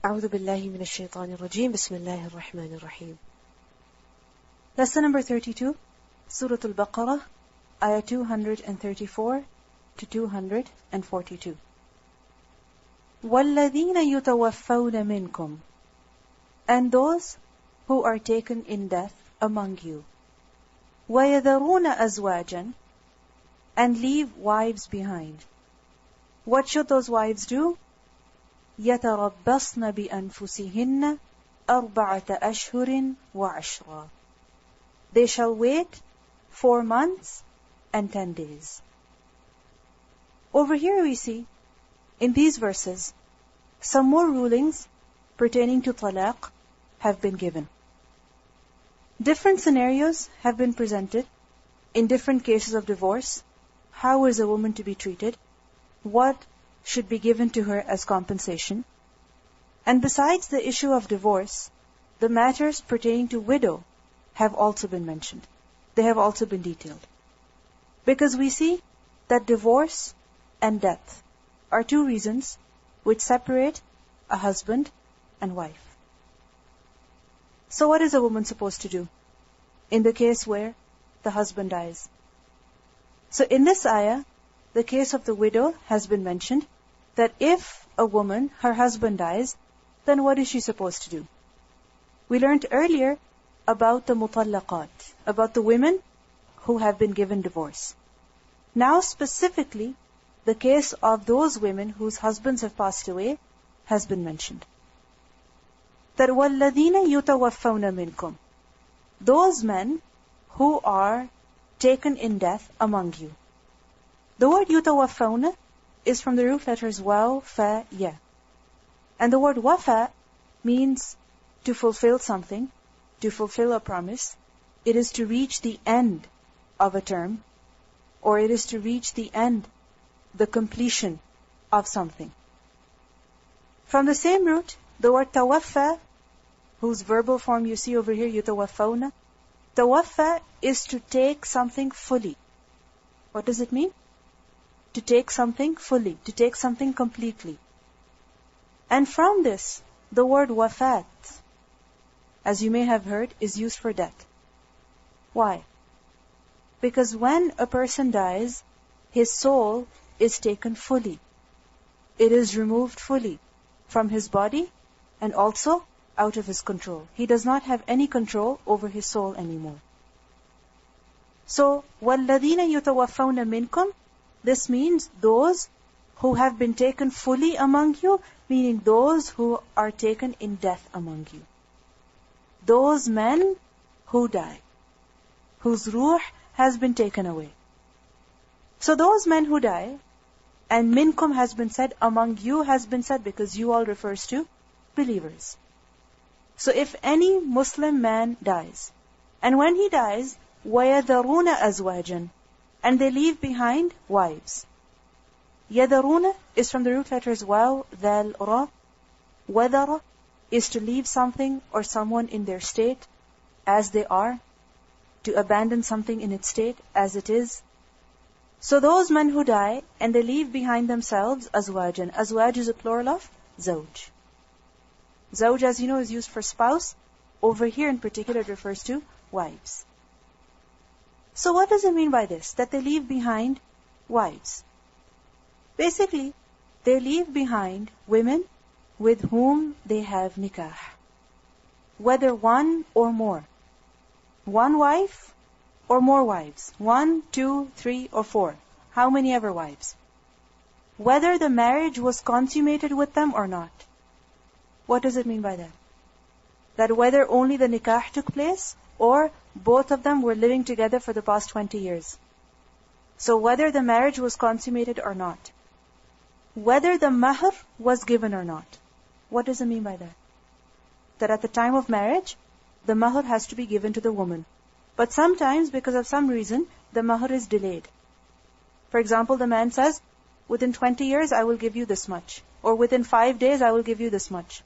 أعوذ بالله من الشيطان الرجيم بسم الله الرحمن الرحيم. Lesson number 32, Surah Al-Baqarah, ayah 234 to 242. وَالَّذِينَ يُتَوَفَّوْنَ مِنْكُمْ, and those who are taken in death among you. وَيَذَرُونَ أَزْوَاجًا, and leave wives behind. What should those wives do? يَتَرَبَّصْنَ بِأَنفُسِهِنَّ أَرْبَعَةَ أَشْهُرٍ وَعَشْرًا. They shall wait 4 months and 10 days. Over here we see, in these verses, some more rulings pertaining to talaq have been given. Different scenarios have been presented in different cases of divorce. How is a woman to be treated? What should be given to her as compensation? And besides the issue of divorce, the matters pertaining to widow have also been mentioned. They have also been detailed. Because we see that divorce and death are 2 reasons which separate a husband and wife. So what is a woman supposed to do in the case where the husband dies? So in this ayah, the case of the widow has been mentioned, that if a woman, her husband dies, then what is she supposed to do? We learned earlier about the mutallaqat, about the women who have been given divorce. Now specifically, the case of those women whose husbands have passed away has been mentioned. That وَالَّذِينَ يُتَوَفَّوْنَ مِنْكُمْ, those men who are taken in death among you. The word يُتَوَفَّوْنَ is from the root letters waw, fa, ya. And the word wafa means to fulfill something, to fulfill a promise. It is to reach the end of a term, or it is to reach the end, the completion of something. From the same root, the word tawaffa, whose verbal form you see over here, yutawaffawna, tawaffa is to take something fully. What does it mean? To take something fully, to take something completely. And from this, the word wafat, as you may have heard, is used for death. Why? Because when a person dies, his soul is taken fully. It is removed fully from his body and also out of his control. He does not have any control over his soul anymore. So, وَالَّذِينَ يُتَوَفَّوْنَ مِنْكُمْ, this means those who have been taken fully among you, meaning those who are taken in death among you. Those men who die, whose ruh has been taken away. So those men who die, and minkum has been said, among you has been said, because you all refers to believers. So if any Muslim man dies, and when he dies, وَيَذَرُونَ أَزْوَاجًا, and they leave behind wives. Yadaruna is from the root letters waw, dhal, ra. Wadara is to leave something or someone in their state as they are, to abandon something in its state as it is. So those men who die and they leave behind themselves azwajan. Azwaj is a plural of zawj. Zawj, as you know, is used for spouse. Over here in particular it refers to wives. So what does it mean by this? That they leave behind wives. Basically, they leave behind women with whom they have nikah. Whether one or more. One wife or more wives. 1, 2, 3, or 4. How many ever wives. Whether the marriage was consummated with them or not. What does it mean by that? That whether only the nikah took place, or both of them were living together for the past 20 years. So whether the marriage was consummated or not. Whether the mahr was given or not. What does it mean by that? That at the time of marriage, the mahr has to be given to the woman. But sometimes, because of some reason, the mahr is delayed. For example, the man says, within 20 years I will give you this much. Or within 5 days I will give you this much.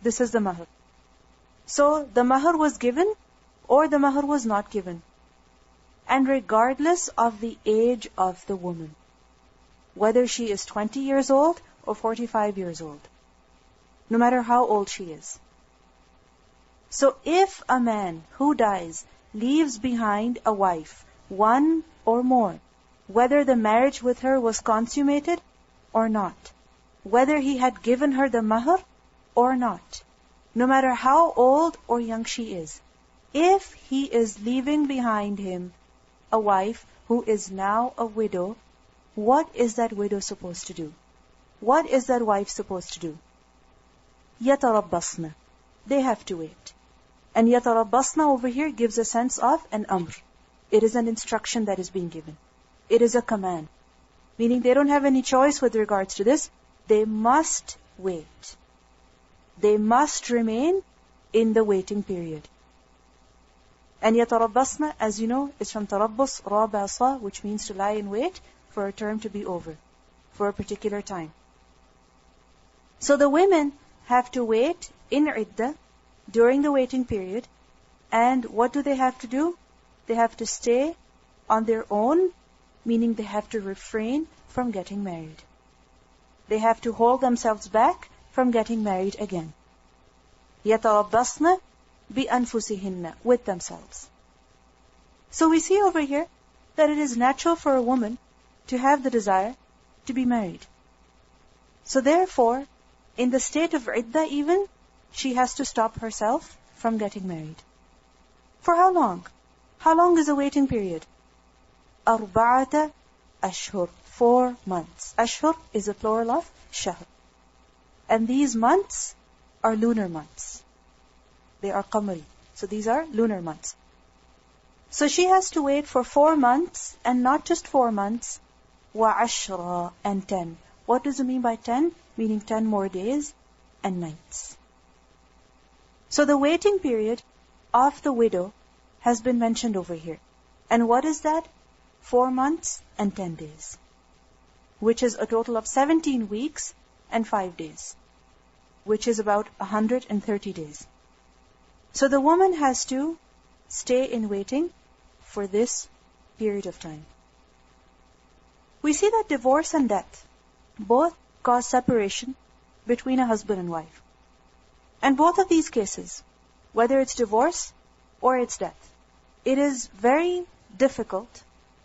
This is the mahr. So the mahr was given, or the mahr was not given. And regardless of the age of the woman, whether she is 20 years old or 45 years old. no matter how old she is. So if a man who dies leaves behind a wife, one or more, whether the marriage with her was consummated or not, whether he had given her the mahr or not, no matter how old or young she is, if he is leaving behind him a wife who is now a widow, what is that widow supposed to do? What is that wife supposed to do? يَتَرَبَّصْنَ. They have to wait. And يَتَرَبَّصْنَ over here gives a sense of an amr. It is an instruction that is being given. It is a command. Meaning they don't have any choice with regards to this. They must wait. They must remain in the waiting period. And يَتَرَبَّصْنَ, as you know, is from tarabbus, rabasa, which means to lie in wait for a term to be over, for a particular time. So the women have to wait in iddah during the waiting period. And what do they have to do? They have to stay on their own, meaning they have to refrain from getting married. They have to hold themselves back from getting married again. يَتَرَبَّصْنَ بِأَنفُسِهِنَّ, with themselves. So we see over here that it is natural for a woman to have the desire to be married. So therefore, in the state of iddah even, she has to stop herself from getting married. For how long? How long is the waiting period? 4 أشهر, 4 months. Ashhur is a plural of shahr. And these months are lunar months. They are qamari. So these are lunar months. So she has to wait for 4 months, and not just 4 months, وَعَشْرًا, and 10. What does it mean by 10? Meaning 10 more days and nights. So the waiting period of the widow has been mentioned over here. And what is that? 4 months and 10 days. Which is a total of 17 weeks and 5 days. Which is about 130 days. So the woman has to stay in waiting for this period of time. We see that divorce and death both cause separation between a husband and wife. And both of these cases, whether it's divorce or it's death, it is very difficult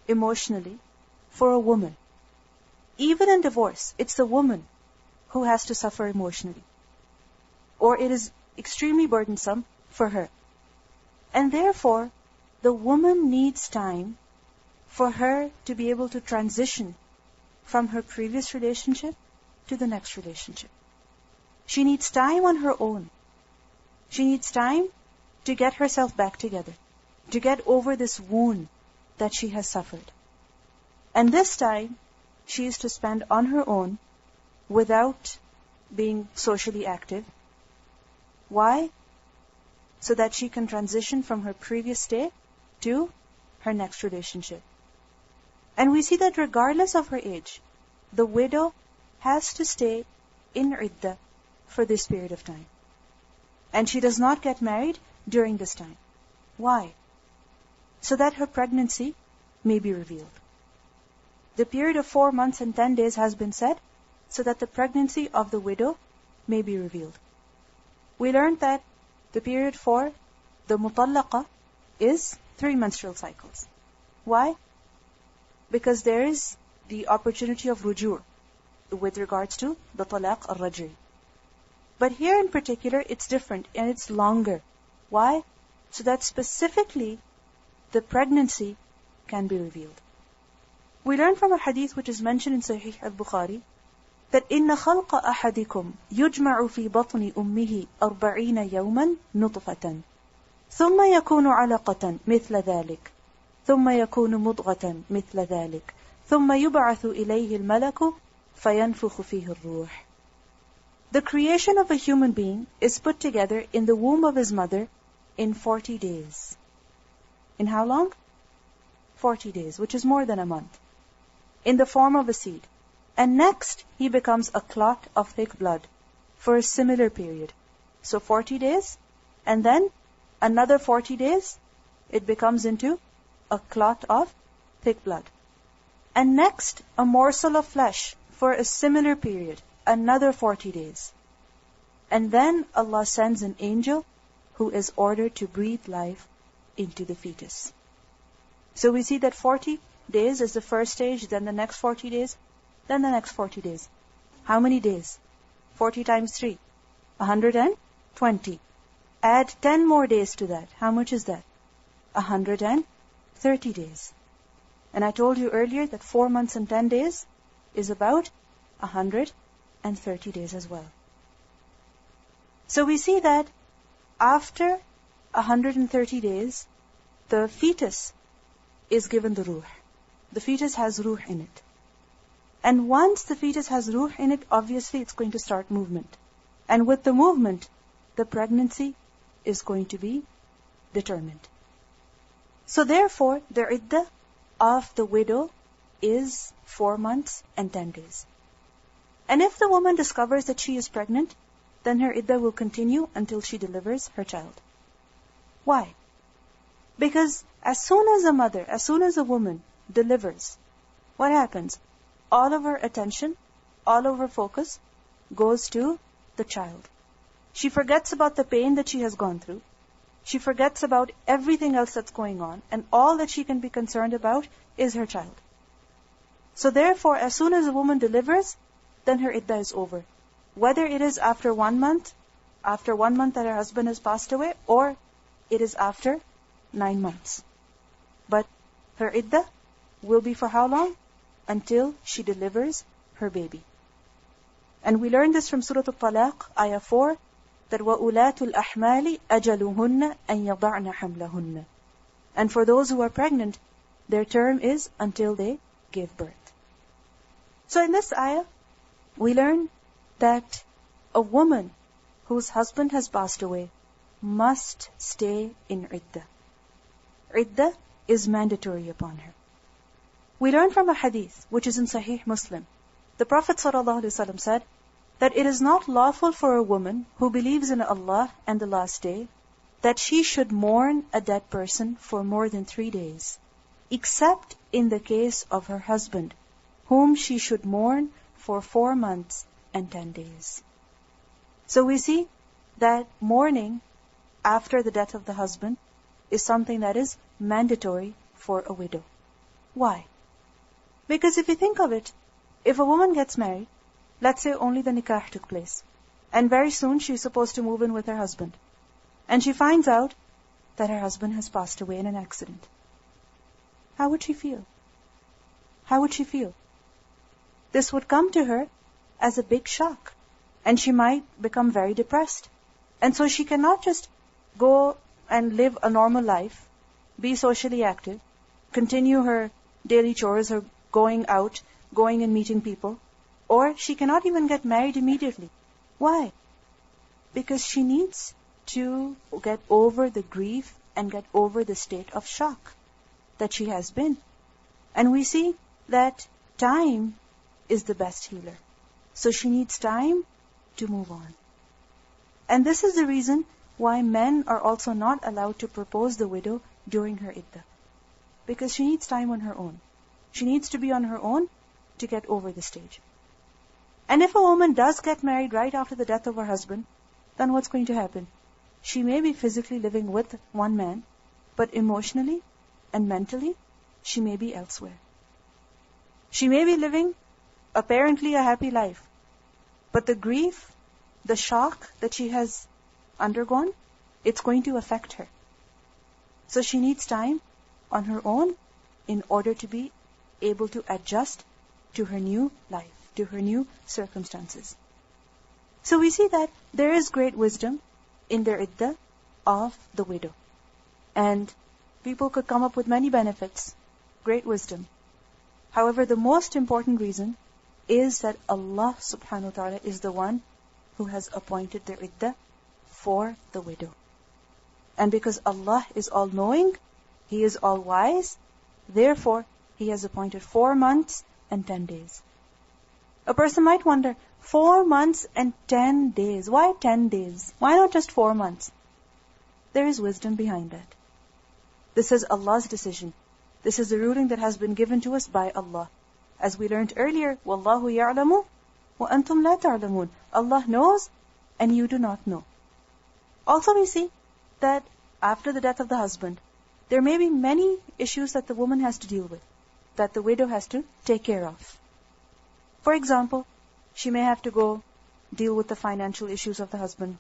emotionally for a woman. Even in divorce, it's the woman who has to suffer emotionally. Or it is extremely burdensome for her. And therefore, the woman needs time for her to be able to transition from her previous relationship to the next relationship. She needs time on her own. She needs time to get herself back together, to get over this wound that she has suffered. And this time, she is to spend on her own without being socially active. Why? So that she can transition from her previous state to her next relationship. And we see that regardless of her age, the widow has to stay in iddah for this period of time. And she does not get married during this time. Why? So that her pregnancy may be revealed. The period of 4 months and 10 days has been said so that the pregnancy of the widow may be revealed. We learned that the period for the mutallaqa is 3 menstrual cycles. Why? Because there is the opportunity of rujur with regards to the talaq al-raj'i. But here in particular, it's different and it's longer. Why? So that specifically the pregnancy can be revealed. We learn from a hadith which is mentioned in Sahih Al-Bukhari that إِنَّ خَلْقَ أَحَدِكُمْ يُجْمَعُ فِي بَطْنِ أُمِّهِ 40 يَوْمًا نُطْفَةً ثُمَّ يَكُونُ عَلَقَةً مِثْلَ ذَلِكَ ثُمَّ يَكُونُ مُضْغَةً مِثْلَ ذَلِكَ ثُمَّ يُبْعَثُ إِلَيْهِ الْمَلَكُ فَيَنْفُخُ فِيهِ الرُّوحِ. The creation of a human being is put together in the womb of his mother in 40 days. In how long? 40 days, which is more than a month. In the form of a seed. And next, he becomes a clot of thick blood for a similar period. So 40 days, and then another 40 days, it becomes into a clot of thick blood. And next, a morsel of flesh for a similar period, another 40 days. And then Allah sends an angel who is ordered to breathe life into the fetus. So we see that 40 days is the first stage, then the next 40 days, then the next 40 days. How many days? 40 times 3. 120. Add 10 more days to that. How much is that? 130 days. And I told you earlier that 4 months and 10 days is about 130 days as well. So we see that after 130 days, the fetus is given the ruh. The fetus has ruh in it. And once the fetus has ruh in it, obviously it's going to start movement. And with the movement, the pregnancy is going to be determined. So therefore, the iddah of the widow is 4 months and 10 days. And if the woman discovers that she is pregnant, then her iddah will continue until she delivers her child. Why? Because as soon as a mother, as soon as a woman delivers, what happens? All of her attention, all of her focus goes to the child. She forgets about the pain that she has gone through. She forgets about everything else that's going on, and all that she can be concerned about is her child. So therefore, as soon as a woman delivers, then her iddah is over. Whether it is after 1 month that her husband has passed away, or it is after 9 months. But her iddah will be for how long? Until she delivers her baby. And we learn this from Surah Al-Talaq, Ayah 4, that وَأُولَاتُ الْأَحْمَالِ أَجَلُهُنَّ أَن يَضَعْنَ حَمْلَهُنَّ. And for those who are pregnant, their term is until they give birth. So in this ayah, we learn that a woman whose husband has passed away must stay in iddah. Iddah is mandatory upon her. We learn from a hadith, which is in Sahih Muslim. The Prophet ﷺ said that it is not lawful for a woman who believes in Allah and the last day that she should mourn a dead person for more than 3 days, except in the case of her husband, whom she should mourn for 4 months and 10 days. So we see that mourning after the death of the husband is something that is mandatory for a widow. Why? Because if you think of it, if a woman gets married, let's say only the nikah took place, and very soon she's supposed to move in with her husband, and she finds out that her husband has passed away in an accident. How would she feel? How would she feel? This would come to her as a big shock, and she might become very depressed. And so she cannot just go and live a normal life, be socially active, continue her daily chores, her going out, going and meeting people, or she cannot even get married immediately. Why? Because she needs to get over the grief and get over the state of shock that she has been. And we see that time is the best healer. So she needs time to move on. And this is the reason why men are also not allowed to propose the widow during her iddah. Because she needs time on her own. She needs to be on her own to get over the stage. And if a woman does get married right after the death of her husband, then what's going to happen? She may be physically living with one man, but emotionally and mentally, she may be elsewhere. She may be living apparently a happy life, but the grief, the shock that she has undergone, it's going to affect her. So she needs time on her own in order to be able to adjust to her new life, to her new circumstances. So we see that there is great wisdom in the iddah of the widow. And people could come up with many benefits, great wisdom. However, the most important reason is that Allah subhanahu wa ta'ala is the one who has appointed the iddah for the widow. And because Allah is all-knowing, He is all-wise, therefore He has appointed 4 months and 10 days. A person might wonder, 4 months and 10 days. Why 10 days? Why not just 4 months? There is wisdom behind that. This is Allah's decision. This is the ruling that has been given to us by Allah. As we learned earlier, وَاللَّهُ يَعْلَمُ وَأَنْتُمْ لَا تَعْلَمُونَ. Allah knows and you do not know. Also we see that after the death of the husband, there may be many issues that the woman has to deal with, that the widow has to take care of. For example, she may have to go deal with the financial issues of the husband,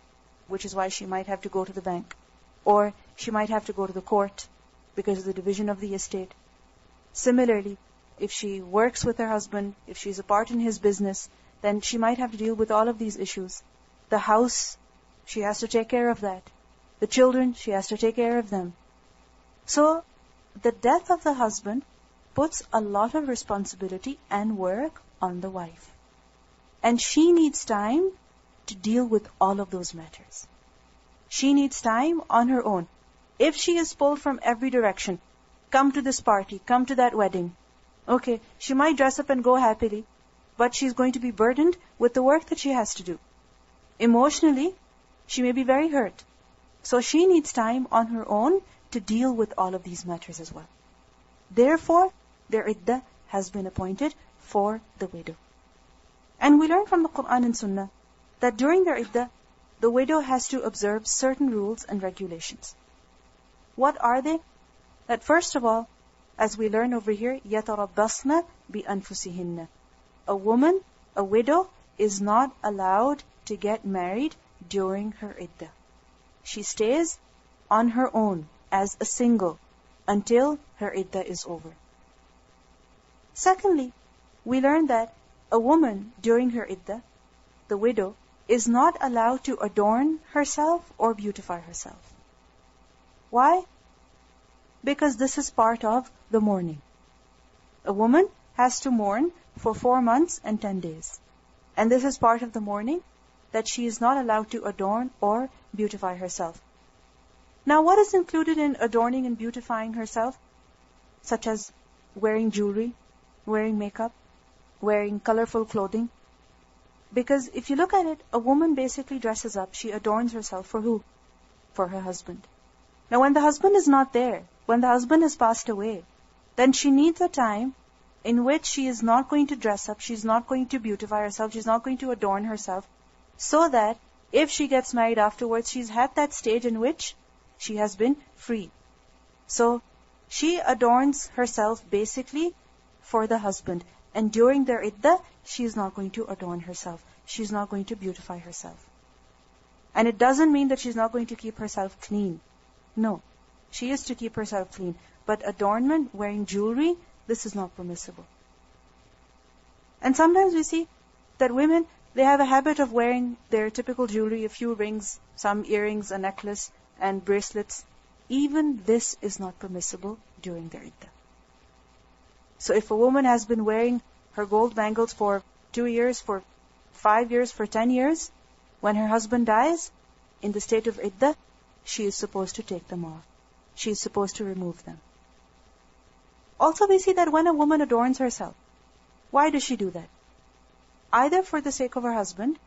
which is why she might have to go to the bank. Or she might have to go to the court because of the division of the estate. Similarly, if she works with her husband, if she's a part in his business, then she might have to deal with all of these issues. The house, she has to take care of that. The children, she has to take care of them. So, the death of the husband puts a lot of responsibility and work on the wife. And she needs time to deal with all of those matters. She needs time on her own. If she is pulled from every direction, come to this party, come to that wedding, okay, she might dress up and go happily, but she's going to be burdened with the work that she has to do. Emotionally, she may be very hurt. So she needs time on her own to deal with all of these matters as well. Therefore, their iddah has been appointed for the widow. And we learn from the Quran and Sunnah that during their iddah, the widow has to observe certain rules and regulations. What are they? That first of all, as we learn over here, يَتَرَبَّصْنَ بِأَنفُسِهِنَّ. A woman, a widow, is not allowed to get married during her iddah. She stays on her own as a single until her iddah is over. Secondly, we learn that a woman during her iddah, the widow, is not allowed to adorn herself or beautify herself. Why? Because this is part of the mourning. A woman has to mourn for 4 months and 10 days. And this is part of the mourning, that she is not allowed to adorn or beautify herself. Now, what is included in adorning and beautifying herself? Such as wearing jewelry, wearing makeup, wearing colorful clothing. Because if you look at it, a woman basically dresses up, she adorns herself for who? For her husband. Now, when the husband is not there, when the husband has passed away, then she needs a time in which she is not going to dress up, she's not going to beautify herself, she's not going to adorn herself, so that if she gets married afterwards, she's at that stage in which she has been free. So, she adorns herself basically for the husband. And during their iddah, she is not going to adorn herself. She's not going to beautify herself. And it doesn't mean that she's not going to keep herself clean. No. She is to keep herself clean. But adornment, wearing jewelry, this is not permissible. And sometimes we see that women, they have a habit of wearing their typical jewelry, a few rings, some earrings, a necklace, and bracelets. Even this is not permissible during their iddah. So if a woman has been wearing her gold bangles for 2 years, for 5 years, for 10 years, when her husband dies, in the state of iddah, she is supposed to take them off. She is supposed to remove them. Also, we see that when a woman adorns herself, why does she do that? Either for the sake of her husband,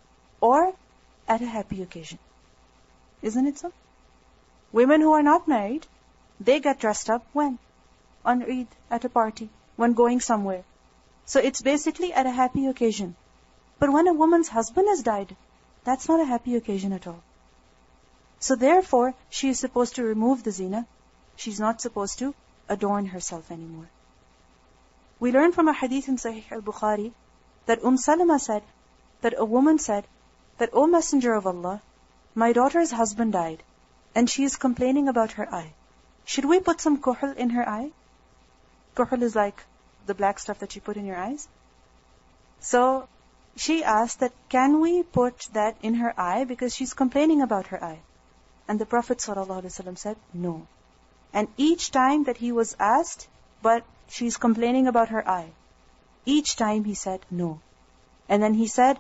or at a happy occasion. Isn't it so? Women who are not married, they get dressed up when? On Eid, at a party, when going somewhere. So it's basically at a happy occasion. But when a woman's husband has died, that's not a happy occasion at all. So therefore, she is supposed to remove the zina. She's not supposed to adorn herself anymore. We learn from a hadith in Sahih Al-Baqarah that Salama said, that a woman said, that, O Messenger of Allah, my daughter's husband died, and she is complaining about her eye. Should we put some kuhl in her eye? Kuhl is like the black stuff that you put in your eyes. So she asked that, can we put that in her eye because she's complaining about her eye? And the Prophet ﷺ said, no. And each time that he was asked, but she's complaining about her eye, each time he said, no. And then he said,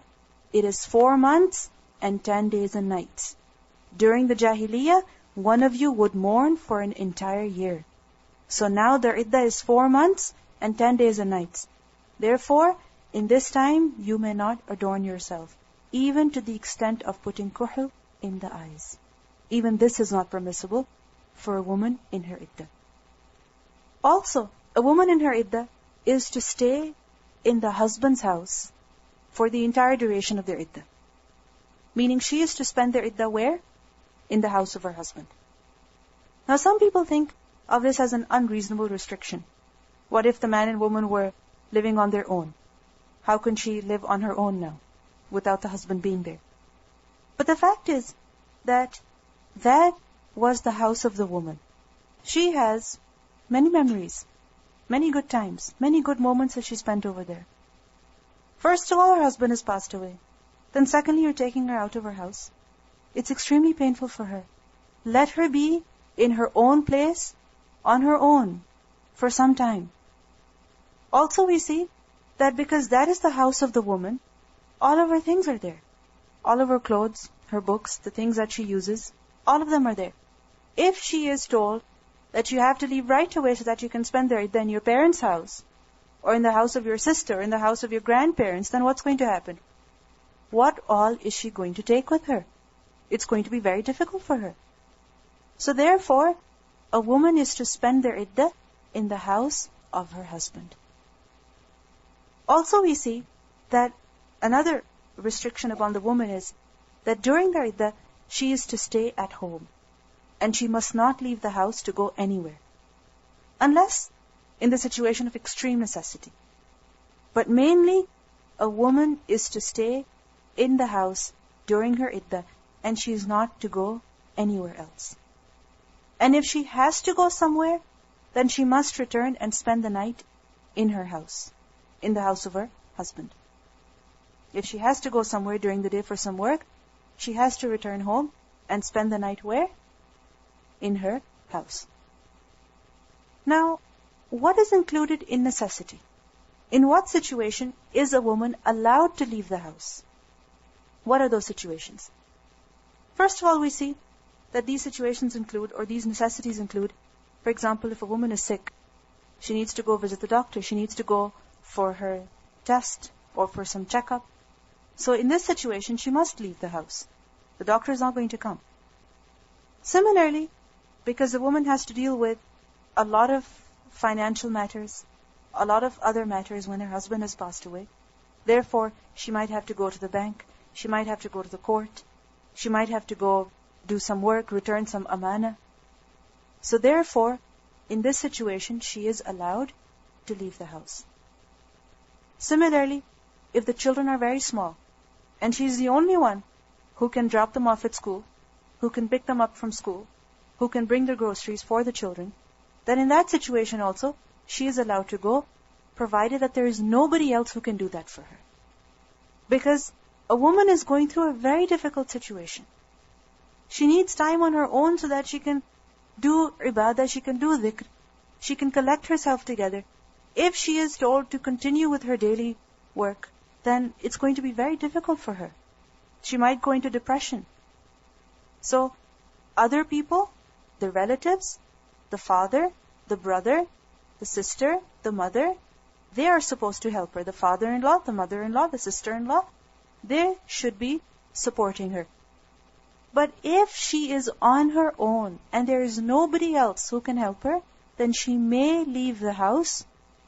it is 4 months and 10 days and nights. During the Jahiliyyah, one of you would mourn for an entire year. So now their iddah is 4 months and 10 days and nights. Therefore, in this time, you may not adorn yourself, even to the extent of putting kuhl in the eyes. Even this is not permissible for a woman in her iddah. Also, a woman in her iddah is to stay in the husband's house for the entire duration of their iddah. Meaning she is to spend their iddah where? In the house of her husband. Now some people think of this as an unreasonable restriction. What if the man and woman were living on their own? How can she live on her own now, without the husband being there? But the fact is that that was the house of the woman. She has many memories, many good times, many good moments that she spent over there. First of all, her husband has passed away. Then secondly, you're taking her out of her house. It's extremely painful for her. Let her be in her own place, on her own, for some time. Also we see that because that is the house of the woman, all of her things are there. All of her clothes, her books, the things that she uses, all of them are there. If she is told that you have to leave right away so that you can spend there in your parents' house, or in the house of your sister, or in the house of your grandparents, then what's going to happen? What all is she going to take with her? It's going to be very difficult for her. So therefore, a woman is to spend their iddah in the house of her husband. Also we see that another restriction upon the woman is that during their iddah, she is to stay at home. And she must not leave the house to go anywhere. Unless in the situation of extreme necessity. But mainly, a woman is to stay in the house during her iddah, and she is not to go anywhere else. And if she has to go somewhere, then she must return and spend the night in her house, in the house of her husband. If she has to go somewhere during the day for some work, she has to return home and spend the night where? In her house. Now, what is included in necessity? In what situation is a woman allowed to leave the house? What are those situations? First of all, we see that these situations include, or these necessities include, for example, if a woman is sick, she needs to go visit the doctor, she needs to go for her test or for some checkup. So in this situation, she must leave the house. The doctor is not going to come. Similarly, because the woman has to deal with a lot of financial matters, a lot of other matters when her husband has passed away. Therefore, she might have to go to the bank, she might have to go to the court, she might have to go do some work, return some amana. So therefore, in this situation, she is allowed to leave the house. Similarly, if the children are very small, and she is the only one who can drop them off at school, who can pick them up from school, who can bring the groceries for the children, then in that situation also, she is allowed to go, provided that there is nobody else who can do that for her. Because a woman is going through a very difficult situation. She needs time on her own so that she can do ibadah, she can do dhikr, she can collect herself together. If she is told to continue with her daily work, then it's going to be very difficult for her. She might go into depression. So, other people, the relatives, the father, the brother, the sister, the mother, they are supposed to help her. The father-in-law, the mother-in-law, the sister-in-law, they should be supporting her. But if she is on her own and there is nobody else who can help her, then she may leave the house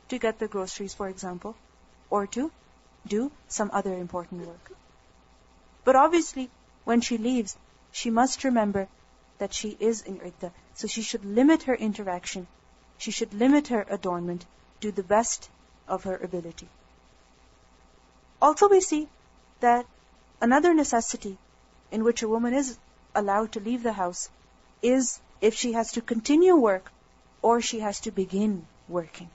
to get the groceries, for example, or to do some other important work. But obviously, when she leaves, she must remember that she is in iddah. So she should limit her interaction. She should limit her adornment to the best of her ability. Also we see that another necessity in which a woman is allowed to leave the house is if she has to continue work or she has to begin working.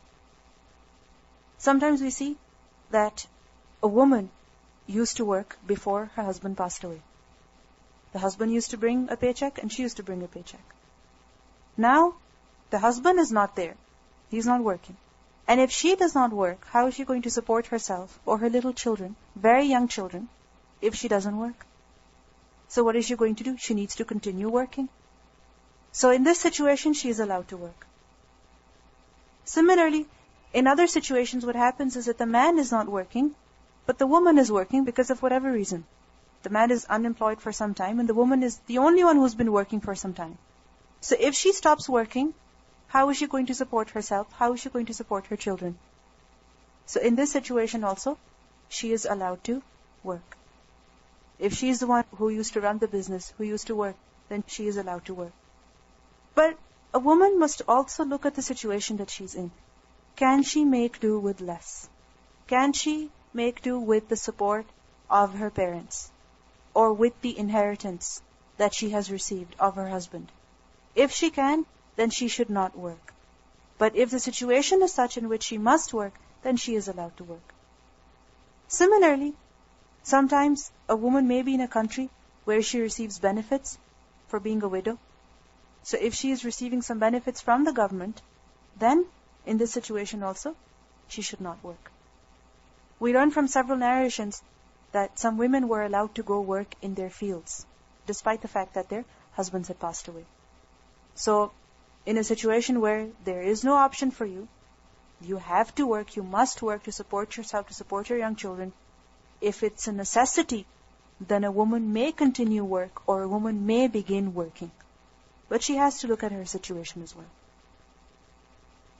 Sometimes we see that a woman used to work before her husband passed away. The husband used to bring a paycheck and she used to bring a paycheck. Now, the husband is not there. He's not working. And if she does not work, how is she going to support herself or her little children, very young children, if she doesn't work? So what is she going to do? She needs to continue working. So in this situation, she is allowed to work. Similarly, in other situations, what happens is that the man is not working, but the woman is working because of whatever reason. The man is unemployed for some time and the woman is the only one who's been working for some time. So if she stops working, how is she going to support herself? How is she going to support her children? So in this situation also, she is allowed to work. If she's the one who used to run the business, who used to work, then she is allowed to work. But a woman must also look at the situation that she's in. Can she make do with less? Can she make do with the support of her parents or with the inheritance that she has received of her husband? If she can, then she should not work. But if the situation is such in which she must work, then she is allowed to work. Similarly, sometimes a woman may be in a country where she receives benefits for being a widow. So if she is receiving some benefits from the government, then in this situation also, she should not work. We learn from several narrations that some women were allowed to go work in their fields, despite the fact that their husbands had passed away. So, in a situation where there is no option for you, you have to work, you must work to support yourself, to support your young children. If it's a necessity, then a woman may continue work or a woman may begin working. But she has to look at her situation as well.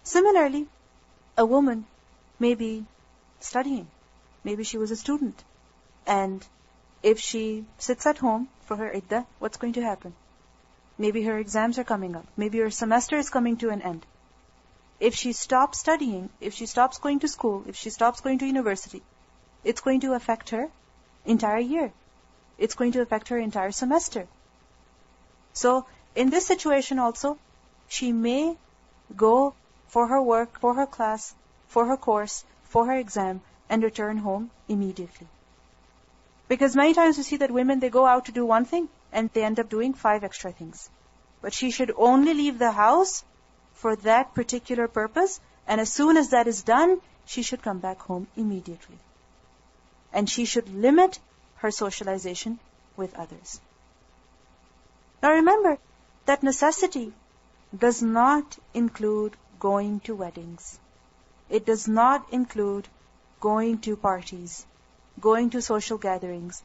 Similarly, a woman may be studying. Maybe she was a student. And if she sits at home for her iddah, what's going to happen? Maybe her exams are coming up. Maybe her semester is coming to an end. If she stops studying, if she stops going to school, if she stops going to university, it's going to affect her entire year. It's going to affect her entire semester. So, in this situation also, she may go for her work, for her class, for her course, for her exam, and return home immediately. Because many times we see that women, they go out to do one thing, and they end up doing 5 extra things. But she should only leave the house for that particular purpose, and as soon as that is done, she should come back home immediately. And she should limit her socialization with others. Now remember that necessity does not include going to weddings. It does not include going to parties, going to social gatherings,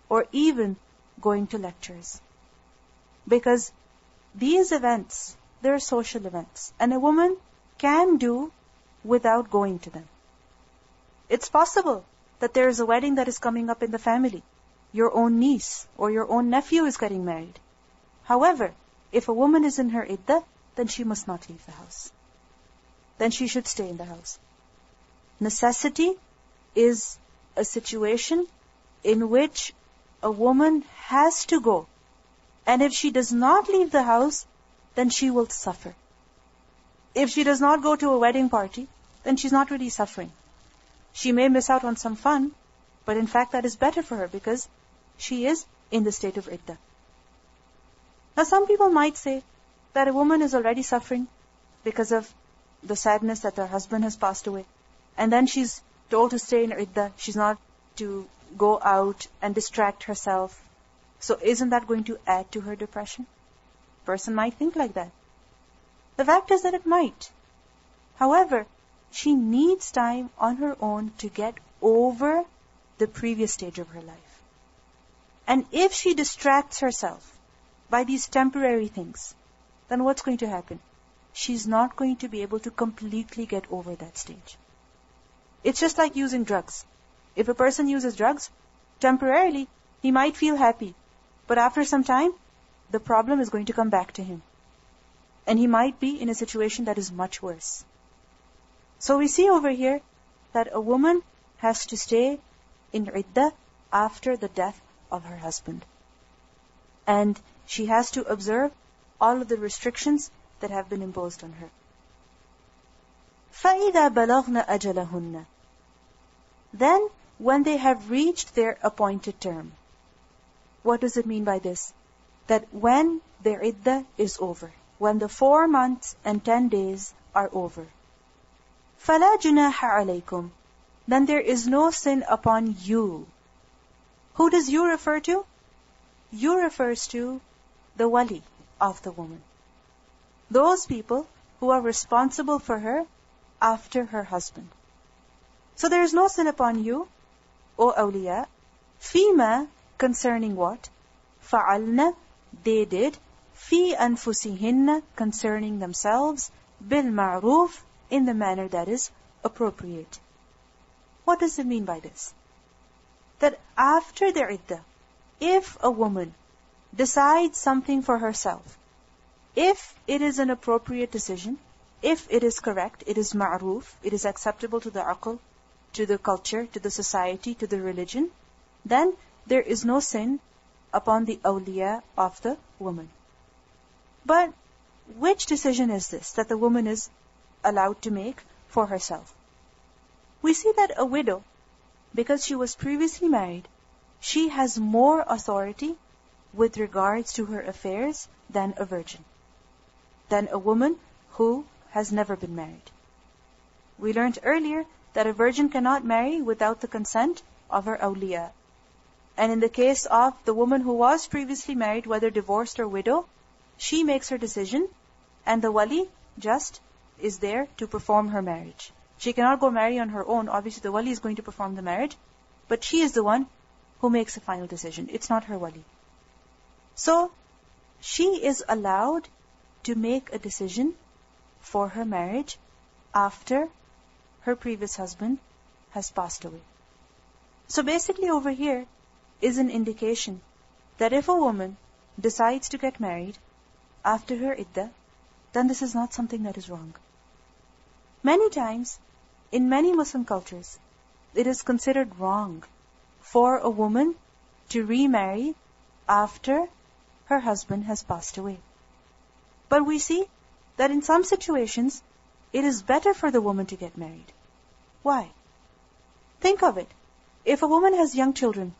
or even going to lectures. Because these events, they're social events, and a woman can do without going to them. It's possible that there is a wedding that is coming up in the family. Your own niece or your own nephew is getting married. However, if a woman is in her iddah, then she must not leave the house. Then she should stay in the house. Necessity is a situation in which a woman has to go. And if she does not leave the house, then she will suffer. If she does not go to a wedding party, then she's not really suffering. She may miss out on some fun, but in fact that is better for her because she is in the state of iddah. Now some people might say that a woman is already suffering because of the sadness that her husband has passed away. And then she's told to stay in iddah. She's not to go out and distract herself. So isn't that going to add to her depression? Person might think like that. The fact is that it might. However, she needs time on her own to get over the previous stage of her life. And if she distracts herself by these temporary things, then what's going to happen? She's not going to be able to completely get over that stage. It's just like using drugs. If a person uses drugs, temporarily, he might feel happy. But after some time, the problem is going to come back to him. And he might be in a situation that is much worse. So we see over here that a woman has to stay in iddah after the death of her husband. And she has to observe all of the restrictions that have been imposed on her. فَإِذَا بَلَغْنَ أَجَلَهُنَّ. Then, when they have reached their appointed term. What does it mean by this? That when their iddah is over, when the 4 months and 10 days are over. فَلَا جُنَاحَ عَلَيْكُمْ. Then there is no sin upon you. Who does you refer to? You refers to the wali of the woman. Those people who are responsible for her after her husband. So there is no sin upon you, O awliya, fima, concerning what? فَعَلْنَا, they did, fi anfusihinna, concerning themselves, bil ma'ruf, in the manner that is appropriate. What does it mean by this? That after their iddah, if a woman decides something for herself, if it is an appropriate decision, if it is correct, it is ma'roof, it is acceptable to the aql, to the culture, to the society, to the religion, then there is no sin upon the awliya of the woman. But which decision is this that the woman is allowed to make for herself? We see that a widow, because she was previously married, she has more authority with regards to her affairs than a virgin, than a woman who has never been married. We learned earlier that a virgin cannot marry without the consent of her awliya. And in the case of the woman who was previously married, whether divorced or widow, she makes her decision and the wali just is there to perform her marriage. She cannot go marry on her own. Obviously the wali is going to perform the marriage, but she is the one who makes the final decision. It's not her wali. So she is allowed to make a decision for her marriage after her previous husband has passed away. So basically over here is an indication that if a woman decides to get married after her iddah, then this is not something that is wrong. Many times, in many Muslim cultures, it is considered wrong for a woman to remarry after her husband has passed away. But we see that in some situations, it is better for the woman to get married. Why? Think of it. If a woman has young children,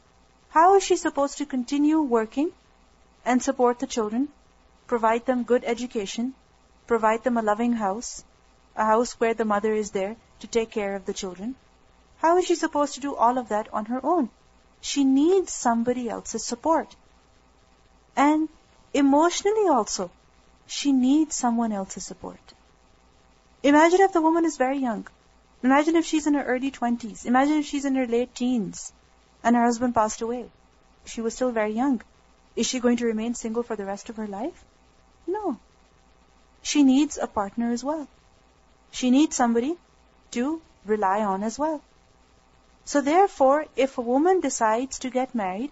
how is she supposed to continue working and support the children, provide them good education, provide them a loving house, a house where the mother is there to take care of the children? How is she supposed to do all of that on her own? She needs somebody else's support. And emotionally also, she needs someone else's support. Imagine if the woman is very young. Imagine if she's in her early 20s. Imagine if she's in her late teens and her husband passed away. She was still very young. Is she going to remain single for the rest of her life? No. She needs a partner as well. She needs somebody to rely on as well. So therefore, if a woman decides to get married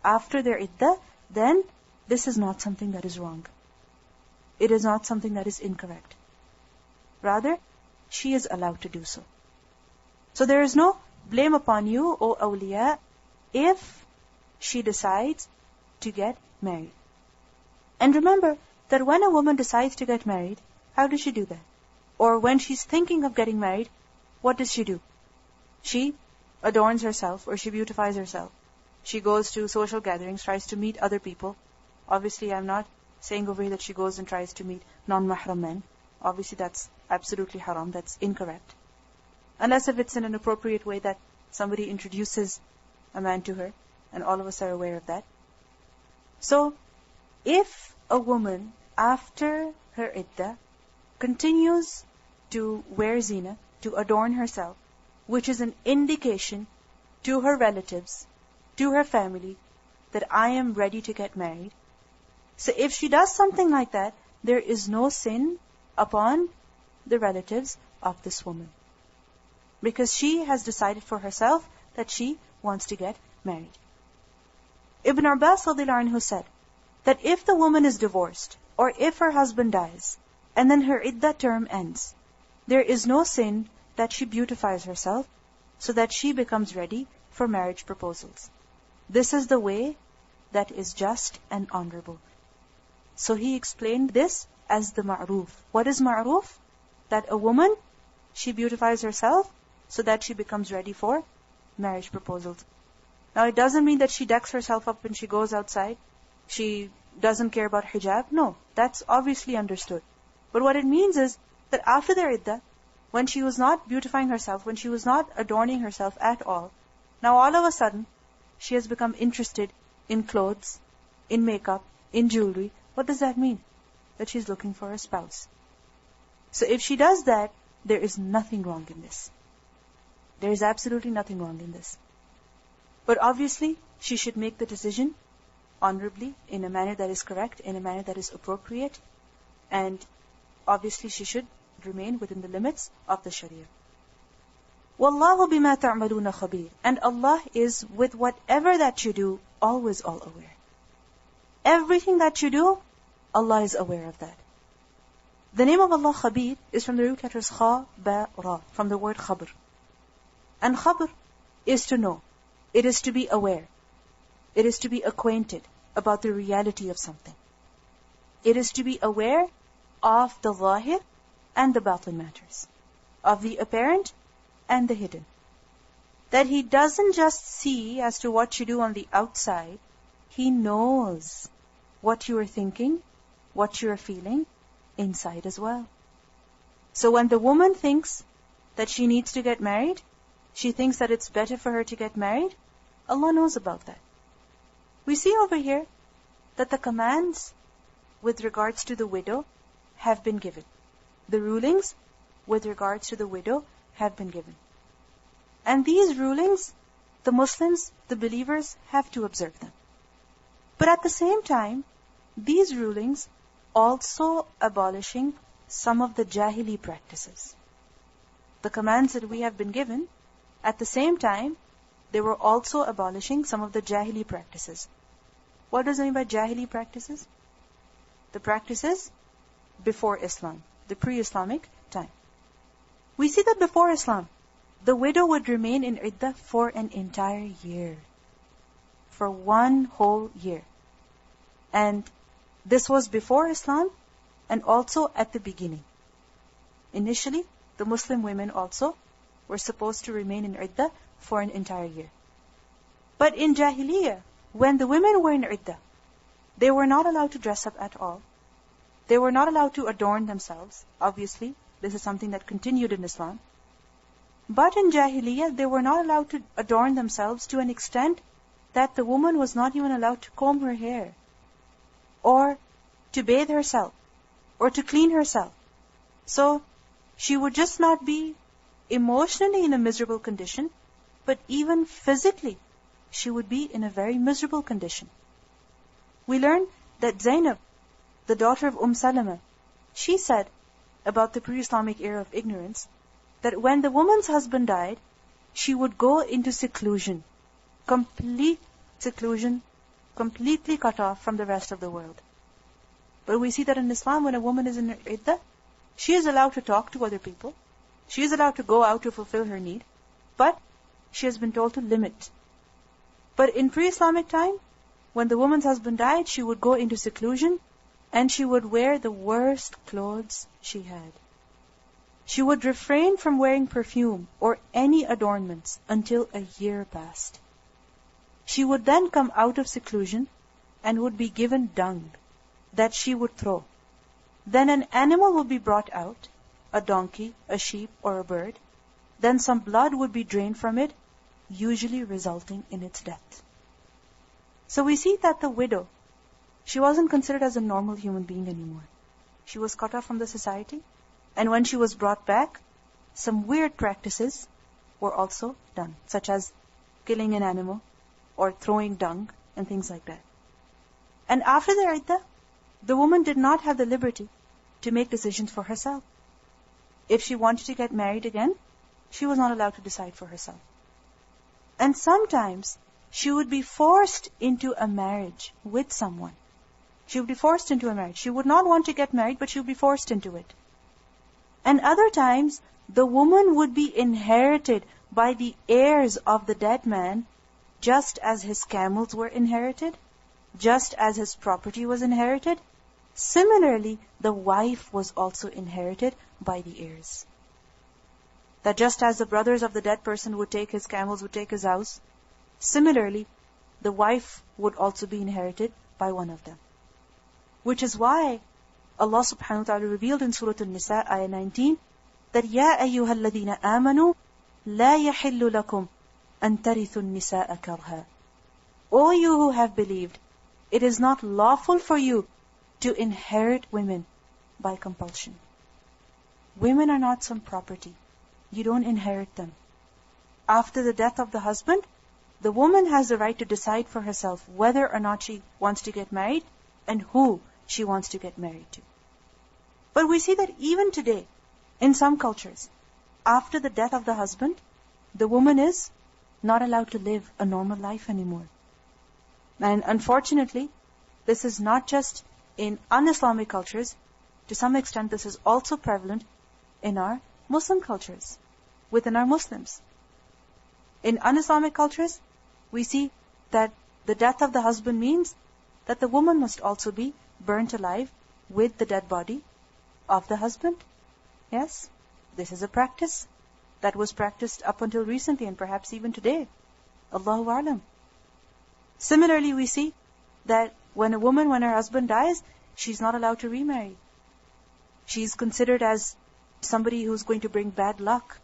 after their iddah, then this is not something that is wrong. It is not something that is incorrect. Rather, she is allowed to do so. So there is no blame upon you, O awliya, if she decides to get married. And remember that when a woman decides to get married, how does she do that? Or when she's thinking of getting married, what does she do? She adorns herself or she beautifies herself. She goes to social gatherings, tries to meet other people. Obviously, I'm not saying over here that she goes and tries to meet non-mahram men. Obviously, that's absolutely haram. That's incorrect. Unless if it's in an appropriate way that somebody introduces a man to her and all of us are aware of that. So, if a woman after her iddah continues to wear zina, to adorn herself, which is an indication to her relatives, to her family, that I am ready to get married. So if she does something like that, there is no sin upon the relatives of this woman. Because she has decided for herself that she wants to get married. Ibn Abbas radhiyallahu anhu said that if the woman is divorced, or if her husband dies, and then her iddah term ends, there is no sin that she beautifies herself so that she becomes ready for marriage proposals. This is the way that is just and honorable. So he explained this as the ma'roof. What is ma'roof? That a woman, she beautifies herself so that she becomes ready for marriage proposals. Now it doesn't mean that she decks herself up when she goes outside. She doesn't care about hijab. No, that's obviously understood. But what it means is that after their iddah, when she was not beautifying herself, when she was not adorning herself at all, now all of a sudden, she has become interested in clothes, in makeup, in jewelry. What does that mean? That she's looking for a spouse. So if she does that, there is nothing wrong in this. There is absolutely nothing wrong in this. But obviously, she should make the decision honorably, in a manner that is correct, in a manner that is appropriate, and obviously she should remain within the limits of the Sharia. وَاللَّهُ بِمَا تَعْمَلُونَ خَبِيرٌ. And Allah is with whatever that you do, always all aware. Everything that you do, Allah is aware of that. The name of Allah, Khabir, is from the root letters Kha, Ba, Ra, from the word Khabr. And Khabr is to know. It is to be aware. It is to be acquainted about the reality of something. It is to be aware of the Zahir and the Batin matters, of the apparent and the hidden. That He doesn't just see as to what you do on the outside, He knows what you are thinking, what you are feeling inside as well. So when the woman thinks that she needs to get married, she thinks that it's better for her to get married, Allah knows about that. We see over here that the commands with regards to the widow have been given. The rulings with regards to the widow have been given. And these rulings, the Muslims, the believers, have to observe them. But at the same time, these rulings also abolishing some of the Jahili practices. The commands that we have been given, at the same time, they were also abolishing some of the Jahili practices. What does it mean by Jahili practices? The practices before Islam, the pre-Islamic time. We see that before Islam, the widow would remain in iddah for an entire year. For one whole year. And this was before Islam and also at the beginning. Initially, the Muslim women also were supposed to remain in iddah for an entire year. But in Jahiliyyah, when the women were in iddah, they were not allowed to dress up at all. They were not allowed to adorn themselves. Obviously, this is something that continued in Islam. But in Jahiliyyah, they were not allowed to adorn themselves to an extent that the woman was not even allowed to comb her hair, or to bathe herself, or to clean herself. So, she would just not be emotionally in a miserable condition, but even physically, she would be in a very miserable condition. We learn that Zainab, the daughter of Salama, she said about the pre-Islamic era of ignorance, that when the woman's husband died, she would go into seclusion, complete seclusion, completely cut off from the rest of the world. But we see that in Islam, when a woman is in iddah, she is allowed to talk to other people. She is allowed to go out to fulfill her need. But she has been told to limit. But in pre-Islamic time, when the woman's husband died, she would go into seclusion and she would wear the worst clothes she had. She would refrain from wearing perfume or any adornments until a year passed. She would then come out of seclusion and would be given dung that she would throw. Then an animal would be brought out, a donkey, a sheep, or a bird. Then some blood would be drained from it, usually resulting in its death. So we see that the widow, she wasn't considered as a normal human being anymore. She was cut off from the society, and when she was brought back, some weird practices were also done, such as killing an animal, or throwing dung, and things like that. And after the iddah, the woman did not have the liberty to make decisions for herself. If she wanted to get married again, she was not allowed to decide for herself. And sometimes, she would be forced into a marriage with someone. She would be forced into a marriage. She would not want to get married, but she would be forced into it. And other times, the woman would be inherited by the heirs of the dead man, just as his camels were inherited, just as his property was inherited. Similarly, the wife was also inherited by the heirs. That just as the brothers of the dead person would take his camels, would take his house, similarly, the wife would also be inherited by one of them. Which is why Allah subhanahu wa ta'ala revealed in Surah Al-Nisa, ayah 19, that يَا أَيُّهَا الَّذِينَ آمَنُوا لَا يَحِلُّ لَكُمْ أَن تَرِثُوا النِّسَاءَ كَرْهًا. O you who have believed, it is not lawful for you to inherit women by compulsion. Women are not some property. You don't inherit them. After the death of the husband, the woman has the right to decide for herself whether or not she wants to get married and who she wants to get married to. But we see that even today, in some cultures, after the death of the husband, the woman is not allowed to live a normal life anymore. And unfortunately, this is not just in un-Islamic cultures. To some extent, this is also prevalent in our Muslim cultures, within our Muslims. In un-Islamic cultures, we see that the death of the husband means that the woman must also be burnt alive with the dead body of the husband. Yes, this is a practice that was practiced up until recently and perhaps even today. Allahu A'lam. Similarly, we see that when her husband dies, she's not allowed to remarry. She's considered as somebody who's going to bring bad luck.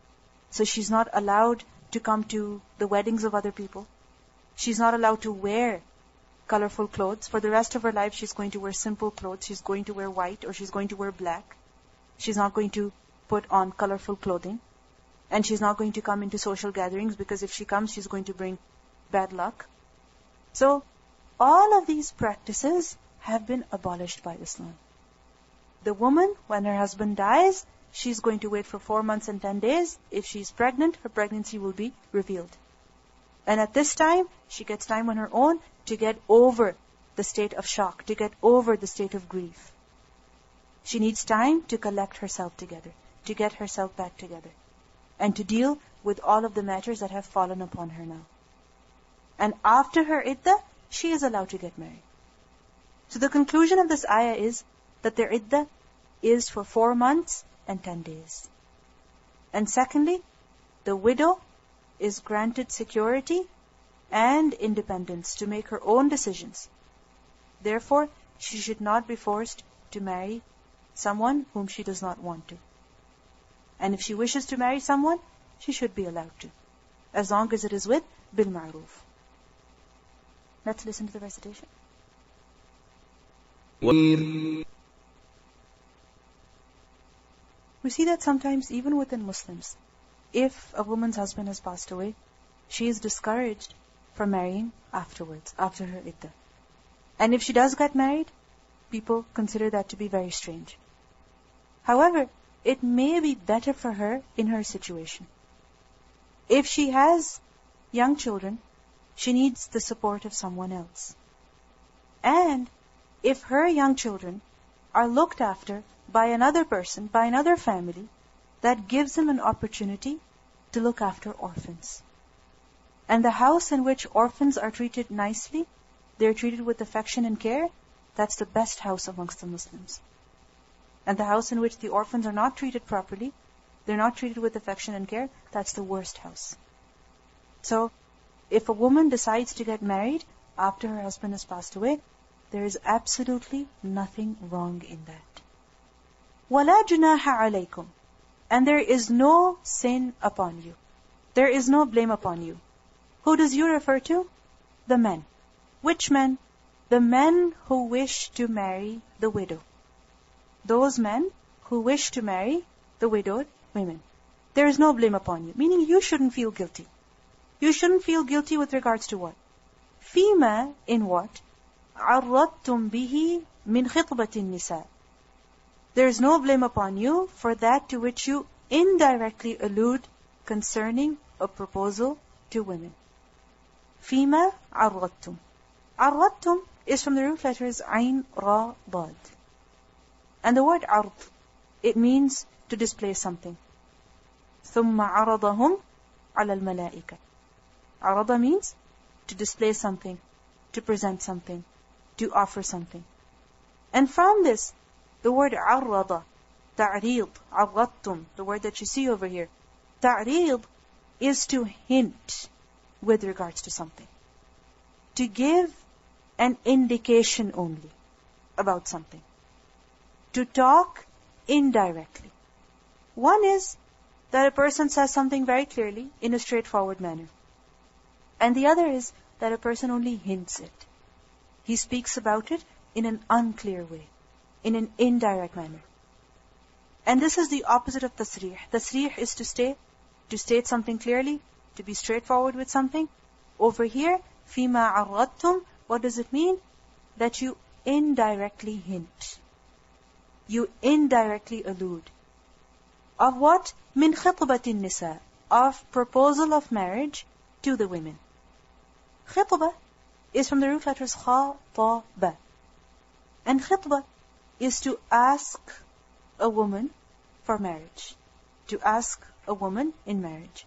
So she's not allowed to come to the weddings of other people. She's not allowed to wear colorful clothes. For the rest of her life, she's going to wear simple clothes. She's going to wear white or she's going to wear black. She's not going to put on colorful clothing. And she's not going to come into social gatherings because if she comes, she's going to bring bad luck. So, all of these practices have been abolished by Islam. The woman, when her husband dies, she's going to wait for 4 months and 10 days. If she's pregnant, her pregnancy will be revealed. And at this time, she gets time on her own to get over the state of shock, to get over the state of grief. She needs time to collect herself together, to get herself back together, and to deal with all of the matters that have fallen upon her now. And after her iddah, she is allowed to get married. So the conclusion of this ayah is that their iddah is for 4 months and 10 days. And secondly, the widow is granted security and independence to make her own decisions. Therefore, she should not be forced to marry someone whom she does not want to. And if she wishes to marry someone, she should be allowed to, as long as it is with bil ma'roof. Let's listen to the recitation. We see that sometimes even within Muslims, if a woman's husband has passed away, she is discouraged from marrying afterwards, after her iddah. And if she does get married, people consider that to be very strange. However, it may be better for her in her situation. If she has young children, she needs the support of someone else. And if her young children are looked after by another person, by another family, that gives them an opportunity to look after orphans. And the house in which orphans are treated nicely, they're treated with affection and care, that's the best house amongst the Muslims. And the house in which the orphans are not treated properly, they're not treated with affection and care, that's the worst house. So, if a woman decides to get married after her husband has passed away, there is absolutely nothing wrong in that. وَلَا جُنَاحَ عَلَيْكُمْ. And there is no sin upon you. There is no blame upon you. Who does you refer to? The men. Which men? The men who wish to marry the widow. Those men who wish to marry the widowed women. There is no blame upon you. Meaning you shouldn't feel guilty. You shouldn't feel guilty with regards to what? فِيمَا, in what? عَرَّضْتُمْ بِهِ مِنْ خِطْبَةِ النِّسَاءِ. There is no blame upon you for that to which you indirectly allude concerning a proposal to women. فِيمَا عَرَّضْتُمْ. عَرَّضْتُمْ is from the root letters Ain, Ra, Dad. And the word عَرْض, it means to display something. ثُمَّ عَرَضَهُمْ عَلَى الْمَلَائِكَةِ. عَرَضَ means to display something, to present something, to offer something. And from this, the word عَرَّضَ, ta'reed, عَرَّضْتُمْ, the word that you see over here, ta'reed is to hint with regards to something. To give an indication only about something. To talk indirectly. One is that a person says something very clearly in a straightforward manner. And the other is that a person only hints it. He speaks about it in an unclear way, in an indirect manner. And this is the opposite of tasrih. Tasrih is to state something clearly, to be straightforward with something. Over here, فِيمَا عَرَّضْتُمْ, what does it mean? That you indirectly hint. You indirectly allude. Of what? مِنْ خِطْبَةِ النِّسَاءِ. of proposal of marriage to the women. Khitbah is from the root letters kha, ta, ba. And khitbah is to ask a woman for marriage. To ask a woman in marriage.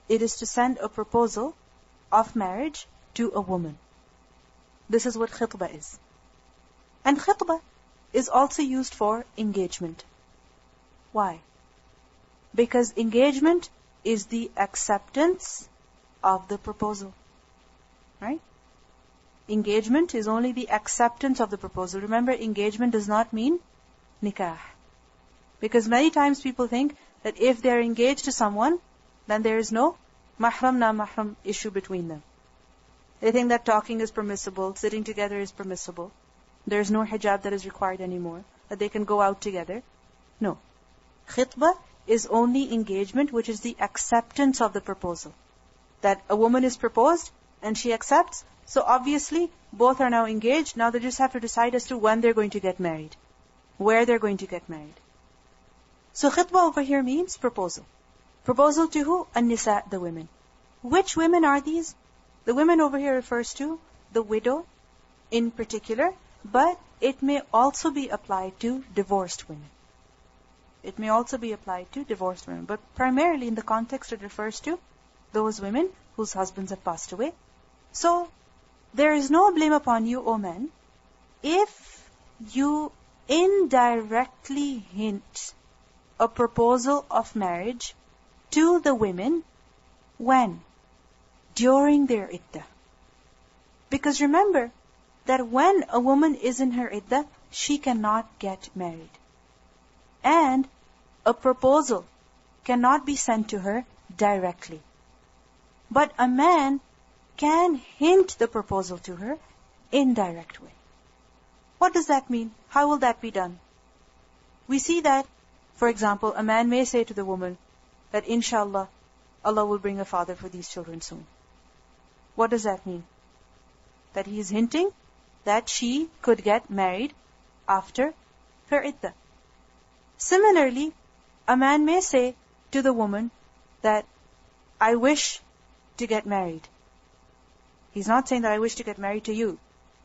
It is to send a proposal of marriage to a woman. This is what khitbah is. And khitbah is also used for engagement. Why? Because engagement is the acceptance of the proposal. Right? Engagement is only the acceptance of the proposal. Remember, engagement does not mean nikah. Because many times people think that if they're engaged to someone, then there is no mahram, na-mahram issue between them. They think that talking is permissible, sitting together is permissible. There's no hijab that is required anymore, that they can go out together. No. Khitbah is only engagement, which is the acceptance of the proposal. That a woman is proposed and she accepts, so obviously both are now engaged. Now they just have to decide as to when they're going to get married, where they're going to get married. So khitbah over here means proposal. Proposal to who? An-nisa, the women. Which women are these? The women over here refers to the widow in particular, but it may also be applied to divorced women. It may also be applied to divorced women, but primarily in the context it refers to those women whose husbands have passed away. So, there is no blame upon you, O men, if you indirectly hint a proposal of marriage to the women. When? During their iddah. Because remember that when a woman is in her iddah, she cannot get married. And a proposal cannot be sent to her directly. But a man can hint the proposal to her indirect way. What does that mean? How will that be done? We see that, for example, a man may say to the woman that inshallah, Allah will bring a father for these children soon. What does that mean? That he is hinting that she could get married after her iddah. Similarly, a man may say to the woman that I wish to get married. He's not saying that I wish to get married to you,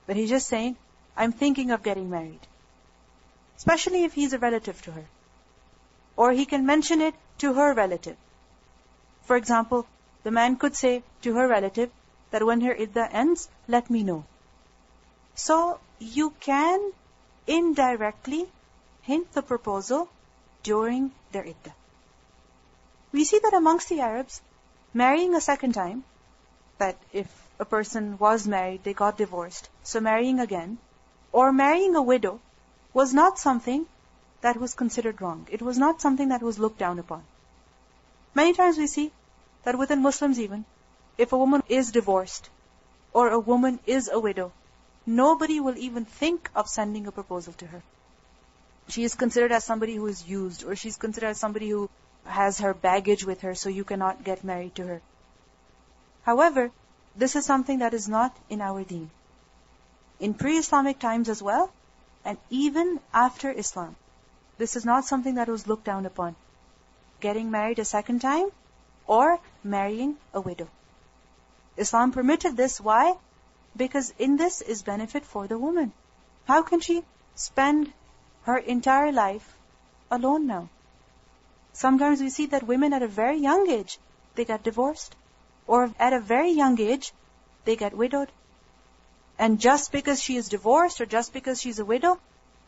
but he's just saying, I'm thinking of getting married. Especially if he's a relative to her. Or he can mention it to her relative. For example, the man could say to her relative that when her iddah ends, let me know. So, you can indirectly hint the proposal during their iddah. We see that amongst the Arabs, marrying a second time, that if a person was married, they got divorced, so marrying again, or marrying a widow, was not something that was considered wrong. It was not something that was looked down upon. Many times we see that within Muslims even, if a woman is divorced, or a woman is a widow, nobody will even think of sending a proposal to her. She is considered as somebody who is used, or she's considered as somebody who has her baggage with her, so you cannot get married to her. However, this is something that is not in our deen. In pre-Islamic times as well, and even after Islam, this is not something that was looked down upon. Getting married a second time, or marrying a widow. Islam permitted this. Why? Because in this is benefit for the woman. How can she spend her entire life alone now? Sometimes we see that women at a very young age, they get divorced. Or at a very young age, they get widowed. And just because she is divorced or just because she's a widow,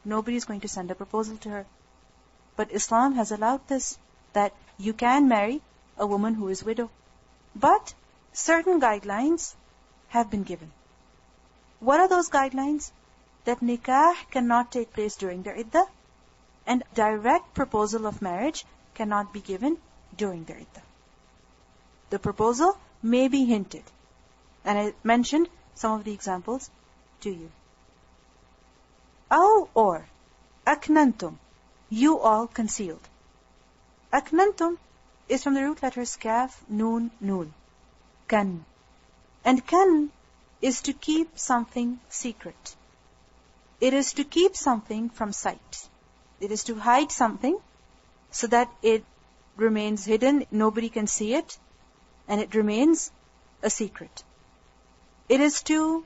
nobody is going to send a proposal to her. But Islam has allowed this, that you can marry a woman who is widow. But certain guidelines have been given. What are those guidelines? That nikah cannot take place during their iddah, and direct proposal of marriage cannot be given during their iddah. The proposal may be hinted. And I mentioned some of the examples to you. Aw, or, aknantum, you all concealed. Aknantum is from the root letters kaf, noon, noon. Kan. And kan is to keep something secret. It is to keep something from sight. It is to hide something so that it remains hidden, nobody can see it, and it remains a secret. It is to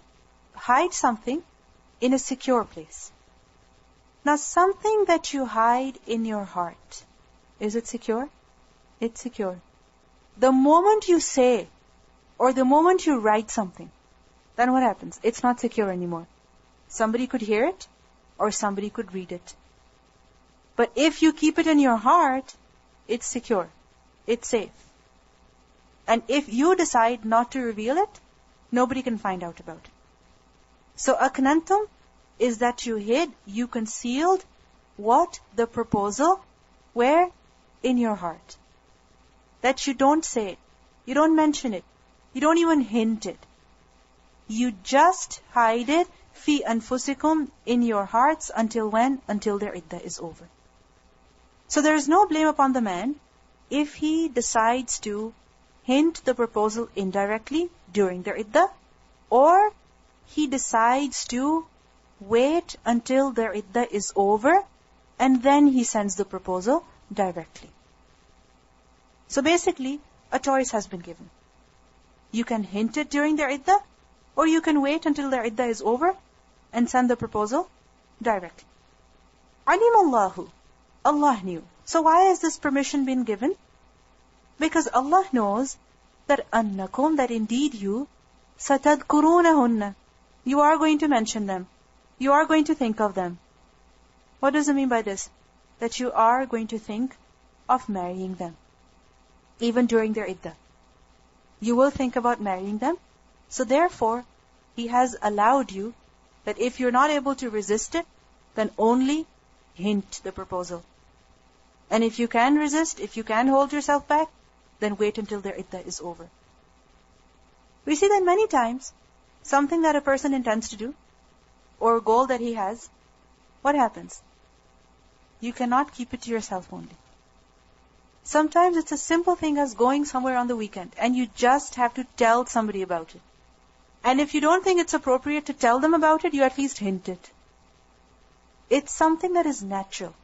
hide something in a secure place. Now, something that you hide in your heart, is it secure? It's secure. The moment you say, or the moment you write something, then what happens? It's not secure anymore. Somebody could hear it, or somebody could read it. But if you keep it in your heart, it's secure. It's safe. And if you decide not to reveal it, nobody can find out about it. So aknantum is that you hid, you concealed what? The proposal. Where? In your heart. That you don't say it. You don't mention it. You don't even hint it. You just hide it fi anfusikum, in your hearts, until when? Until their iddah is over. So there is no blame upon the man if he decides to hint the proposal indirectly during their iddah, or he decides to wait until their iddah is over and then he sends the proposal directly. So basically, a choice has been given. You can hint it during their iddah, or you can wait until their iddah is over and send the proposal directly. Alim Allahu. Allah knew. So why has this permission been given? Because Allah knows that annakum, that indeed you, satadkurunahunna, you are going to mention them. You are going to think of them. What does it mean by this? That you are going to think of marrying them. Even during their iddah. You will think about marrying them. So therefore, He has allowed you that if you're not able to resist it, then only hint the proposal. And if you can resist, if you can hold yourself back, then wait until their iddah is over. We see that many times, something that a person intends to do, or a goal that he has, what happens? You cannot keep it to yourself only. Sometimes it's a simple thing as going somewhere on the weekend, and you just have to tell somebody about it. And if you don't think it's appropriate to tell them about it, you at least hint it. It's something that is natural.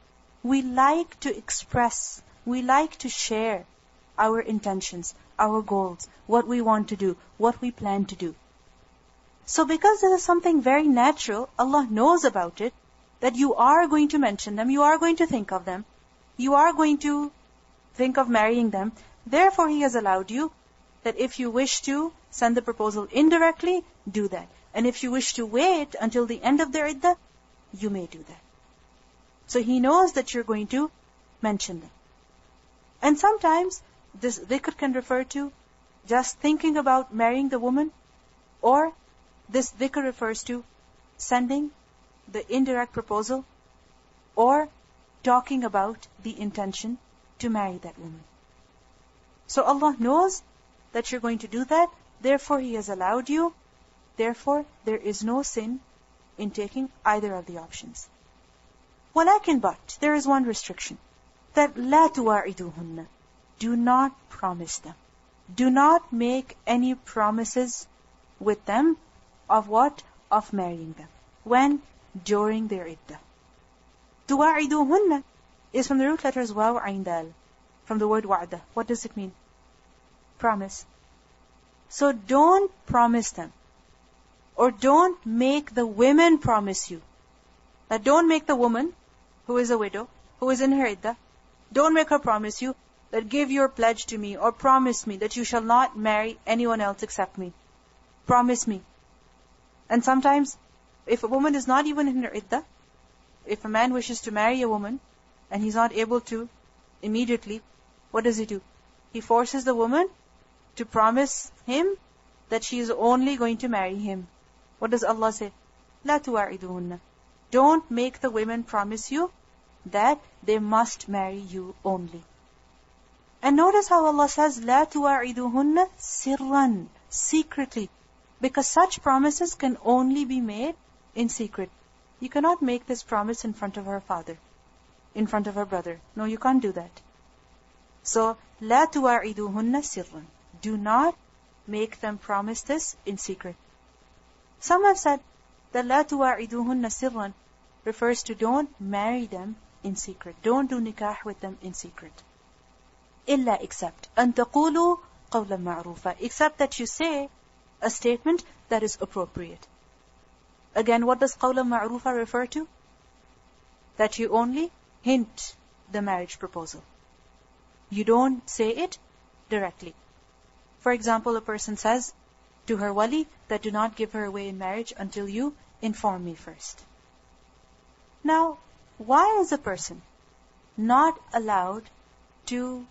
We like to express, we like to share our intentions, our goals, what we want to do, what we plan to do. So because this is something very natural, Allah knows about it, that you are going to mention them, you are going to think of them, you are going to think of marrying them. Therefore, He has allowed you that if you wish to send the proposal indirectly, do that. And if you wish to wait until the end of their iddah, you may do that. So He knows that you're going to mention them. And sometimes this dhikr can refer to just thinking about marrying the woman, or this dhikr refers to sending the indirect proposal, or talking about the intention to marry that woman. So Allah knows that you're going to do that, therefore He has allowed you, therefore there is no sin in taking either of the options. Walakin, but there is one restriction, that la tuwa'iduhunna, do not promise them. Do not make any promises with them of what? Of marrying them. When? During their iddah. Tuwa'iduhunna is from the root letters waw, ayn, dal, from the word wa'da. What does it mean? Promise. So don't promise them, or don't make the women promise you. Now don't make the woman who is a widow, who is in her iddah, don't make her promise you that give your pledge to me, or promise me that you shall not marry anyone else except me. Promise me. And sometimes, if a woman is not even in her iddah, if a man wishes to marry a woman, and he's not able to immediately, what does he do? He forces the woman to promise him that she is only going to marry him. What does Allah say? La tuwa'iduhunna. Don't make the women promise you that they must marry you only. And notice how Allah says, La tuwa'iduhunna sirran, secretly. Because such promises can only be made in secret. You cannot make this promise in front of her father, in front of her brother. No, you can't do that. So, La tuwa'iduhunna sirran. Do not make them promise this in secret. Some have said that La tuwa'iduhunna sirran refers to don't marry them in secret. Don't do nikah with them in secret. إلا except أن تقولوا قولا معروفا, except that you say a statement that is appropriate. Again, what does قولا معروفا refer to? That you only hint the marriage proposal. You don't say it directly. For example, a person says to her wali that do not give her away in marriage until you inform me first. Now, why is a person not allowed to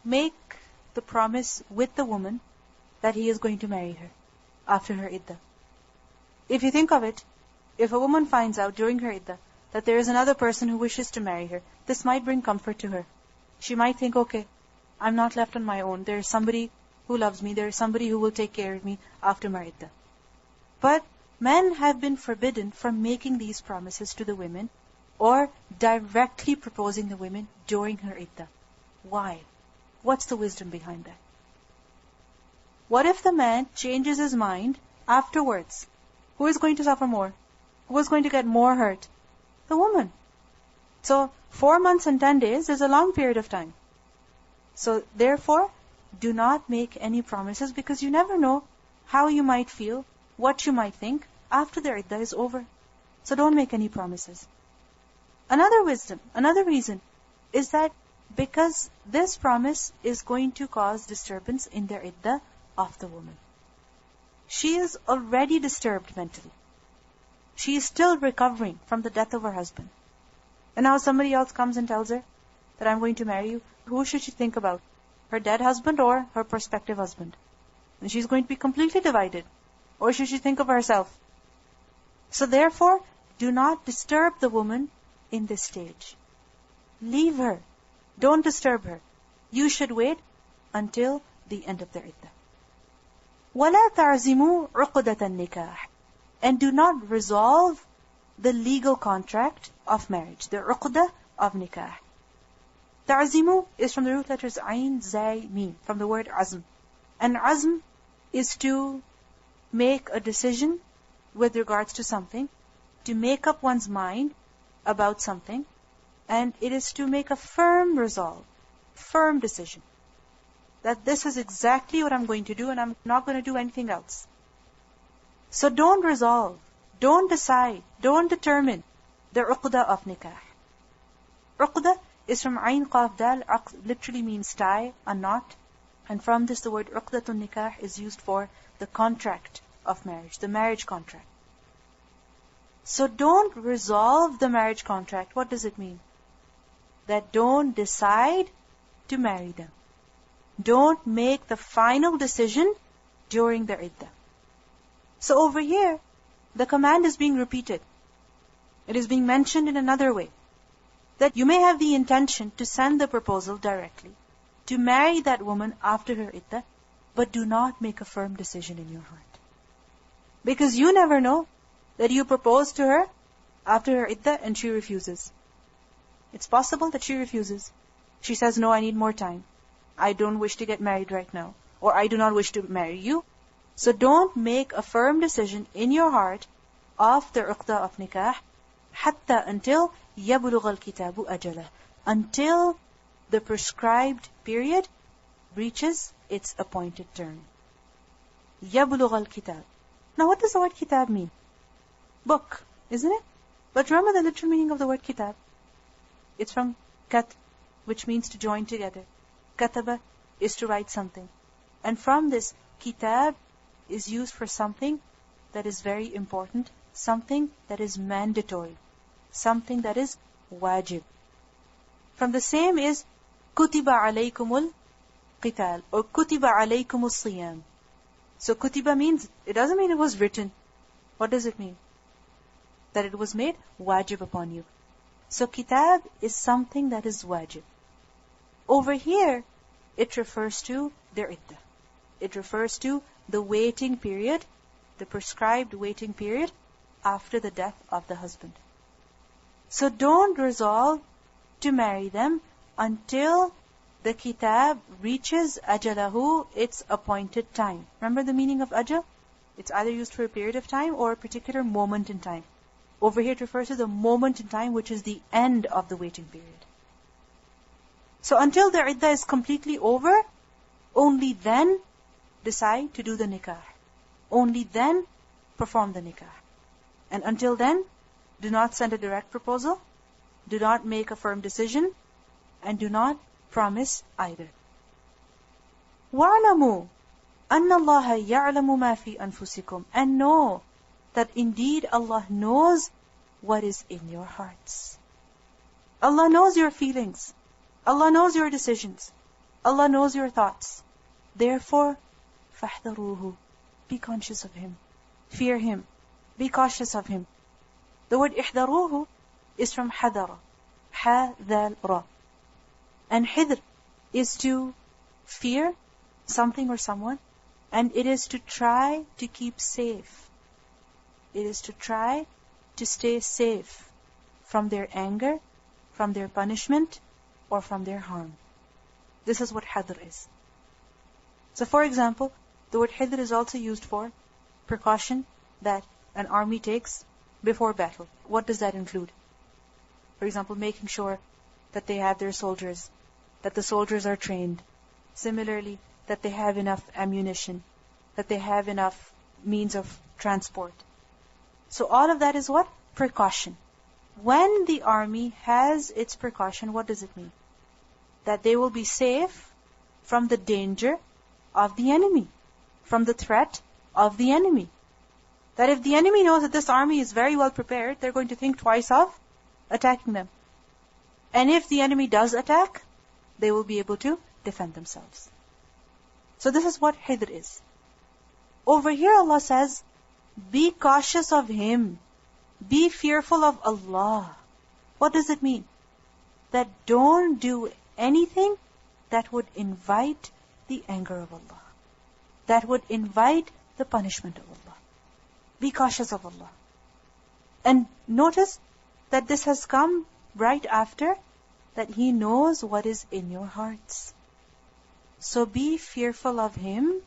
make the promise with the woman that he is going to marry her after her iddah? If you think of it, if a woman finds out during her iddah that there is another person who wishes to marry her, this might bring comfort to her. She might think, okay, I'm not left on my own. There is somebody who loves me. There is somebody who will take care of me after my iddah. But men have been forbidden from making these promises to the women or directly proposing the women during her iddah. Why? What's the wisdom behind that? What if the man changes his mind afterwards? Who is going to suffer more? Who is going to get more hurt? The woman. So 4 months and 10 days is a long period of time. So therefore, do not make any promises because you never know how you might feel, what you might think after the iddah is over. So don't make any promises. Another wisdom, another reason is that because this promise is going to cause disturbance in the iddah of the woman. She is already disturbed mentally. She is still recovering from the death of her husband. And now somebody else comes and tells her that I'm going to marry you. Who should she think about? Her dead husband or her prospective husband? And she's going to be completely divided. Or should she think of herself? So therefore, do not disturb the woman in this stage. Leave her. Don't disturb her. You should wait until the end of the iddah. وَلَا تَعْزِمُوا عُقْدَةَ النِّكَاحِ, and do not resolve the legal contract of marriage, the uqdah of nikah. Ta'zimu is from the root letters Ain, Zay, Meen, from the word azm. And azm is to make a decision with regards to something, to make up one's mind about something, and it is to make a firm resolve, firm decision, that this is exactly what I'm going to do and I'm not going to do anything else. So don't resolve, don't decide, don't determine the uqdah of nikah. Uqdah is from Ain Qaf Dal, literally means tie, a knot. And from this the word uqdatun nikah is used for the contract of marriage, the marriage contract. So don't resolve the marriage contract. What does it mean? That don't decide to marry them. Don't make the final decision during the iddah. So over here, the command is being repeated. It is being mentioned in another way. That you may have the intention to send the proposal directly, to marry that woman after her iddah, but do not make a firm decision in your heart. Because you never know that you propose to her after her iddah and she refuses. It's possible that she refuses. She says, no, I need more time. I don't wish to get married right now. Or I do not wish to marry you. So don't make a firm decision in your heart of the uqdah of nikah, hatta until يَبْلُغَ الْكِتَابُ أَجَلَهُ, until the prescribed period reaches its appointed term. يَبْلُغَ الْكِتَابُ. Now what does the word kitab mean? Book, isn't it? But remember the literal meaning of the word kitab. It's from kat, which means to join together. Kataba is to write something. And from this, kitab is used for something that is very important, something that is mandatory, something that is wajib. From the same is kutiba alaykumul qital or kutiba alaykumus siyam. So kutiba means, it doesn't mean it was written. What does it mean? That it was made wajib upon you. So kitab is something that is wajib. Over here, it refers to their iddah. It refers to the waiting period, the prescribed waiting period after the death of the husband. So don't resolve to marry them until the kitab reaches ajalahu, its appointed time. Remember the meaning of ajal? It's either used for a period of time or a particular moment in time. Over here it refers to the moment in time, which is the end of the waiting period. So until the iddah is completely over, only then decide to do the nikah. Only then perform the nikah. And until then, do not send a direct proposal, do not make a firm decision, and do not promise either. وَاعْلَمُوا أَنَّ اللَّهَ يَعْلَمُ مَا فِي أَنفُسِكُمْ. And know that indeed Allah knows what is in your hearts. Allah knows your feelings. Allah knows your decisions. Allah knows your thoughts. Therefore, فَاحْذَرُوهُ. Be conscious of Him. Fear Him. Be cautious of Him. The word احذروه is from حذر. حذر. And حذر is to fear something or someone, and it is to try to keep safe. It is to try to stay safe from their anger, from their punishment, or from their harm. This is what hadr is. So for example, the word hadr is also used for precaution that an army takes before battle. What does that include? For example, making sure that they have their soldiers, that the soldiers are trained. Similarly, that they have enough ammunition, that they have enough means of transport. So all of that is what? Precaution. When the army has its precaution, what does it mean? That they will be safe from the danger of the enemy, from the threat of the enemy. That if the enemy knows that this army is very well prepared, they're going to think twice of attacking them. And if the enemy does attack, they will be able to defend themselves. So this is what hidr is. Over here Allah says, be cautious of Him. Be fearful of Allah. What does it mean? That don't do anything that would invite the anger of Allah, that would invite the punishment of Allah. Be cautious of Allah. And notice that this has come right after that He knows what is in your hearts. So be fearful of Him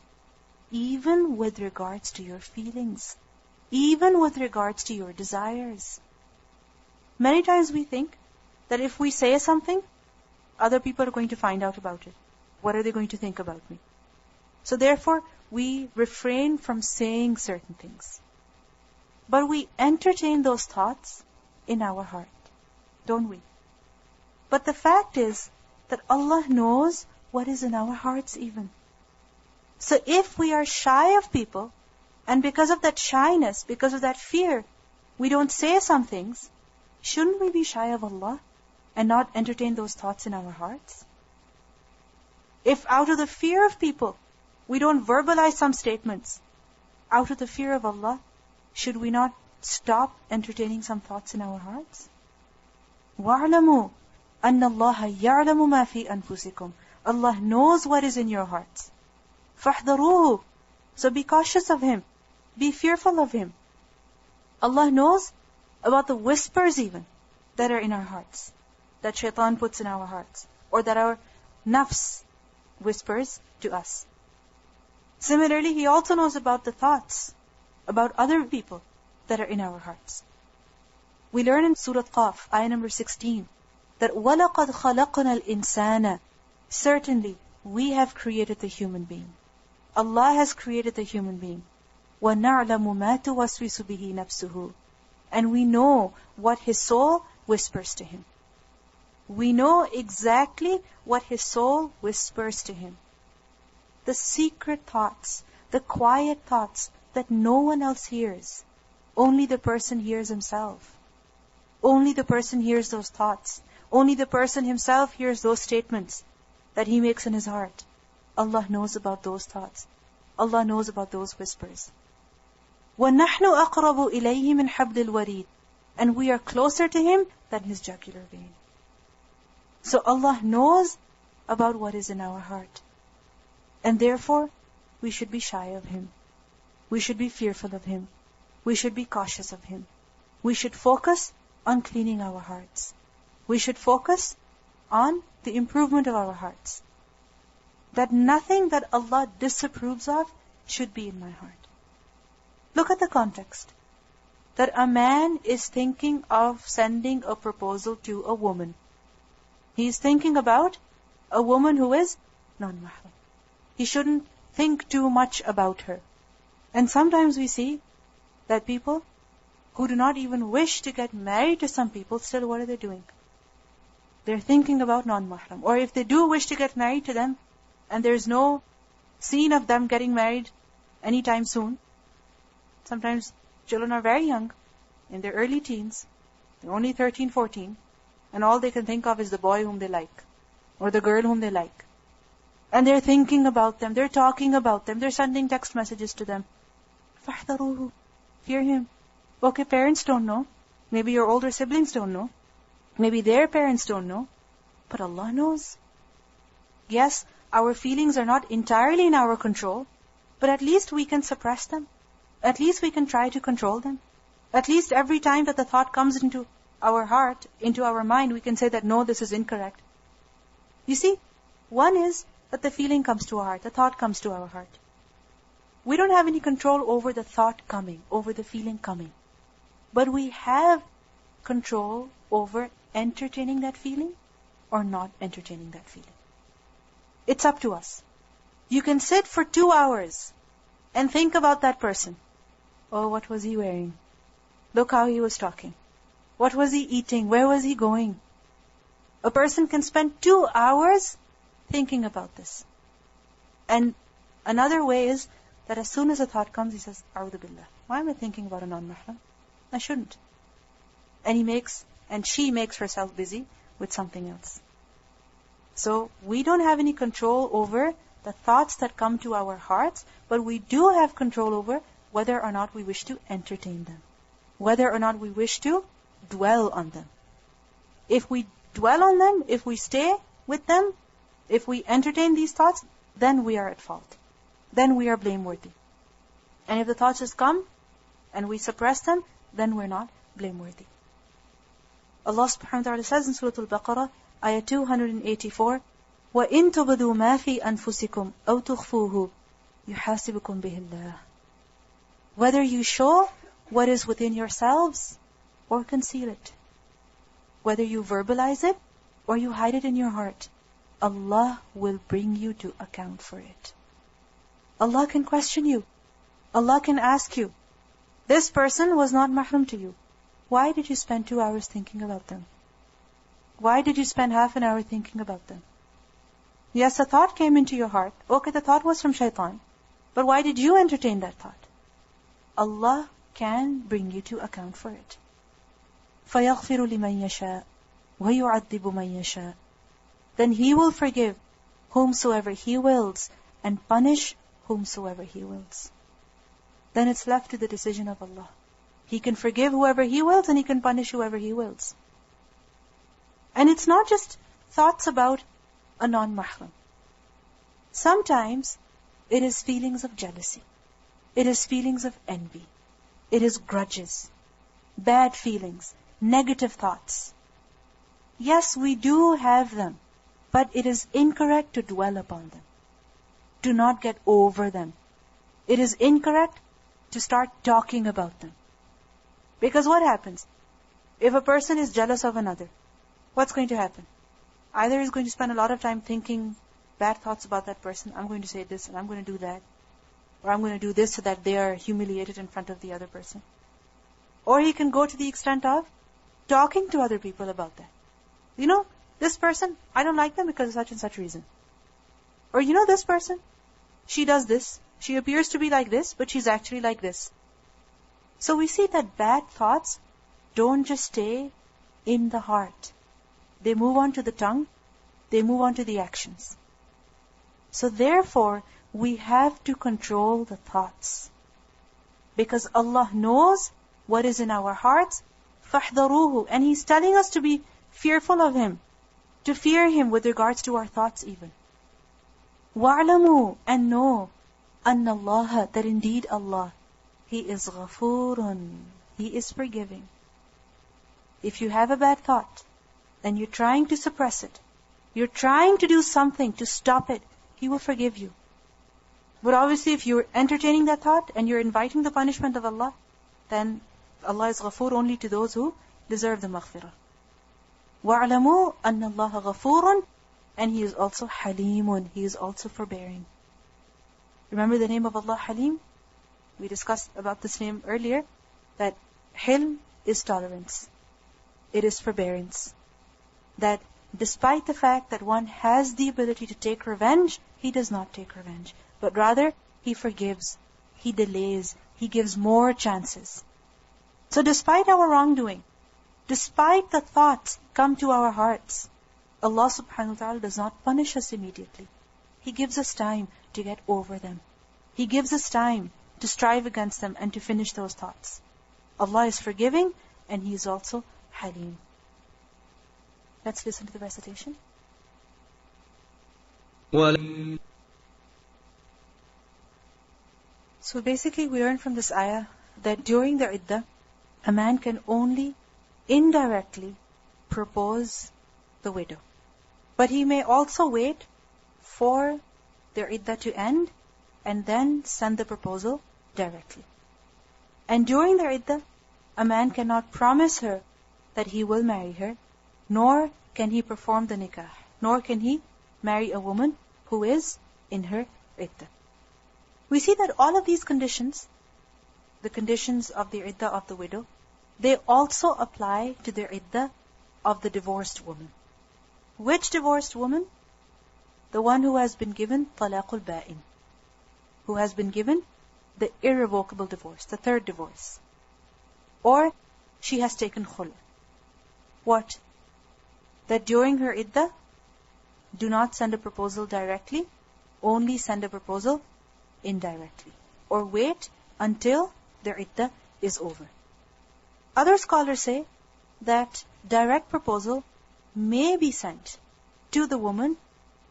even with regards to your feelings, even with regards to your desires. Many times we think that if we say something, other people are going to find out about it. What are they going to think about me? So therefore, we refrain from saying certain things. But we entertain those thoughts in our heart, don't we? But the fact is that Allah knows what is in our hearts even. So if we are shy of people, and because of that shyness, because of that fear, we don't say some things, shouldn't we be shy of Allah and not entertain those thoughts in our hearts? If out of the fear of people, we don't verbalize some statements, out of the fear of Allah, should we not stop entertaining some thoughts in our hearts? وَاعْلَمُوا أَنَّ اللَّهَ يَعْلَمُ مَا فِي أَنفُسِكُمْ. Allah knows what is in your hearts. فَاحْذَرُوهُ. So be cautious of Him. Be fearful of Him. Allah knows about the whispers even that are in our hearts, that shaitan puts in our hearts, or that our nafs whispers to us. Similarly, He also knows about the thoughts about other people that are in our hearts. We learn in Surah Qaf, ayah number 16, that وَلَقَدْ خَلَقْنَا الْإِنسَانَ. Certainly, we have created the human being. Allah has created the human being. وَنَعْلَمُ مَا تُوَسْوِسُ بِهِ نَفْسُهُ. And we know what his soul whispers to him. We know exactly what his soul whispers to him. The secret thoughts, the quiet thoughts that no one else hears. Only the person hears himself. Only the person hears those thoughts. Only the person himself hears those statements that he makes in his heart. Allah knows about those thoughts. Allah knows about those whispers. وَنَحْنُ أَقْرَبُ إِلَيْهِ مِنْ حَبْلِ الْوَرِيدِ. And we are closer to Him than His jugular vein. So Allah knows about what is in our heart. And therefore, we should be shy of Him. We should be fearful of Him. We should be cautious of Him. We should focus on cleaning our hearts. We should focus on the improvement of our hearts. That nothing that Allah disapproves of should be in my heart. Look at the context. That a man is thinking of sending a proposal to a woman. He is thinking about a woman who is non-mahram. He shouldn't think too much about her. And sometimes we see that people who do not even wish to get married to some people, still what are they doing? They're thinking about non-mahram. Or if they do wish to get married to them, and there's no scene of them getting married anytime soon. Sometimes children are very young, in their early teens. They're only 13, 14. And all they can think of is the boy whom they like. Or the girl whom they like. And they're thinking about them. They're talking about them. They're sending text messages to them. فَاحْذَرُوهُ. Fear him. Okay, parents don't know. Maybe your older siblings don't know. Maybe their parents don't know. But Allah knows. Yes, our feelings are not entirely in our control. But at least we can suppress them. At least we can try to control them. At least every time that the thought comes into our heart, into our mind, we can say that no, this is incorrect. You see, one is that the feeling comes to our heart, the thought comes to our heart. We don't have any control over the thought coming, over the feeling coming. But we have control over entertaining that feeling or not entertaining that feeling. It's up to us. You can sit for 2 hours and think about that person. Oh, what was he wearing? Look how he was talking. What was he eating? Where was he going? A person can spend 2 hours thinking about this. And another way is that as soon as a thought comes, he says, A'udhu Billah. Why am I thinking about a non-mahram? I shouldn't. And she makes herself busy with something else. So we don't have any control over the thoughts that come to our hearts, but we do have control over whether or not we wish to entertain them. Whether or not we wish to dwell on them. If we dwell on them, if we stay with them, if we entertain these thoughts, then we are at fault. Then we are blameworthy. And if the thoughts just come and we suppress them, then we're not blameworthy. Allah subhanahu wa ta'ala says in Surah Al-Baqarah, ayah 284, وَإِن تُبْدُوا مَا فِي أَنفُسِكُمْ أَوْ تُخْفُوهُ يُحَاسِبُكُمْ بِهِ اللَّهُ. Whether you show what is within yourselves or conceal it. Whether you verbalize it or you hide it in your heart, Allah will bring you to account for it. Allah can question you. Allah can ask you, this person was not mahram to you. Why did you spend 2 hours thinking about them? Why did you spend half an hour thinking about them? Yes, a thought came into your heart. Okay, the thought was from shaitan. But why did you entertain that thought? Allah can bring you to account for it. فَيَغْفِرُ لِمَنْ يَشَاءُ وَيُعَذِّبُ مَنْ يَشَاءُ. Then He will forgive whomsoever He wills and punish whomsoever He wills. Then it's left to the decision of Allah. He can forgive whoever He wills and He can punish whoever He wills. And it's not just thoughts about a non-mahram. Sometimes it is feelings of jealousy. It is feelings of envy. It is grudges, bad feelings, negative thoughts. Yes, we do have them, but it is incorrect to dwell upon them. Do not get over them. It is incorrect to start talking about them. Because what happens? If a person is jealous of another, what's going to happen? Either he's going to spend a lot of time thinking bad thoughts about that person. I'm going to say this and I'm going to do that. Or I'm going to do this so that they are humiliated in front of the other person. Or he can go to the extent of talking to other people about that. You know, this person, I don't like them because of such and such reason. Or you know this person, she does this. She appears to be like this, but she's actually like this. So we see that bad thoughts don't just stay in the heart. They move on to the tongue. They move on to the actions. So therefore, we have to control the thoughts. Because Allah knows what is in our hearts. فَاحْذَرُوهُ. And He's telling us to be fearful of Him. To fear Him with regards to our thoughts even. وَاعْلَمُوا. And know أَنَّ اللَّهَ. That indeed Allah, He is غَفُورٌ. He is forgiving. If you have a bad thought, and you're trying to suppress it, you're trying to do something to stop it, He will forgive you. But obviously if you're entertaining that thought and you're inviting the punishment of Allah, then Allah is ghafoor only to those who deserve the maghfirah. وَاعْلَمُوا أَنَّ اللَّهَ غَفُورٌ. and He is also Halimun. He is also forbearing. Remember the name of Allah, Halim? We discussed about this name earlier, that Hilm is tolerance. It is forbearance. That despite the fact that one has the ability to take revenge, He does not take revenge. But rather, He forgives. He delays. He gives more chances. So despite our wrongdoing, despite the thoughts come to our hearts, Allah subhanahu wa ta'ala does not punish us immediately. He gives us time to get over them. He gives us time to strive against them and to finish those thoughts. Allah is forgiving and He is also Halim. Let's listen to the recitation. So basically we learn from this ayah that during the iddah, a man can only indirectly propose the widow. But he may also wait for their iddah to end and then send the proposal directly. And during their iddah, a man cannot promise her that he will marry her, nor can he perform the nikah, nor can he marry a woman who is in her iddah. We see that all of these conditions, the conditions of the iddah of the widow, they also apply to the iddah of the divorced woman. Which divorced woman? The one who has been given talaqul ba'in, who has been given the irrevocable divorce, the third divorce. Or she has taken khul. What? That during her iddah, do not send a proposal directly, only send a proposal indirectly. Or wait until their iddah is over. Other scholars say that direct proposal may be sent to the woman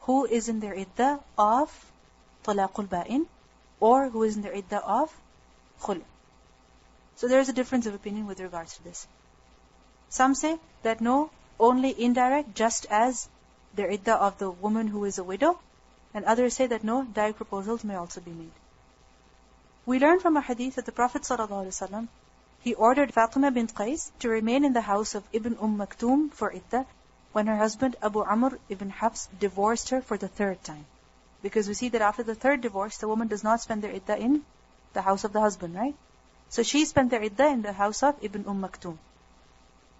who is in their iddah of talaqul ba'in or who is in their iddah of khul. So there is a difference of opinion with regards to this. Some say that no, only indirect, just as their iddah of the woman who is a widow, and others say that no, direct proposals may also be made. We learn from a hadith that the Prophet ﷺ, he ordered Fatima bint Qais to remain in the house of Ibn Maktoum for iddah when her husband Abu Amr ibn Hafs divorced her for the third time. Because we see that after the third divorce, the woman does not spend their iddah in the house of the husband, right? So she spent their iddah in the house of Ibn Maktoum.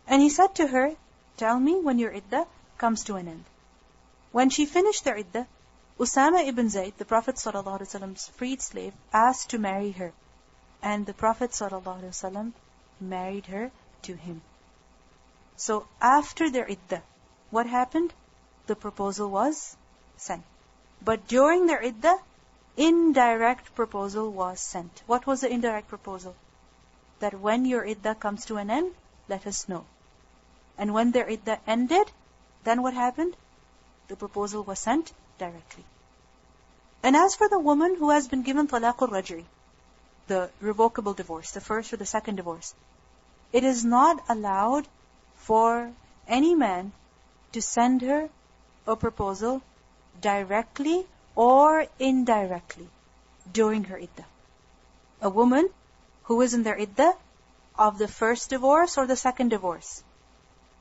And he said to her, tell me when your iddah comes to an end. When she finished their iddah, Usama ibn Zayd, the Prophet ﷺ's freed slave, asked to marry her. And the Prophet ﷺ married her to him. So after their iddah, what happened? The proposal was sent. But during their iddah, indirect proposal was sent. What was the indirect proposal? That when your iddah comes to an end, let us know. And when their iddah ended, then what happened? The proposal was sent directly. And as for the woman who has been given talaqul raj'i, the revocable divorce, the first or the second divorce, it is not allowed for any man to send her a proposal directly or indirectly during her iddah. A woman who is in their iddah of the first divorce or the second divorce,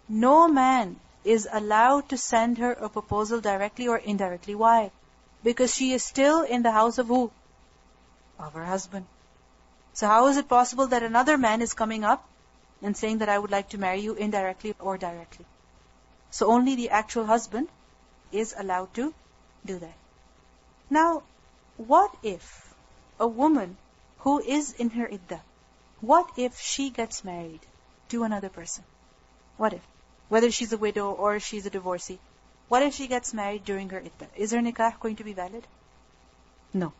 no man is allowed to send her a proposal directly or indirectly. Why? Because she is still in the house of who? Of her husband. So how is it possible that another man is coming up and saying that I would like to marry you indirectly or directly? So only the actual husband is allowed to do that. Now, what if a woman who is in her iddah, what if she gets married to another person? What if? Whether she's a widow or she's a divorcee. What if she gets married during her iddah? Is her nikah going to be valid? No.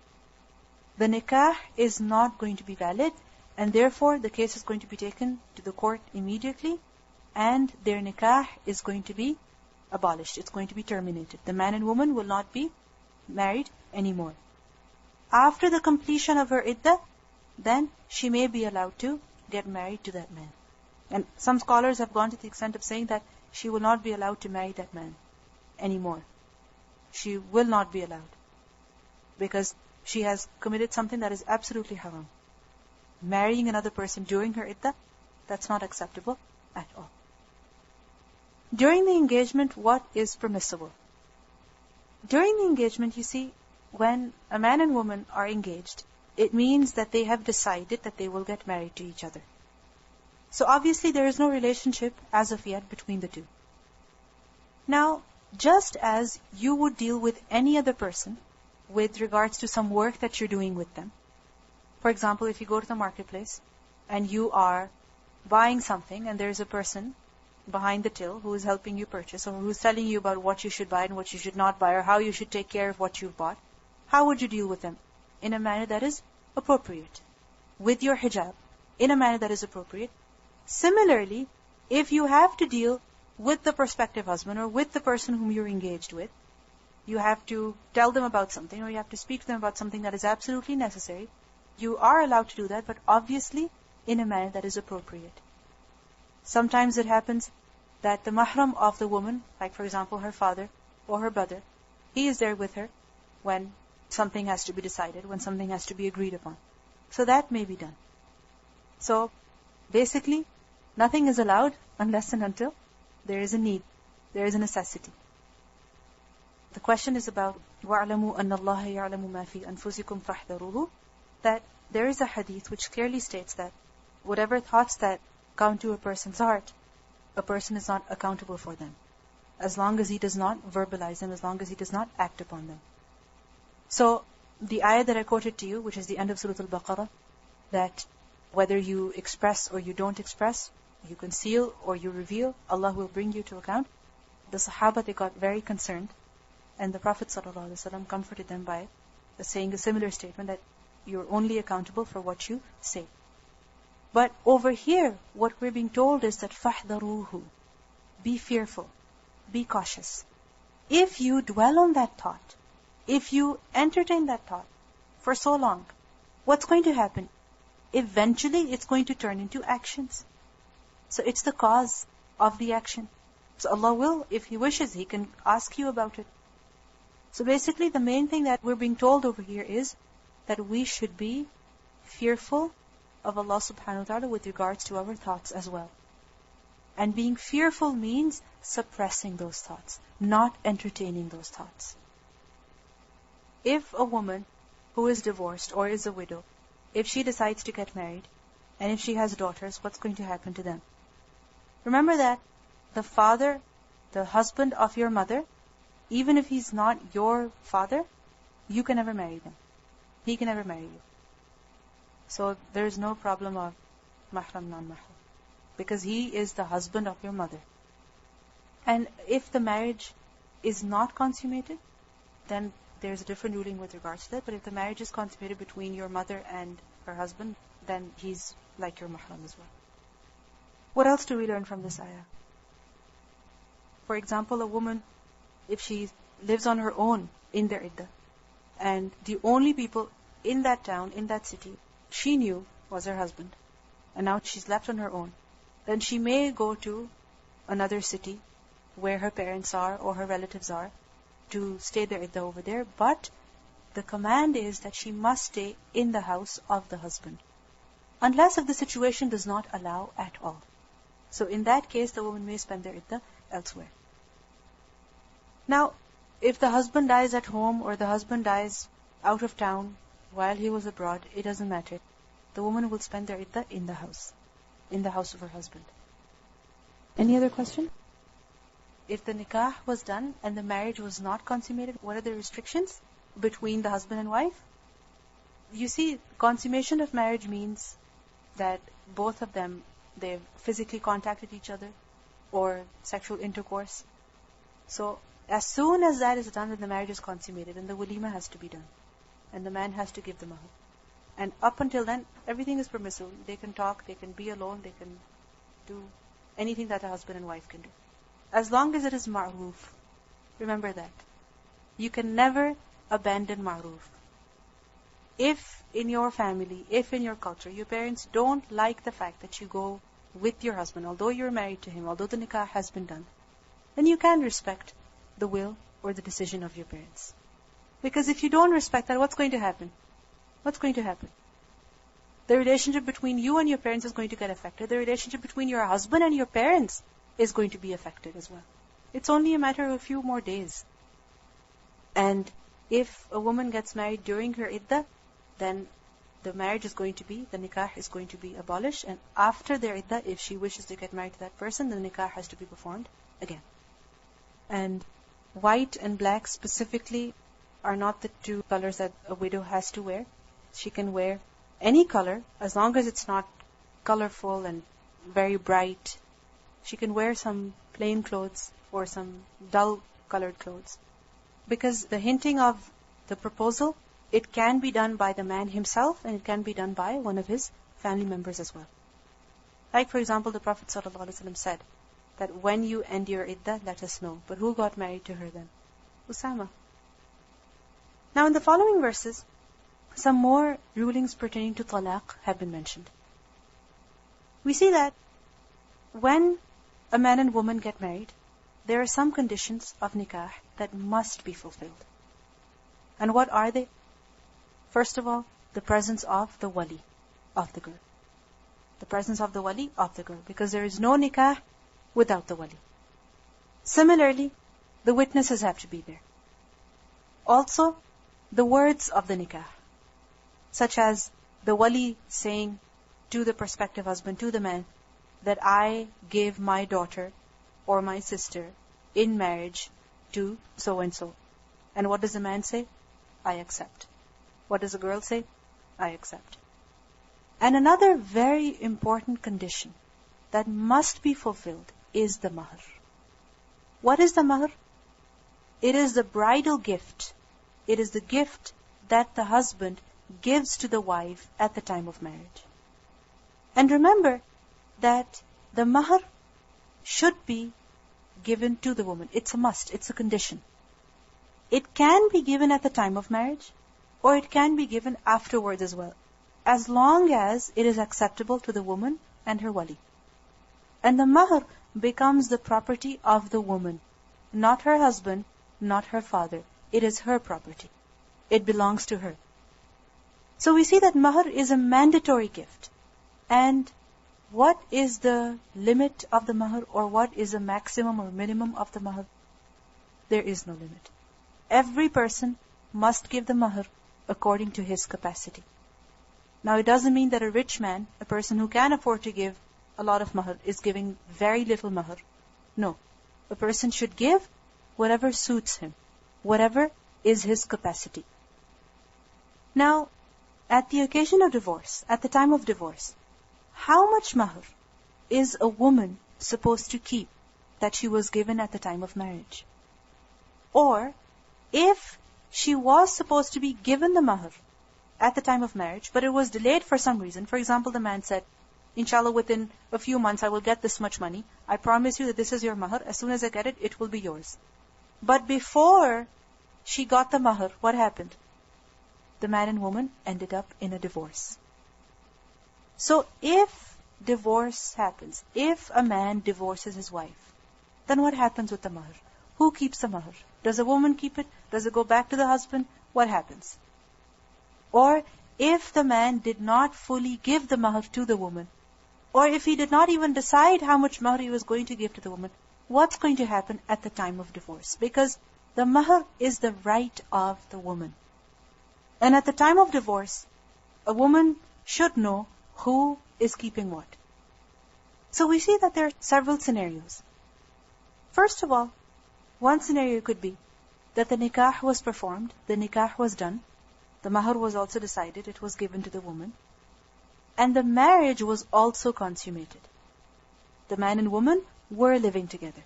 The nikah is not going to be valid, and therefore the case is going to be taken to the court immediately, and their nikah is going to be abolished. It's going to be terminated. The man and woman will not be married anymore. After the completion of her iddah, then she may be allowed to get married to that man. And some scholars have gone to the extent of saying that she will not be allowed to marry that man anymore. She will not be allowed. Because she has committed something that is absolutely haram. Marrying another person during her iddah, that's not acceptable at all. During the engagement, what is permissible? During the engagement, you see, when a man and woman are engaged, it means that they have decided that they will get married to each other. So obviously there is no relationship as of yet between the two. Now, just as you would deal with any other person with regards to some work that you're doing with them. For example, if you go to the marketplace and you are buying something and there's a person behind the till who is helping you purchase or who's telling you about what you should buy and what you should not buy or how you should take care of what you've bought, how would you deal with them? In a manner that is appropriate. With your hijab. In a manner that is appropriate. Similarly, if you have to deal with the prospective husband or with the person whom you're engaged with, you have to tell them about something or you have to speak to them about something that is absolutely necessary, you are allowed to do that, but obviously in a manner that is appropriate. Sometimes it happens that the mahram of the woman, like for example her father or her brother, he is there with her when something has to be decided, when something has to be agreed upon. So that may be done. So basically, nothing is allowed unless and until there is a need, there is a necessity. The question is about وَاعْلَمُوا أَنَّ اللَّهَ يَعْلَمُ مَا فِي أَنفُسِكُمْ فَاحْذَرُوهُ, that there is a hadith which clearly states that whatever thoughts that come to a person's heart, a person is not accountable for them, as long as he does not verbalize them, as long as he does not act upon them. So, the ayah that I quoted to you, which is the end of Surah Al-Baqarah, that whether you express or you don't express, you conceal or you reveal, Allah will bring you to account. The Sahaba, they got very concerned, and the Prophet ﷺ comforted them by saying a similar statement that you're only accountable for what you say. But over here, what we're being told is that فَاحْذَرُوهُ, be fearful, be cautious. If you dwell on that thought, if you entertain that thought for so long, what's going to happen? Eventually, it's going to turn into actions. So it's the cause of the action. So Allah will, if He wishes, He can ask you about it. So basically, the main thing that we're being told over here is that we should be fearful of Allah subhanahu wa ta'ala with regards to our thoughts as well. And being fearful means suppressing those thoughts, not entertaining those thoughts. If a woman who is divorced or is a widow, if she decides to get married, and if she has daughters, what's going to happen to them? Remember that the father, the husband of your mother, even if he's not your father, you can never marry them. He can never marry you. So there is no problem of mahram, non-mahram, because he is the husband of your mother. And if the marriage is not consummated, then there's a different ruling with regards to that. But if the marriage is consummated between your mother and her husband, then he's like your mahram as well. What else do we learn from this ayah? For example, a woman, if she lives on her own in their iddah, and the only people in that town, in that city, she knew was her husband, and now she's left on her own, then she may go to another city where her parents are or her relatives are to stay their iddah over there, but the command is that she must stay in the house of the husband, unless if the situation does not allow at all. So in that case, the woman may spend their iddah elsewhere. Now, if the husband dies at home or the husband dies out of town while he was abroad, it doesn't matter. The woman will spend their iddah in the house of her husband. Any other question? If the nikah was done and the marriage was not consummated, what are the restrictions between the husband and wife? You see, consummation of marriage means that both of them, they've physically contacted each other or sexual intercourse. So as soon as that is done, then the marriage is consummated and the walima has to be done. And the man has to give the mahar. And up until then, everything is permissible. They can talk, they can be alone, they can do anything that a husband and wife can do. As long as it is ma'roof. Remember that. You can never abandon ma'roof. If in your family, if in your culture, your parents don't like the fact that you go with your husband, although you're married to him, although the nikah has been done, then you can respect the will or the decision of your parents. Because if you don't respect that, what's going to happen? What's going to happen? The relationship between you and your parents is going to get affected. The relationship between your husband and your parents is going to be affected as well. It's only a matter of a few more days. And if a woman gets married during her iddah, then the marriage is going to be, the nikah is going to be abolished. And after their iddah, if she wishes to get married to that person, the nikah has to be performed again. And white and black specifically are not the two colors that a widow has to wear. She can wear any color as long as it's not colorful and very bright. She can wear some plain clothes or some dull colored clothes. Because the hinting of the proposal, it can be done by the man himself and it can be done by one of his family members as well. Like for example, the Prophet ﷺ said that when you end your iddah, let us know. But who got married to her then? Usama. Now in the following verses, some more rulings pertaining to talaq have been mentioned. We see that when a man and woman get married, there are some conditions of nikah that must be fulfilled. And what are they? First of all, the presence of the wali of the girl. The presence of the wali of the girl. Because there is no nikah without the wali. Similarly, the witnesses have to be there. Also, the words of the nikah. Such as the wali saying to the prospective husband, to the man, that I give my daughter or my sister in marriage to so and so. And what does the man say? I accept. What does the girl say? I accept. And another very important condition that must be fulfilled is the mahr. What is the mahr? It is the bridal gift. It is the gift that the husband gives to the wife at the time of marriage. And remember that the mahr should be given to the woman. It's a must. It's a condition. It can be given at the time of marriage, or it can be given afterwards as well, as long as it is acceptable to the woman and her wali. And the mahr becomes the property of the woman, not her husband, not her father. It is her property. It belongs to her. So we see that mahr is a mandatory gift. And what is the limit of the mahr, or what is the maximum or minimum of the mahr? There is no limit. Every person must give the mahr according to his capacity. Now it doesn't mean that a rich man, a person who can afford to give a lot of mahr, is giving very little mahr. No. A person should give whatever suits him, whatever is his capacity. Now, at the occasion of divorce, at the time of divorce, how much mahr is a woman supposed to keep that she was given at the time of marriage? Or, if she was supposed to be given the mahr at the time of marriage, but it was delayed for some reason. For example, the man said, Inshallah, within a few months I will get this much money. I promise you that this is your mahr. As soon as I get it, it will be yours. But before she got the mahr, what happened? The man and woman ended up in a divorce. So if divorce happens, if a man divorces his wife, then what happens with the mahr? Who keeps the mahr? Does a woman keep it? Does it go back to the husband? What happens? Or if the man did not fully give the mahr to the woman, or if he did not even decide how much mahr he was going to give to the woman, what's going to happen at the time of divorce? Because the mahr is the right of the woman. And at the time of divorce, a woman should know who is keeping what. So we see that there are several scenarios. First of all, one scenario could be that the nikah was performed, the nikah was done, the mahr was also decided, it was given to the woman, and the marriage was also consummated. The man and woman were living together.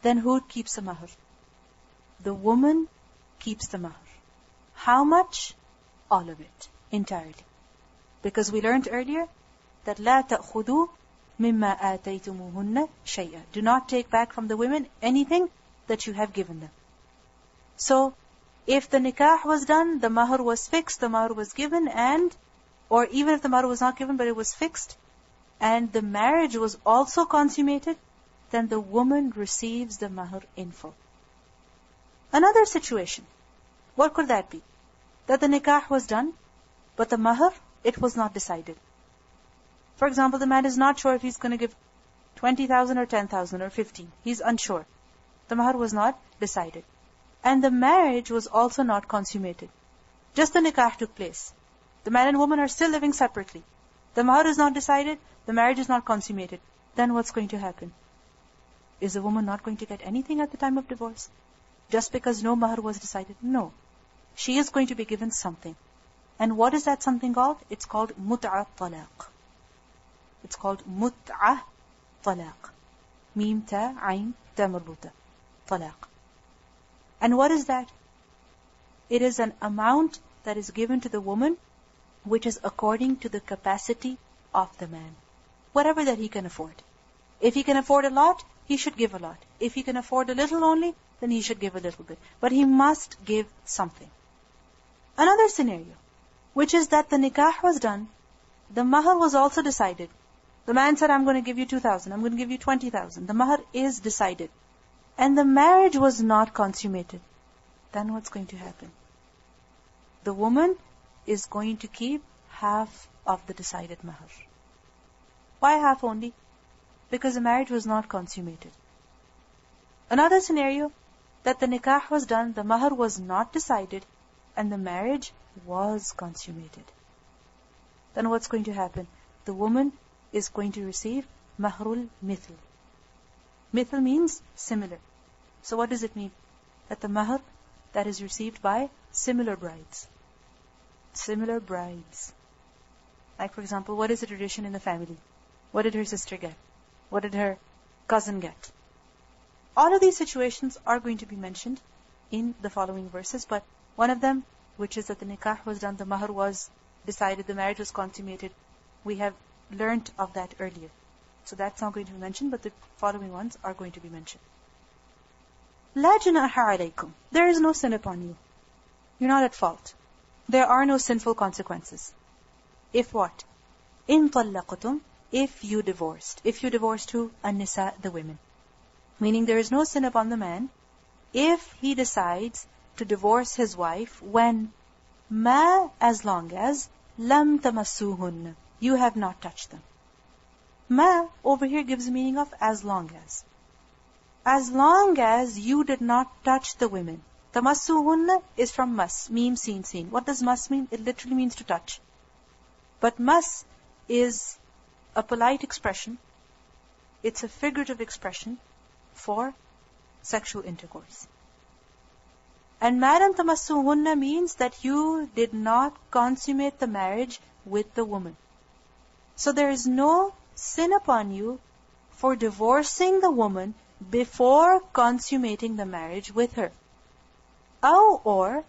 Then who keeps the mahr? The woman keeps the mahr. How much? All of it, entirely. Because we learned earlier that لا تأخذوا مما آتيتموهن شيئا. Do not take back from the women anything that you have given them. So, if the nikah was done, the mahr was fixed, the mahr was given, or even if the mahr was not given, but it was fixed, and the marriage was also consummated, then the woman receives the mahr in full. Another situation, what could that be? That the nikah was done, but the mahr, it was not decided. For example, the man is not sure if he's going to give 20,000 or 10,000 or 15. He's unsure. The mahr was not decided. And the marriage was also not consummated. Just the nikah took place. The man and woman are still living separately. The mahar is not decided, the marriage is not consummated. Then what's going to happen? Is the woman not going to get anything at the time of divorce? Just because no mahar was decided? No. She is going to be given something. And what is that something called? It's called mut'a talaq. It's called mut'a talaq. Mim ta ayn ta marbuta. Talaq. And what is that? It is an amount that is given to the woman which is according to the capacity of the man. Whatever that he can afford. If he can afford a lot, he should give a lot. If he can afford a little only, then he should give a little bit. But he must give something. Another scenario, which is that the nikah was done, the mahar was also decided. The man said, I'm going to give you 2,000, I'm going to give you 20,000. The mahar is decided. And the marriage was not consummated. Then what's going to happen? The woman is going to keep half of the decided mahar. Why half only? Because the marriage was not consummated. Another scenario, that the nikah was done, the mahar was not decided, and the marriage was consummated. Then what's going to happen? The woman is going to receive mahrul mithl. Mithl means similar. So what does it mean? That the mahar that is received by similar brides. Similar brides. Like for example, what is the tradition in the family? What did her sister get? What did her cousin get? All of these situations are going to be mentioned in the following verses, but one of them, which is that the nikah was done, the mahar was decided, the marriage was consummated, we have learnt of that earlier. So that's not going to be mentioned, but the following ones are going to be mentioned. La junaha alaykum. There is no sin upon you. You're not at fault. There are no sinful consequences. If what? In talaqtum, if you divorced. If you divorced who? An-nisa, the women. Meaning there is no sin upon the man if he decides to divorce his wife when ma, as long as lam tamassuhun, you have not touched them. Ma over here gives the meaning of as long as. As long as you did not touch the women. Tamassuhun is from mas, mim, sin. What does mas mean? It literally means to touch. But mas is a polite expression. It's a figurative expression for sexual intercourse. And madam tamassuhunna means that you did not consummate the marriage with the woman. So there is no sin upon you for divorcing the woman before consummating the marriage with her. Or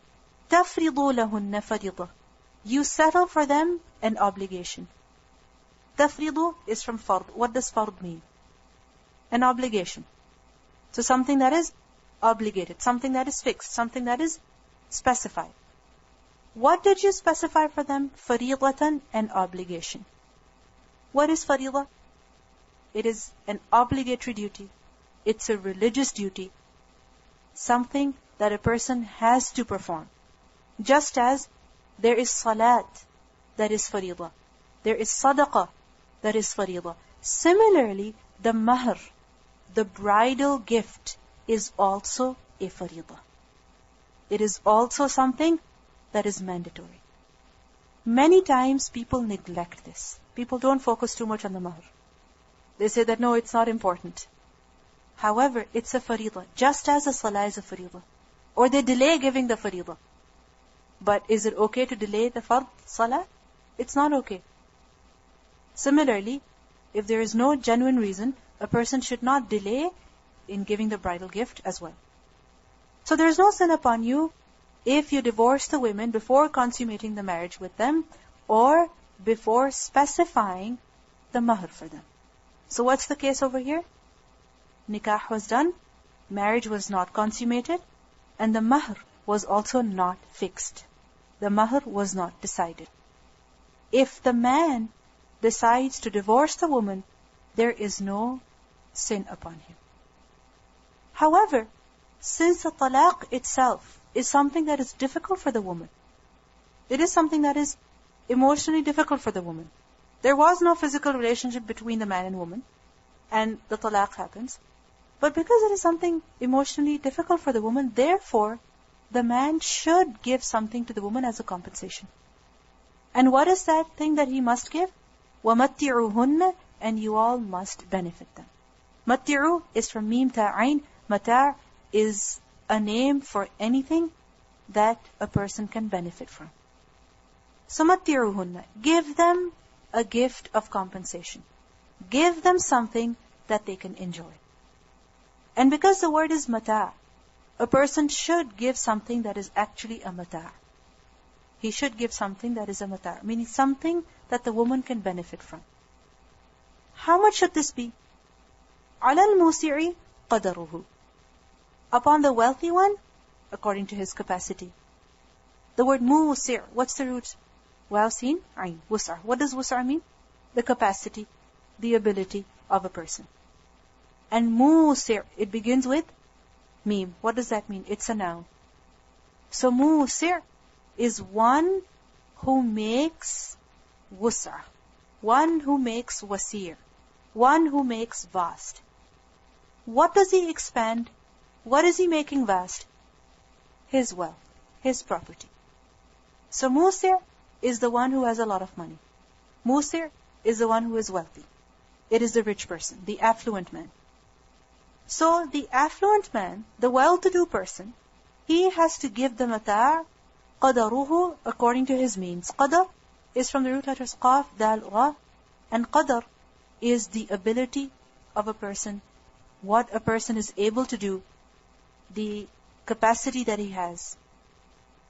tafridu lahunna faridah. You settle for them an obligation. Tafridu is from fard. What does fard mean? An obligation. So something that is obligated, something that is fixed, something that is specified. What did you specify for them? Faridatan, an obligation. What is faridah? It is an obligatory duty. It's a religious duty. Something that a person has to perform. Just as there is salat, that is faridah. There is sadaqah, that is faridah. Similarly, the mahr, the bridal gift, is also a faridah. It is also something that is mandatory. Many times people neglect this. People don't focus too much on the mahr. They say that no, it's not important. However, it's a faridah, just as the salah is a faridah. Or they delay giving the faridah. But is it okay to delay the fard salah? It's not okay. Similarly, if there is no genuine reason, a person should not delay in giving the bridal gift as well. So there is no sin upon you if you divorce the women before consummating the marriage with them or before specifying the mahr for them. So what's the case over here? Nikah was done, marriage was not consummated, and the mahr was also not fixed. The mahr was not decided. If the man decides to divorce the woman, there is no sin upon him. However, since the talaq itself is something that is difficult for the woman, it is something that is emotionally difficult for the woman. There was no physical relationship between the man and woman, and the talaq happens. But because it is something emotionally difficult for the woman, therefore, the man should give something to the woman as a compensation. And what is that thing that he must give? وَمَتِّعُهُنَّ, and you all must benefit them. Matti'u is from mim ta'ain. Mata' is a name for anything that a person can benefit from. So matti'uhunna, give them a gift of compensation. Give them something that they can enjoy. And because the word is mata', a person should give something that is actually a mata'. He should give something that is a mata', meaning something that the woman can benefit from. How much should this be? عَلَى الْمُوسِعِ قَدَرُهُ, upon the wealthy one, according to his capacity. The word musi', what's the root? Waw sin, ayn, wus'a. What does wus'a mean? The capacity, the ability of a person. And musi', it begins with mim. What does that mean? It's a noun. So musi' is one who makes wus'a, one who makes wasir, one who makes vast. What does he expand? What is he making vast? His wealth, his property. So Musir is the one who has a lot of money. Musir is the one who is wealthy. It is the rich person, the affluent man. So the affluent man, the well-to-do person, he has to give the mata' qadaruhu, according to his means. Qadar is from the root letters qaf, dal, ra, and qadar is the ability of a person, what a person is able to do, the capacity that he has.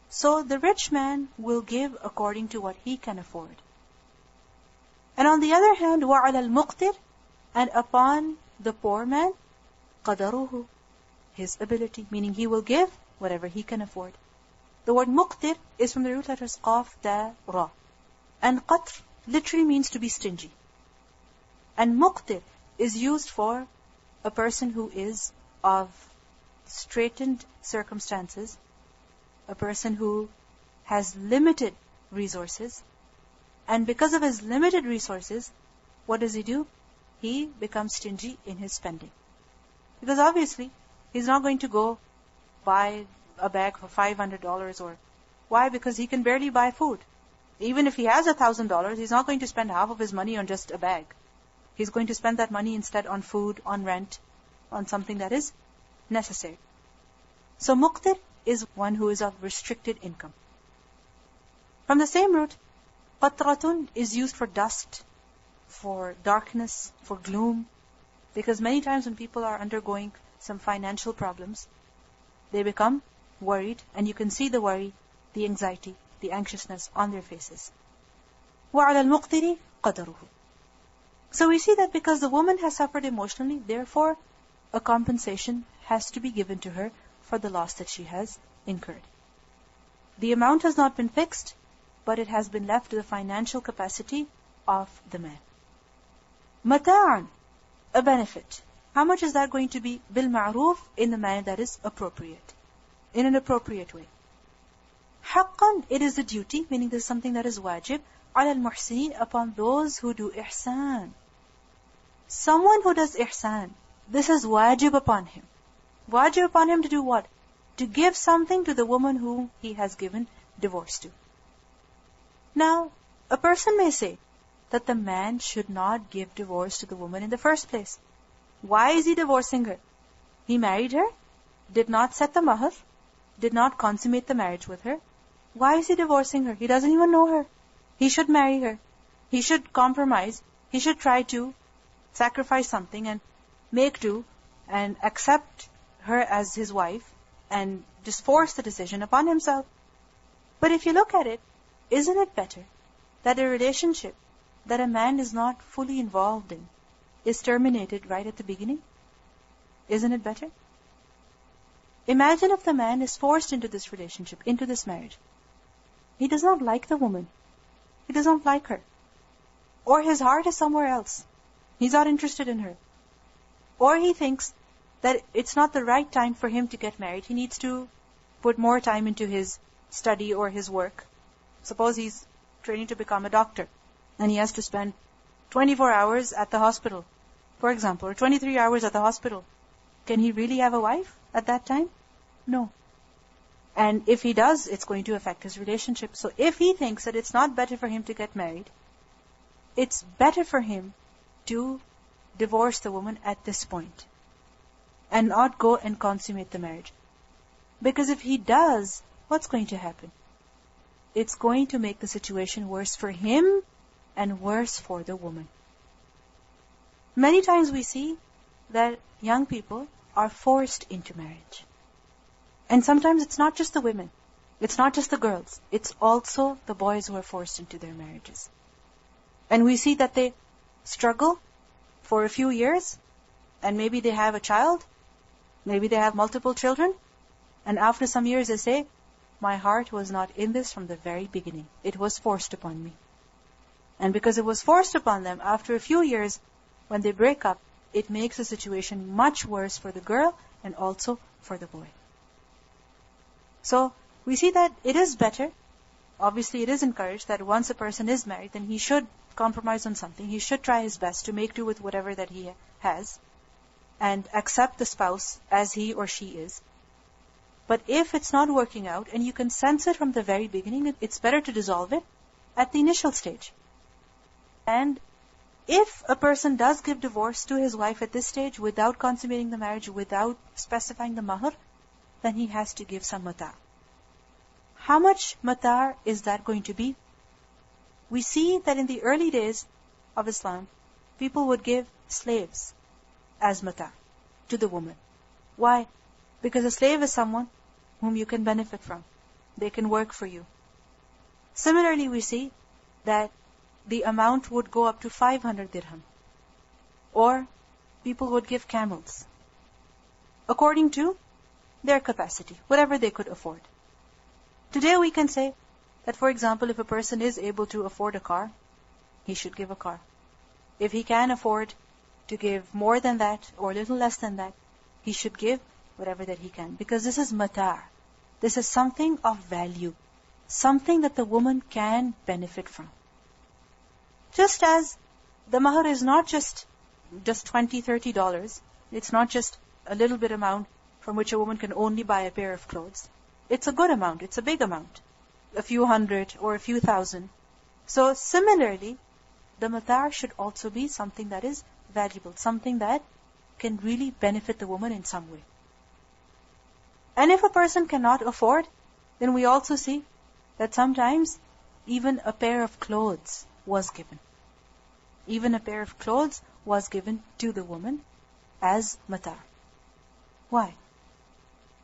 So the rich man will give according to what he can afford. And on the other hand, وَعَلَى الْمُقْتِرِ, and upon the poor man, قَدَرُهُ, his ability, meaning he will give whatever he can afford. The word muqtir is from the root letters qaf, da, ra. And qatr literally means to be stingy. And muqtir is used for a person who is of straitened circumstances, a person who has limited resources, and because of his limited resources, what does he do? He becomes stingy in his spending. Because obviously, he's not going to go buy a bag for $500 or... Why? Because he can barely buy food. Even if he has $1,000, he's not going to spend half of his money on just a bag. He's going to spend that money instead on food, on rent, on something that is necessary. So muqtir is one who is of restricted income. From the same root, qatratun is used for dust, for darkness, for gloom. Because many times when people are undergoing some financial problems, they become worried, and you can see the worry, the anxiety, the anxiousness on their faces. وَعَلَى الْمُقْتِرِ قَدَرُهُ. So we see that because the woman has suffered emotionally, therefore a compensation has to be given to her for the loss that she has incurred. The amount has not been fixed, but it has been left to the financial capacity of the man. Mata'an, a benefit. How much is that going to be? Bil ma'roof, in the manner that is appropriate, in an appropriate way. Haqqan, it is a duty, meaning this is something that is wajib, ala al-muhsinin, upon those who do ihsan. Someone who does ihsan, this is wajib upon him. Wajib upon him to do what? To give something to the woman whom he has given divorce to. Now, a person may say that the man should not give divorce to the woman in the first place. Why is he divorcing her? He married her, did not set the mahar, did not consummate the marriage with her. Why is he divorcing her? He doesn't even know her. He should marry her. He should compromise. He should try to sacrifice something and make do and accept her as his wife and just force the decision upon himself. But if you look at it, isn't it better that a relationship that a man is not fully involved in is terminated right at the beginning? Isn't it better? Imagine if the man is forced into this relationship, into this marriage. He does not like the woman. He does not like her. Or his heart is somewhere else. He's not interested in her. Or he thinks that it's not the right time for him to get married. He needs to put more time into his study or his work. Suppose he's training to become a doctor and he has to spend 24 hours at the hospital, for example, or 23 hours at the hospital. Can he really have a wife at that time? No. And if he does, it's going to affect his relationship. So if he thinks that it's not better for him to get married, it's better for him to divorce the woman at this point and not go and consummate the marriage. Because if he does, what's going to happen? It's going to make the situation worse for him and worse for the woman. Many times we see that young people are forced into marriage. And sometimes it's not just the women, it's not just the girls, it's also the boys who are forced into their marriages. And we see that they struggle for a few years, and maybe they have a child, maybe they have multiple children, and after some years they say, my heart was not in this from the very beginning. It was forced upon me. And because it was forced upon them, after a few years, when they break up, it makes the situation much worse for the girl and also for the boy. So, we see that it is better, obviously it is encouraged that once a person is married, then he should compromise on something. He should try his best to make do with whatever that he has and accept the spouse as he or she is. But if it's not working out and you can sense it from the very beginning, it's better to dissolve it at the initial stage. And if a person does give divorce to his wife at this stage without consummating the marriage, without specifying the mahr, then he has to give some matar. How much matar is that going to be? We see that in the early days of Islam, people would give slaves as matar to the woman. Why? Because a slave is someone whom you can benefit from. They can work for you. Similarly, we see that the amount would go up to 500 dirham. Or people would give camels, according to their capacity, whatever they could afford. Today we can say that, for example, if a person is able to afford a car, he should give a car. If he can afford to give more than that or a little less than that, he should give whatever that he can. Because this is matar. This is something of value. Something that the woman can benefit from. Just as the mahr is not just $20, $30. It's not just a little bit amount from which a woman can only buy a pair of clothes. It's a good amount. It's a big amount. A few hundred or a few thousand. So similarly, the matar should also be something that is valuable. Something that can really benefit the woman in some way. And if a person cannot afford, then we also see that sometimes even a pair of clothes was given. Even a pair of clothes was given to the woman as matar. Why?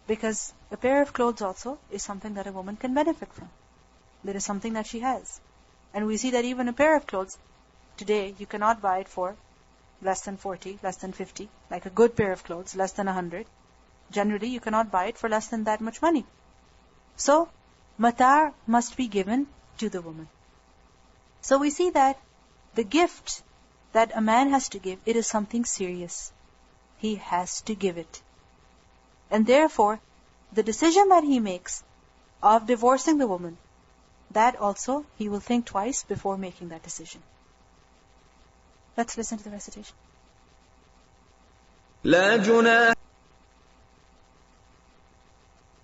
Because a pair of clothes also is something that a woman can benefit from. That is something that she has. And we see that even a pair of clothes, today you cannot buy it for less than 40, less than 50. Like a good pair of clothes, less than 100. Generally, you cannot buy it for less than that much money. So, matar must be given to the woman. So we see that the gift that a man has to give, it is something serious. He has to give it. And therefore, the decision that he makes of divorcing the woman, that also he will think twice before making that decision. Let's listen to the recitation. لا جناح.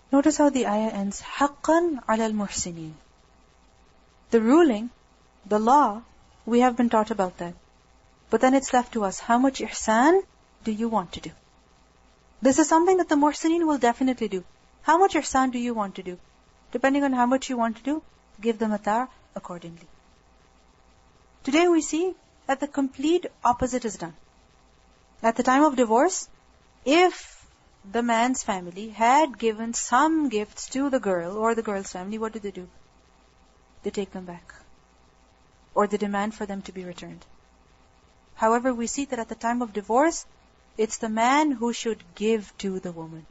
Notice how the ayah ends, حَقًّا عَلَى الْمُحْسِنِينَ. The ruling, the law, we have been taught about that. But then it's left to us, how much ihsan do you want to do? This is something that the muhsinin will definitely do. How much ihsan do you want to do? Depending on how much you want to do, give the matar accordingly. Today we see that the complete opposite is done. At the time of divorce, if the man's family had given some gifts to the girl or the girl's family, what do? They take them back. Or they demand for them to be returned. However, we see that at the time of divorce, it's the man who should give to the woman.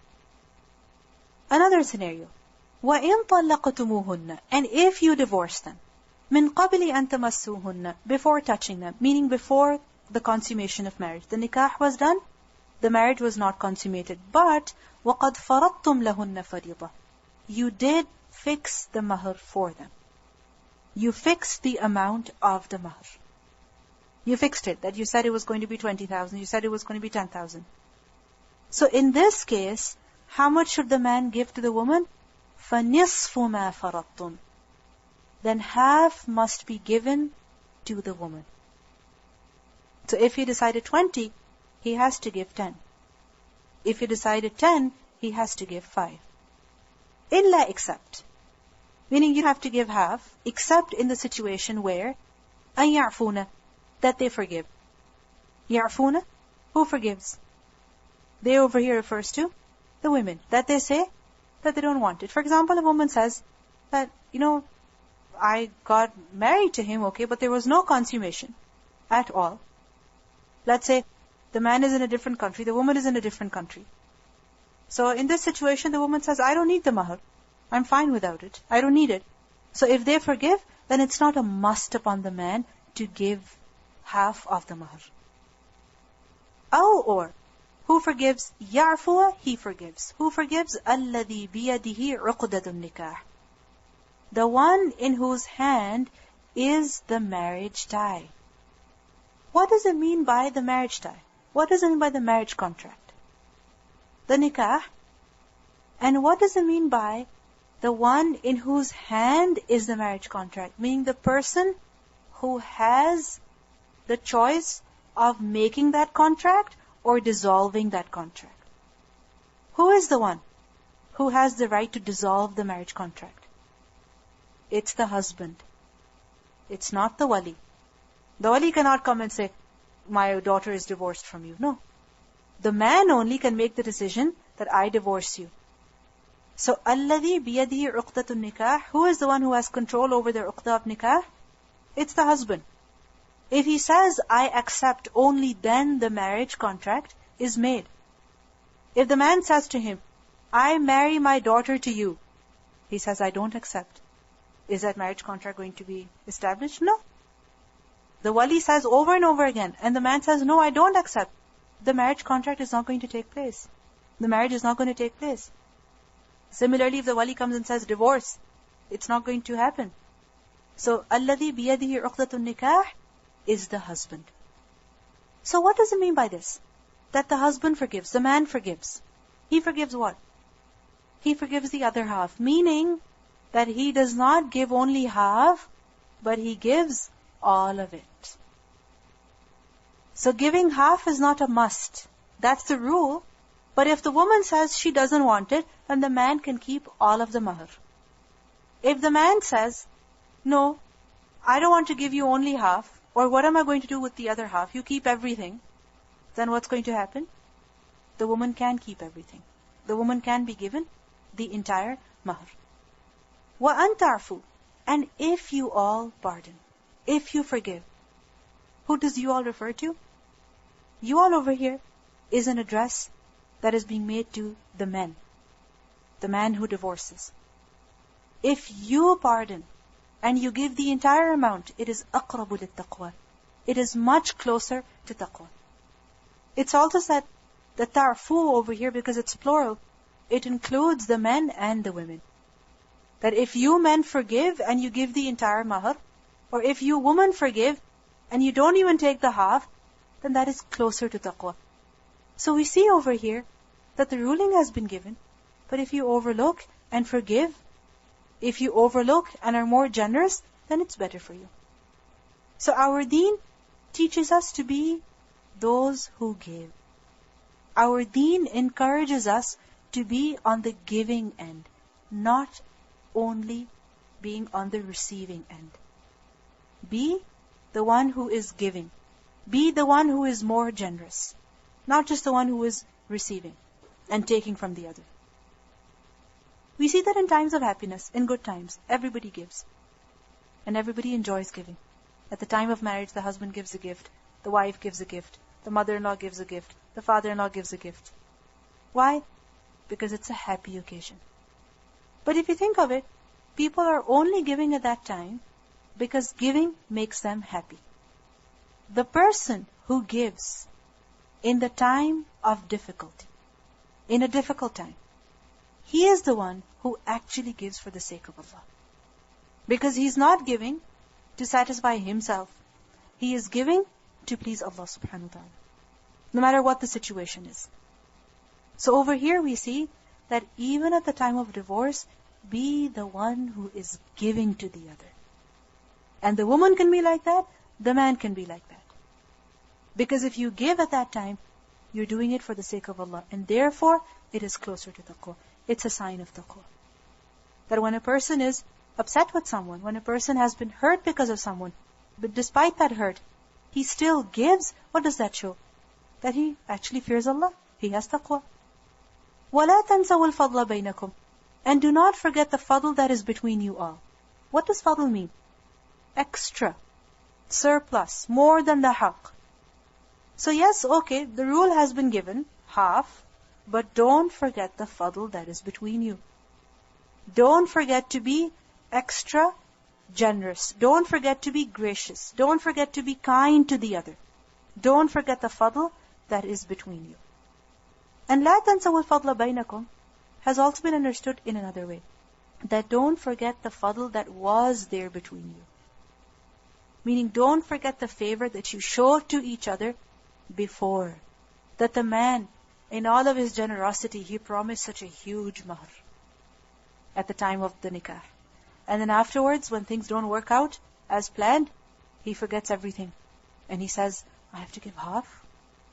Another scenario. وَإِن طَلَّقْتُمُوهُنَّ. And if you divorce them, مِن قَبْلِ أَن تَمَسُّوهُنَّ. Before touching them, meaning before the consummation of marriage. The nikah was done, the marriage was not consummated. But وَقَدْ فَرَضْتُمْ لَهُنَّ فَرِيضَةً. You did fix the mahr for them. You fixed the amount of the mahr. You fixed it, that you said it was going to be 20,000, you said it was going to be 10,000. So in this case, how much should the man give to the woman? فَنِصْفُ مَا فَرَضْتُمْ. Then half must be given to the woman. So if he decided 20, he has to give 10. If he decided 10, he has to give 5. Illa except. Meaning you have to give half, except in the situation where أَن يَعْفُونَ, that they forgive. يَعْفُونَ, who forgives? They over here refers to the women, that they say that they don't want it. For example, a woman says that, I got married to him, okay, but there was no consummation at all. Let's say the man is in a different country, the woman is in a different country. So in this situation, the woman says, I don't need the mahar. I'm fine without it. I don't need it. So if they forgive, then it's not a must upon the man to give half of the mahar. Or, who forgives? يَعْفُوَ, he forgives. Who forgives? الَّذِي بِيَدِهِ عُقْدَةُ النِّكَاحِ. The one in whose hand is the marriage tie. What does it mean by the marriage tie? What does it mean by the marriage contract? The nikah. And what does it mean by the one in whose hand is the marriage contract? Meaning the person who has the choice of making that contract or dissolving that contract. Who is the one who has the right to dissolve the marriage contract? It's the husband. It's not the wali. The wali cannot come and say, my daughter is divorced from you. No. The man only can make the decision that I divorce you. So, الَّذِي بِيَدِهِ عُقْدَةُ النِّكَاحِ, who is the one who has control over the uqdah of nikah? It's the husband. If he says, I accept, only then the marriage contract is made. If the man says to him, I marry my daughter to you, he says, I don't accept. Is that marriage contract going to be established? No. The wali says over and over again, and the man says, no, I don't accept. The marriage contract is not going to take place. The marriage is not going to take place. Similarly, if the wali comes and says divorce, it's not going to happen. So, الَّذِي بِيَدِهِ عُقْدَةُ النِّكَاحِ is the husband. So what does it mean by this? That the husband forgives, the man forgives. He forgives what? He forgives the other half. Meaning that he does not give only half, but he gives all of it. So giving half is not a must. That's the rule. But if the woman says she doesn't want it, then the man can keep all of the mahar. If the man says, no, I don't want to give you only half, or what am I going to do with the other half? You keep everything. Then what's going to happen? The woman can keep everything. The woman can be given the entire mahar. وَأَن تَعْفُوا, and if you all pardon, if you forgive. Who does you all refer to? You all over here is an address that is being made to the men. The man who divorces. If you pardon, and you give the entire amount, it is أَقْرَبُ لِلتَّقْوَى. It is much closer to taqwa. It's also said, the ta'fu over here, because it's plural, it includes the men and the women. That if you men forgive and you give the entire mahar, or if you women forgive and you don't even take the half, then that is closer to taqwa. So we see over here that the ruling has been given, but if you overlook and forgive, if you overlook and are more generous, then it's better for you. So our deen teaches us to be those who give. Our deen encourages us to be on the giving end, not only being on the receiving end. Be the one who is giving. Be the one who is more generous, not just the one who is receiving and taking from the other. We see that in times of happiness, in good times, everybody gives. And everybody enjoys giving. At the time of marriage, the husband gives a gift, the wife gives a gift, the mother-in-law gives a gift, the father-in-law gives a gift. Why? Because it's a happy occasion. But if you think of it, people are only giving at that time because giving makes them happy. The person who gives in the time of difficulty, in a difficult time, he is the one who actually gives for the sake of Allah. Because he's not giving to satisfy himself. He is giving to please Allah subhanahu wa ta'ala. No matter what the situation is. So over here we see that even at the time of divorce, be the one who is giving to the other. And the woman can be like that, the man can be like that. Because if you give at that time, you're doing it for the sake of Allah. And therefore, it is closer to taqwa. It's a sign of taqwa. That when a person is upset with someone, when a person has been hurt because of someone, but despite that hurt, he still gives, what does that show? That he actually fears Allah. He has taqwa. وَلَا تَنْسَوُا الْفَضْلَ بَيْنَكُمْ. And do not forget the fadl that is between you all. What does fadl mean? Extra, surplus, more than the haqq. So yes, okay, the rule has been given, half, but don't forget the fadl that is between you. Don't forget to be extra generous. Don't forget to be gracious. Don't forget to be kind to the other. Don't forget the fadl that is between you. And لَا تَنْسَوُا الْفَضْلَ بَيْنَكُمْ has also been understood in another way. That don't forget the fadl that was there between you. Meaning don't forget the favor that you showed to each other before. That the man, in all of his generosity, he promised such a huge mahr at the time of the nikah. And then afterwards, when things don't work out as planned, he forgets everything. And he says, I have to give half?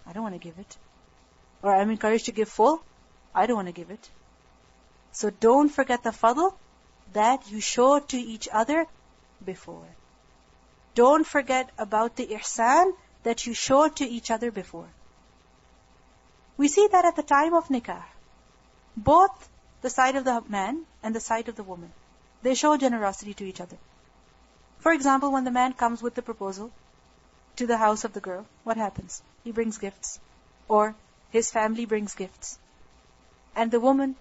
I don't want to give it. Or I'm encouraged to give full? I don't want to give it. So don't forget the fadl that you showed to each other before. Don't forget about the ihsan that you showed to each other before. We see that at the time of nikah, both the side of the man and the side of the woman, they show generosity to each other. For example, when the man comes with the proposal to the house of the girl, what happens? He brings gifts. Or his family brings gifts. And the woman,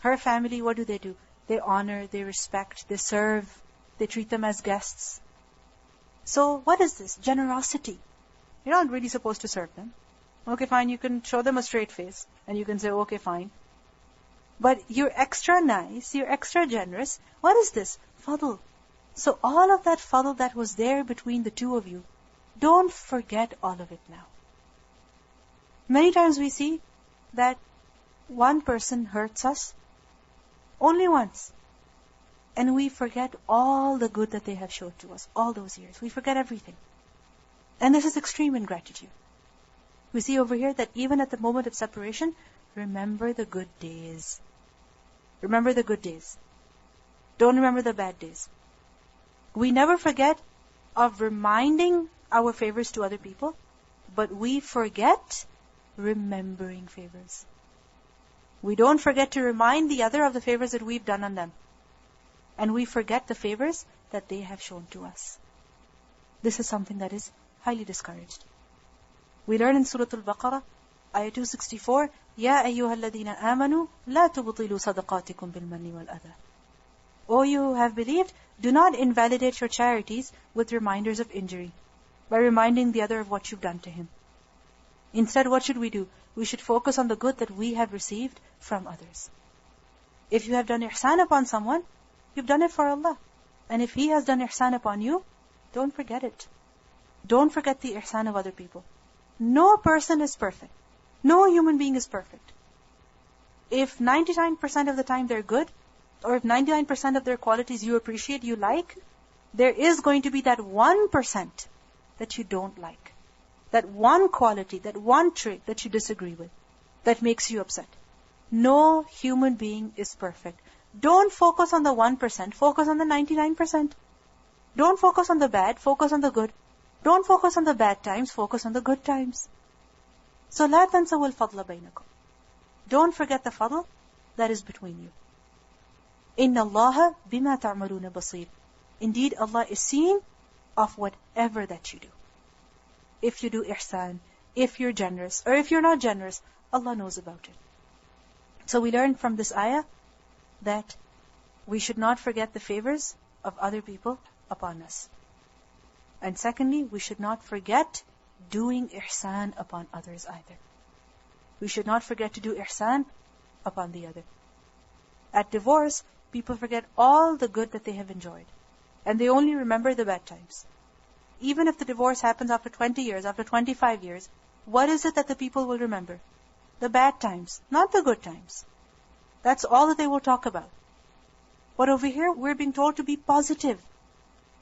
her family, what do? They honor, they respect, they serve, they treat them as guests. So what is this? Generosity. You're not really supposed to serve them. Okay, fine, you can show them a straight face and you can say, okay, fine. But you're extra nice, you're extra generous. What is this? Fadl. So all of that fadl that was there between the two of you, don't forget all of it now. Many times we see that one person hurts us only once. And we forget all the good that they have showed to us all those years. We forget everything. And this is extreme ingratitude. We see over here that even at the moment of separation, remember the good days. Remember the good days. Don't remember the bad days. We never forget of reminding our favors to other people, but we forget remembering favors. We don't forget to remind the other of the favors that we've done on them. And we forget the favors that they have shown to us. This is something that is highly discouraged. We learn in Surah Al-Baqarah, ayah 264, Ya ayyuha alladhina amanu, la tubtilu sadaqatikum bil manni wal adha. O you who have believed, do not invalidate your charities with reminders of injury, by reminding the other of what you've done to him. Instead, what should we do? We should focus on the good that we have received from others. If you have done ihsan upon someone, you've done it for Allah. And if He has done ihsan upon you, don't forget it. Don't forget the ihsan of other people. No person is perfect. No human being is perfect. If 99% of the time they're good, or if 99% of their qualities you appreciate, you like, there is going to be that 1% that you don't like. That one quality, that one trait that you disagree with, that makes you upset. No human being is perfect. Don't focus on the 1%, focus on the 99%. Don't focus on the bad, focus on the good. Don't focus on the bad times, focus on the good times. So, لَا تَنْسَوُا الْفَضْلَ بَيْنَكُمْ. Don't forget the fadl that is between you. إِنَّ اللَّهَ بِمَا تَعْمَلُونَ بَصِيرٌ. Indeed, Allah is seeing of whatever that you do. If you do ihsan, if you're generous, or if you're not generous, Allah knows about it. So we learn from this ayah that we should not forget the favors of other people upon us. And secondly, we should not forget doing ihsan upon others either. We should not forget to do ihsan upon the other. At divorce, people forget all the good that they have enjoyed. And they only remember the bad times. Even if the divorce happens after 20 years, after 25 years, what is it that the people will remember? The bad times, not the good times. That's all that they will talk about. But over here, we're being told to be positive.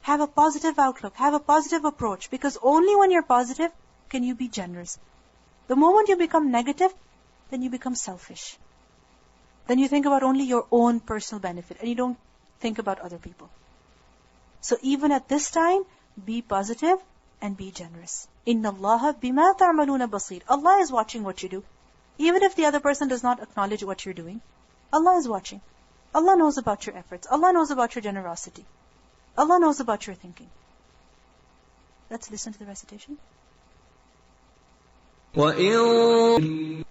Have a positive outlook. Have a positive approach. Because only when you're positive can you be generous. The moment you become negative, then you become selfish. Then you think about only your own personal benefit and you don't think about other people. So even at this time, be positive and be generous. Inna Allaha bima ta'maluna basir. Allah is watching what you do. Even if the other person does not acknowledge what you're doing, Allah is watching. Allah knows about your efforts. Allah knows about your generosity. Allah knows about your thinking. Let's listen to the recitation. وَإِن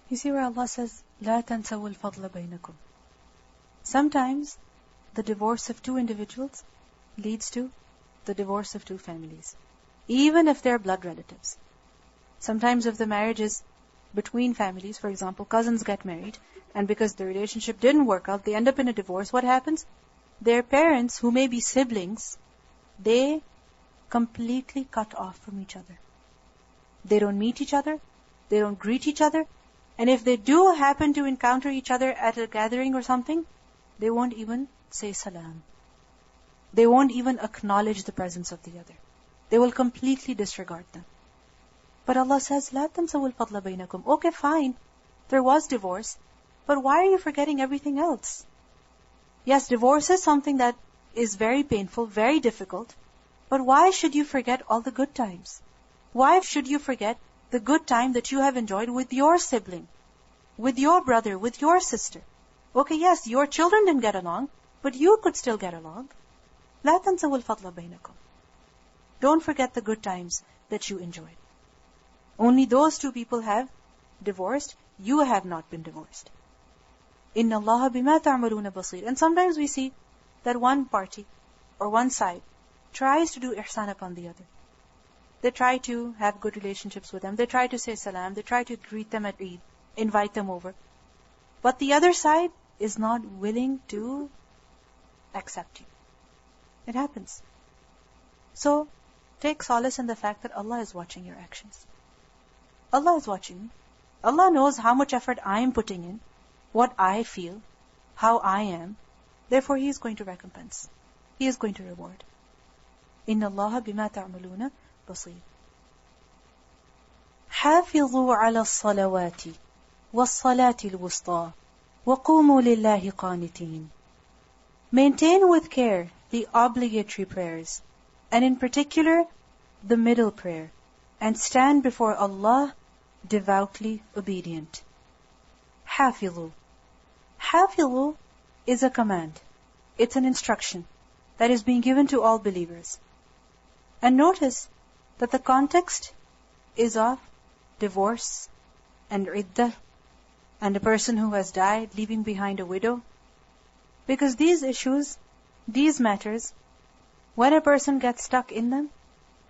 You see where Allah says, لا تنسوا الفضل بينكم. Sometimes the divorce of two individuals leads to the divorce of two families, even if they're blood relatives. Sometimes if the marriage is between families, for example, cousins get married, and because the relationship didn't work out, they end up in a divorce, what happens? Their parents, who may be siblings, they completely cut off from each other. They don't meet each other, they don't greet each other, and if they do happen to encounter each other at a gathering or something, they won't even say salam. They won't even acknowledge the presence of the other. They will completely disregard them. But Allah says, لا تنسوا الفضل بينكم. Okay, fine. There was divorce. But why are you forgetting everything else? Yes, divorce is something that is very painful, very difficult. But why should you forget all the good times? Why should you forget the good time that you have enjoyed with your sibling, with your brother, with your sister? Okay, yes, your children didn't get along, but you could still get along. لا تنسوا الفضل بينكم. Don't forget the good times that you enjoyed. Only those two people have divorced. You have not been divorced. Inna Allaha bima ta'maluna basir. And sometimes we see that one party or one side tries to do ihsan upon the other. They try to have good relationships with them. They try to say salam. They try to greet them at Eid, invite them over. But the other side is not willing to accept you. It happens. So, take solace in the fact that Allah is watching your actions. Allah is watching you. Allah knows how much effort I am putting in, what I feel, how I am. Therefore, He is going to recompense. He is going to reward. Inna Allaha bima ta'maluna basir. حافظوا على الصلوات والصلاة الوسطى وقوموا لله قانتين. Maintain with care the obligatory prayers, and in particular, the middle prayer, and stand before Allah devoutly obedient. حافظوا. حافظوا is a command. It's an instruction that is being given to all believers. And notice that the context is of divorce and iddah and a person who has died leaving behind a widow. Because these issues, these matters, when a person gets stuck in them,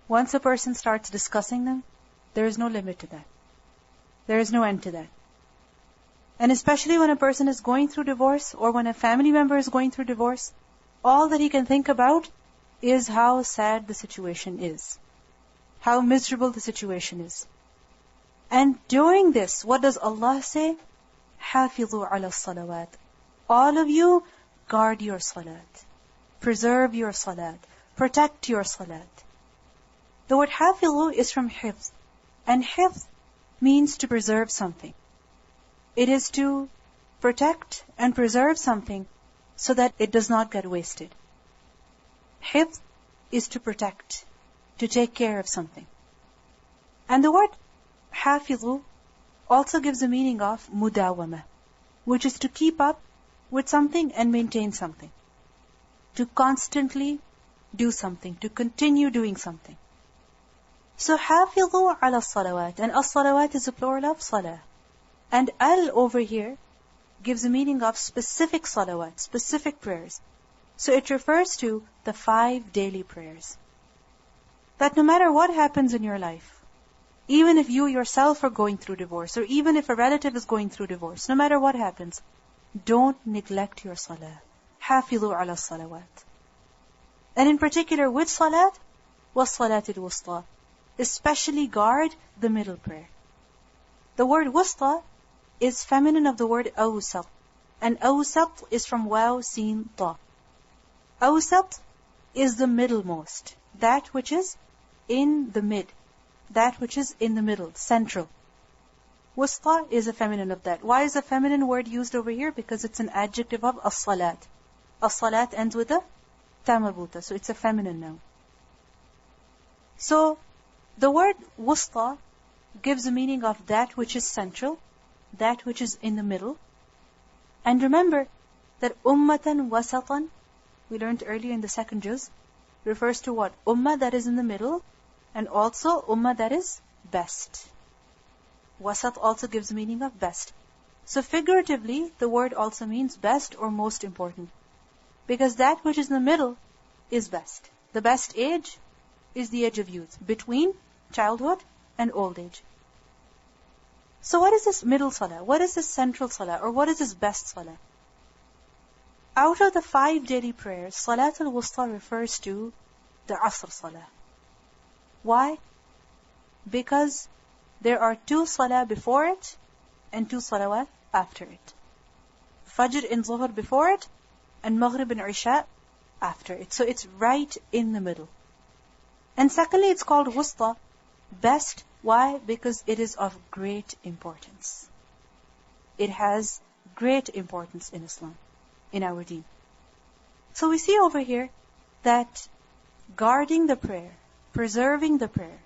once a person starts discussing them, there is no limit to that. There is no end to that. And especially when a person is going through divorce or when a family member is going through divorce, all that he can think about is how sad the situation is, how miserable the situation is. And during this, what does Allah say? حافظوا على الصلوات. All of you, guard your salat. Preserve your salat. Protect your salat. The word حافظوا is from حفظ. And حفظ means to preserve something. It is to protect and preserve something so that it does not get wasted. حفظ is to protect, to take care of something. And the word حافظوا also gives the meaning of مداومة, which is to keep up with something and maintain something. To constantly do something, to continue doing something. So حافظوا على الصلوات, and الصلوات is a plural of salah. And al over here gives the meaning of specific salawat, specific prayers. So it refers to the 5 daily prayers. That no matter what happens in your life, even if you yourself are going through divorce, or even if a relative is going through divorce, no matter what happens, don't neglect your salah. حافظوا على الصلوات. And in particular, with salat, والصلاة الوسطى. Especially guard the middle prayer. The word wusta is feminine of the word awsat. And awsat is from waw, sin, ta. Awsat is the middlemost, that which is in the mid, that which is in the middle, central. Wusta is a feminine of that. Why is a feminine word used over here? Because it's an adjective of as-salat. As-salat ends with a ta marbuta, so it's a feminine noun. So, the word wusta gives a meaning of that which is central, that which is in the middle. And remember that ummatan wasatan, we learned earlier in the second juz, refers to what? Ummah that is in the middle, and also ummah that is best. Wasat also gives the meaning of best. So figuratively, the word also means best or most important. Because that which is in the middle is best. The best age is the age of youth, between childhood and old age. So what is this middle salah? What is this central salah? Or what is this best salah? Out of the 5 daily prayers, Salat al-Wusta refers to the Asr salah. Why? Because there are 2 salah before it and 2 salawat after it. Fajr and Zuhr before it and Maghrib and Isha after it. So it's right in the middle. And secondly, it's called Wusta, best. Why? Because it is of great importance. It has great importance in Islam, in our deen. So we see over here that guarding the prayer, preserving the prayer,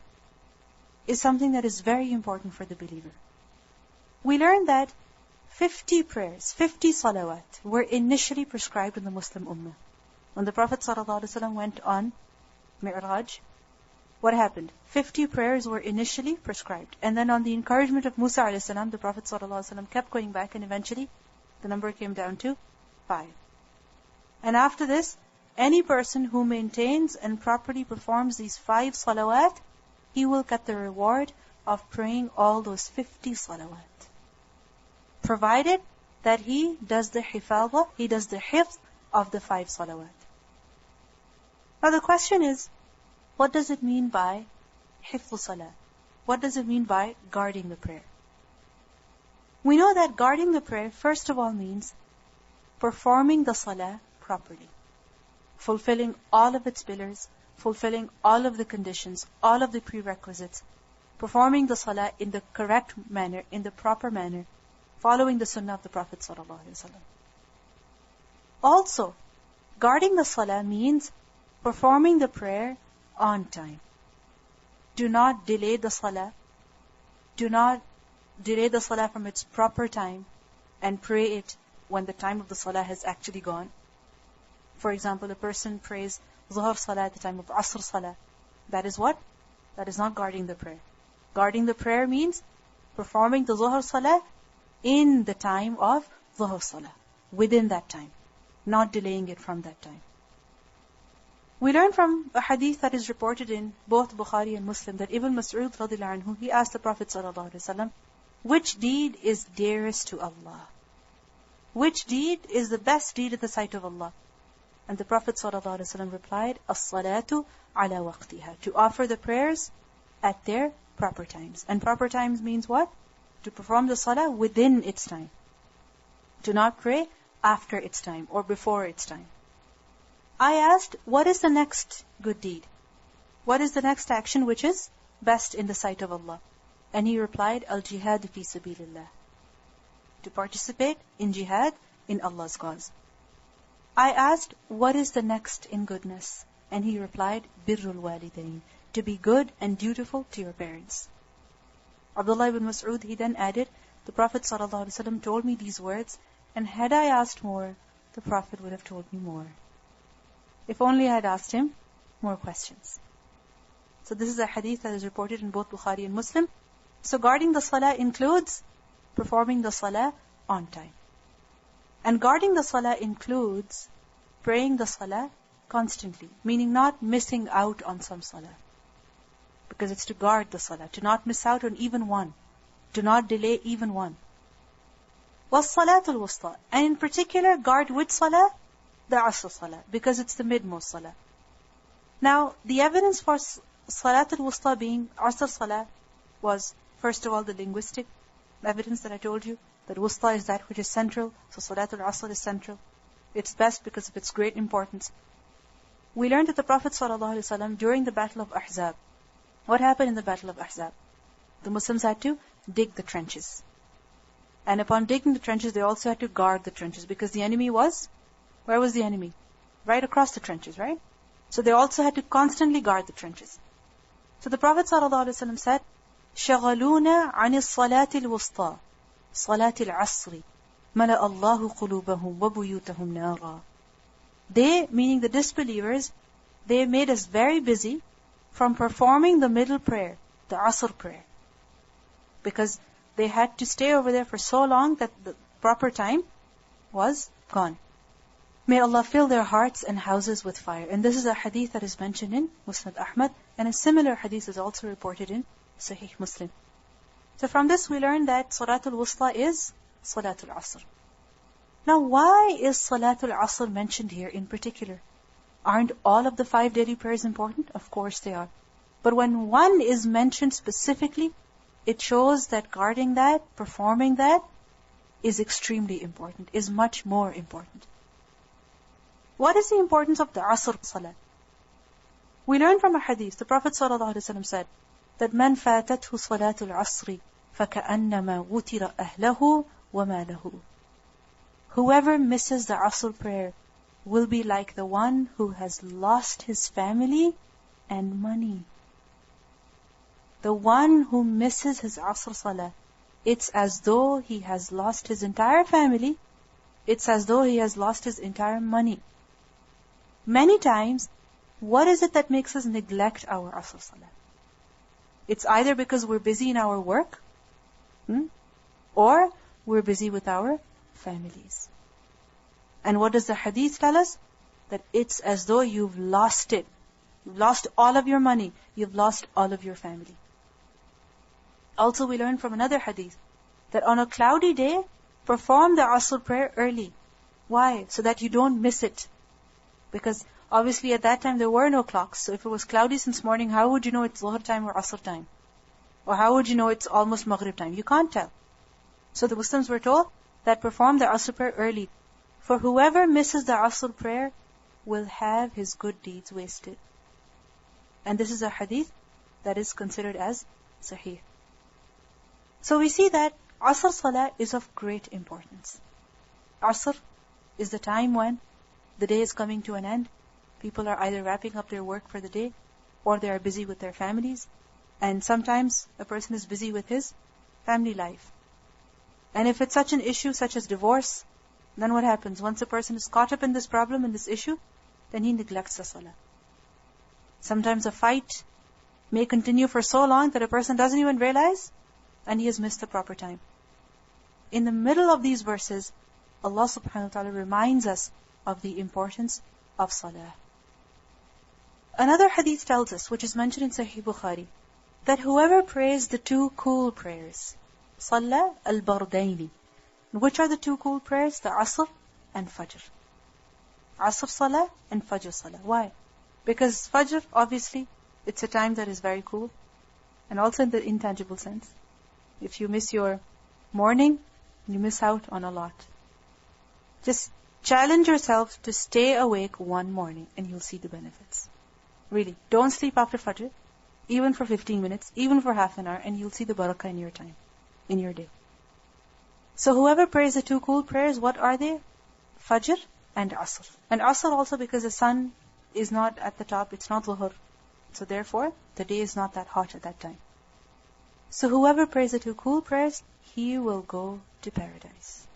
is something that is very important for the believer. We learned that 50 prayers, 50 salawat were initially prescribed in the Muslim Ummah. When the Prophet ﷺ went on Mi'raj, what happened? 50 prayers were initially prescribed. And then on the encouragement of Musa a.s., the Prophet ﷺ kept going back, and eventually the number came down to 5. And after this, any person who maintains and properly performs these 5 salawat, he will get the reward of praying all those 50 salawat. Provided that he does the hifadha, he does the hifz of the 5 salawat. Now the question is, what does it mean by hifz salah? What does it mean by guarding the prayer? We know that guarding the prayer, first of all, means performing the salah properly, fulfilling all of its pillars, fulfilling all of the conditions, all of the prerequisites, performing the salah in the correct manner, in the proper manner, following the sunnah of the Prophet ﷺ. Also, guarding the salah means performing the prayer on time. Do not delay the salah. Do not delay the salah from its proper time and pray it when the time of the salah has actually gone. For example, a person prays Zuhr salah at the time of Asr salah. That is what? That is not guarding the prayer. Guarding the prayer means performing the Zuhr salah in the time of Zuhr salah, within that time, not delaying it from that time. We learn from a hadith that is reported in both Bukhari and Muslim that Ibn Mas'ud radhiyallahu anhu, he asked the Prophet ﷺ, which deed is dearest to Allah? Which deed is the best deed at the sight of Allah? And the Prophet ﷺ replied, as-salatu ala waqtiha, to offer the prayers at their proper times. And proper times means what? To perform the salah within its time. Do not pray after its time or before its time. I asked, what is the next good deed? What is the next action which is best in the sight of Allah? And he replied, al-jihad fi sabilillah, to participate in jihad in Allah's cause. I asked, what is the next in goodness? And he replied, birrul walidain, to be good and dutiful to your parents. Abdullah ibn Mas'ud, he then added, the Prophet ﷺ told me these words, and had I asked more, the Prophet would have told me more. If only I had asked him more questions. So this is a hadith that is reported in both Bukhari and Muslim. So guarding the salah includes performing the salah on time. And guarding the salah includes praying the salah constantly, meaning not missing out on some salah. Because it's to guard the salah, to not miss out on even one, to not delay even one. Was-salatul wusta, and in particular guard which salah? The Asr salah, because it's the midmost salah. Now, the evidence for Salatul Wusta being Asr salah was, first of all, the linguistic evidence that I told you, that wusta is that which is central, so Salatul Asr is central. It's best because of its great importance. We learned that the Prophet ﷺ, during the Battle of Ahzab, what happened in the Battle of Ahzab? The Muslims had to dig the trenches. And upon digging the trenches, they also had to guard the trenches, because the enemy was, where was the enemy? Right across the trenches, right? So they also had to constantly guard the trenches. So the Prophet ﷺ said, شَغَلُونَ عَنِ الصَّلَاةِ الْوُسْطَى صَلَاةِ الْعَصْرِ مَلَأَ اللَّهُ قُلُوبَهُمْ وَبُيُوتَهُمْ نَارًا. They, meaning the disbelievers, they made us very busy from performing the middle prayer, the Asr prayer. Because they had to stay over there for so long that the proper time was gone. May Allah fill their hearts and houses with fire. And this is a hadith that is mentioned in Musnad Ahmad, and a similar hadith is also reported in Sahih Muslim. So from this we learn that Salatul Wusta is Salatul Asr. Now why is Salatul Asr mentioned here in particular? Aren't all of the 5 daily prayers important? Of course they are. But when one is mentioned specifically, it shows that guarding that, performing that, is extremely important, is much more important. What is the importance of the Asr Salah? We learn from a hadith, the Prophet ﷺ said, that مَنْ فَاتَتْهُ صَلَاةُ الْعَصْرِ فَكَأَنَّمَا وُتِرَ أَهْلَهُ وَمَا لَهُ. Whoever misses the Asr prayer will be like the one who has lost his family and money. The one who misses his Asr Salah, it's as though he has lost his entire family, it's as though he has lost his entire money. Many times, what is it that makes us neglect our Asr Salah? It's either because we're busy in our work, or we're busy with our families. And what does the hadith tell us? That it's as though you've lost it. You've lost all of your money. You've lost all of your family. Also we learn from another hadith, that on a cloudy day, perform the Asr prayer early. Why? So that you don't miss it. Because obviously at that time there were no clocks. So if it was cloudy since morning, how would you know it's Dhuhr time or Asr time? Or how would you know it's almost Maghrib time? You can't tell. So the Muslims were told that perform the Asr prayer early. For whoever misses the Asr prayer will have his good deeds wasted. And this is a hadith that is considered as Sahih. So we see that Asr Salah is of great importance. Asr is the time when the day is coming to an end. People are either wrapping up their work for the day, or they are busy with their families. And sometimes a person is busy with his family life. And if it's such an issue such as divorce, then what happens? Once a person is caught up in this problem, in this issue, then he neglects the Salah. Sometimes a fight may continue for so long that a person doesn't even realize, and he has missed the proper time. In the middle of these verses, Allah subhanahu wa ta'ala reminds us of the importance of Salah. Another hadith tells us, which is mentioned in Sahih Bukhari, that whoever prays the 2 cool prayers, Salah al-Bardaini. Which are the 2 cool prayers? The Asr and Fajr. Asr Salah and Fajr Salah. Why? Because Fajr, obviously, it's a time that is very cool, and also in the intangible sense. If you miss your morning, you miss out on a lot. Just challenge yourself to stay awake one morning and you'll see the benefits. Really, don't sleep after Fajr, even for 15 minutes, even for half an hour, and you'll see the barakah in your time, in your day. So whoever prays the 2 cool prayers, what are they? Fajr and Asr. And Asr also because the sun is not at the top, it's not Dhuhr. So therefore, the day is not that hot at that time. So whoever prays the 2 cool prayers, he will go to paradise.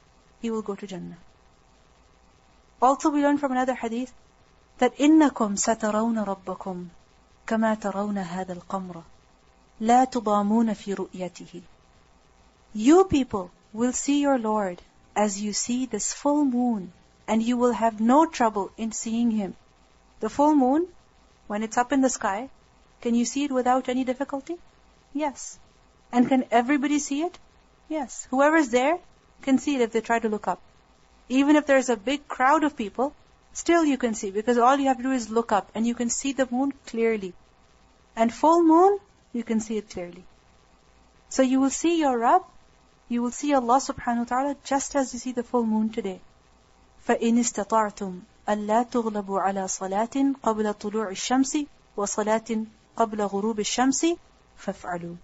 He will go to Jannah. Also we learn from another hadith that إِنَّكُمْ سَتَرَوْنَ رَبَّكُمْ كَمَا تَرَوْنَ هَذَا الْقَمْرَ لَا تُضَامُونَ فِي رُؤْيَتِهِ. You people will see your Lord as you see this full moon, and you will have no trouble in seeing Him. The full moon, when it's up in the sky, can you see it without any difficulty? Yes. And can everybody see it? Yes. Whoever's there can see it if they try to look up. Even if there's a big crowd of people, still you can see, because all you have to do is look up and you can see the moon clearly. And full moon, you can see it clearly. So you will see your Rabb You will see Allah subhanahu wa ta'ala just as you see the full moon today. فَإِنِ اسْتَطَعْتُمْ أَلَّا تُغْلَبُوا عَلَى صَلَاةٍ قَبْلَ طُلُوعِ الشَّمْسِ وَصَلَاةٍ قَبْلَ غُرُوبِ الشَّمْسِ فَافْعَلُوا.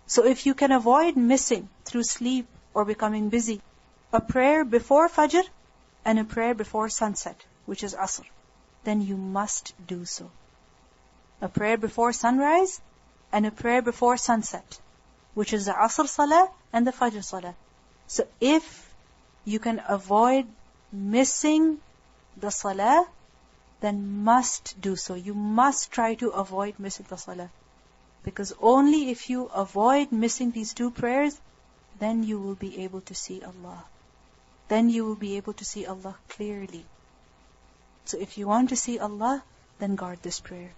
So if you can avoid missing through sleep or becoming busy a prayer before Fajr and a prayer before sunset, which is Asr, then you must do so. A prayer before sunrise and a prayer before sunset, which is the Asr Salah and the Fajr Salah. So if you can avoid missing the Salah, then must do so. You must try to avoid missing the Salah. Because only if you avoid missing these two prayers, then you will be able to see Allah. Then you will be able to see Allah clearly. So if you want to see Allah, then guard this prayer.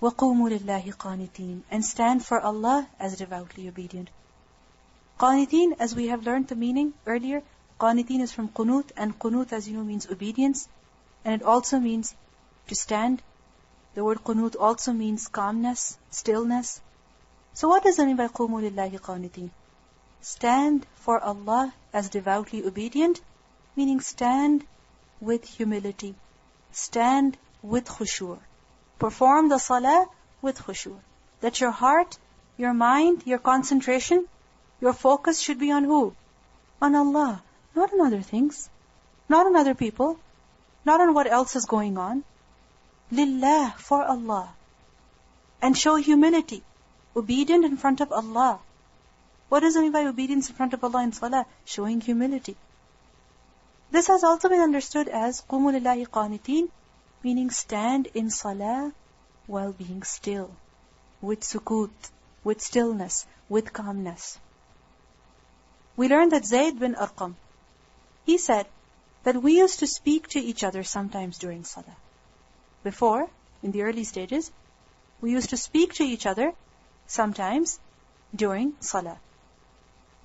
وَقُومُوا لِلَّهِ قَانِتِينَ. And stand for Allah as devoutly obedient. Qaniteen, as we have learned the meaning earlier, Qaniteen is from qunut, and qunut, as you know, means obedience. And it also means to stand. The word qunut also means calmness, stillness. So what does it mean by قُومُوا لِلَّهِ قَانِتِينَ? Stand for Allah as devoutly obedient, meaning stand with humility. Stand with khushu'. Perform the salah with khushu'. That your heart, your mind, your concentration, your focus should be on who? On Allah. Not on other things. Not on other people. Not on what else is going on. Lillah, for Allah. And show humility. Obedient in front of Allah. What does it mean by obedience in front of Allah in salah? Showing humility. This has also been understood as قُومُوا لِلَّهِ قَانِتِينَ, meaning stand in salah while being still, with sukut, with stillness, with calmness. We learned that Zayd bin Arqam, he said that we used to speak to each other sometimes during salah. Before, in the early stages, we used to speak to each other sometimes during salah.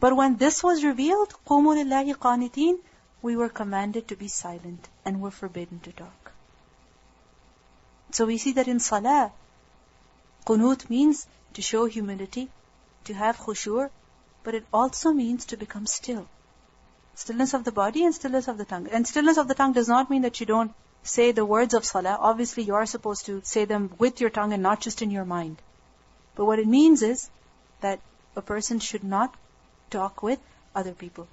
But when this was revealed, قُومُوا لِلَّهِ قَانِتِينَ, we were commanded to be silent and were forbidden to talk. So we see that in salah, qunut means to show humility, to have khushu', but it also means to become still. Stillness of the body and stillness of the tongue. And stillness of the tongue does not mean that you don't say the words of salah. Obviously, you are supposed to say them with your tongue and not just in your mind. But what it means is that a person should not talk with other people.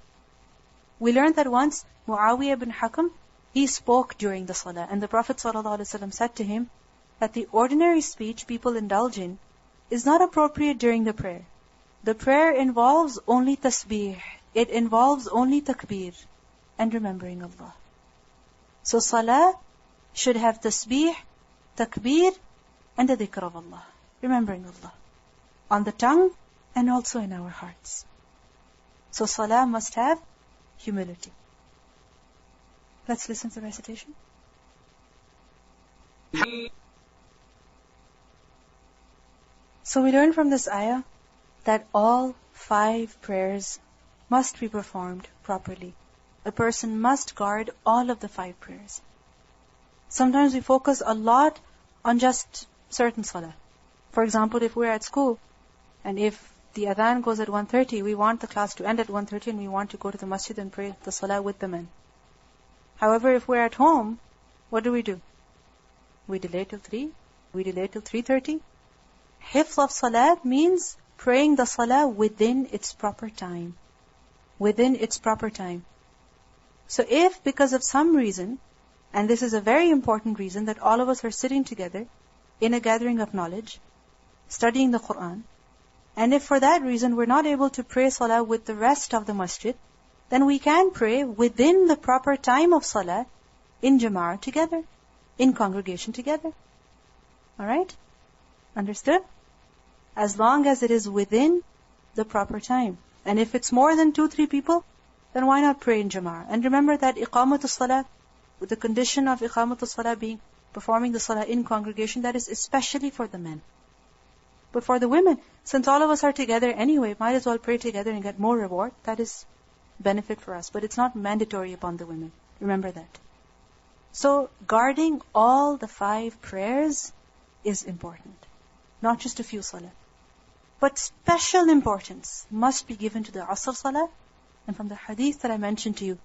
We learned that once Muawiyah ibn Hakam, he spoke during the salah, and the Prophet ﷺ said to him that the ordinary speech people indulge in is not appropriate during the prayer. The prayer involves only tasbih, it involves only takbir, and remembering Allah. So salah should have tasbih, takbir, and the dhikr of Allah, remembering Allah, on the tongue and also in our hearts. So salah must have humility. Let's listen to the recitation. So we learn from this ayah that all 5 prayers must be performed properly. A person must guard all of the 5 prayers. Sometimes we focus a lot on just certain salah. For example, if we're at school, and if the adhan goes at 1:30, we want the class to end at 1:30 and we want to go to the masjid and pray the salah with the men. However, if we're at home, what do? We delay till 3, we delay till 3:30. Hifz of salat means praying the salah within its proper time. Within its proper time. So if because of some reason, and this is a very important reason, that all of us are sitting together in a gathering of knowledge, studying the Quran, and if for that reason we're not able to pray salah with the rest of the masjid, then we can pray within the proper time of salah in jama'ah together, in congregation together. Alright? Understood? As long as it is within the proper time. And if it's more than 2-3 people, then why not pray in jama'ah? And remember that iqamatul salah, with the condition of iqamatul salah being performing the salah in congregation, that is especially for the men. But for the women, since all of us are together anyway, might as well pray together and get more reward. That is benefit for us. But it's not mandatory upon the women. Remember that. So, guarding all the 5 prayers is important. Not just a few salah. But special importance must be given to the Asr Salah, and from the hadith that I mentioned to you,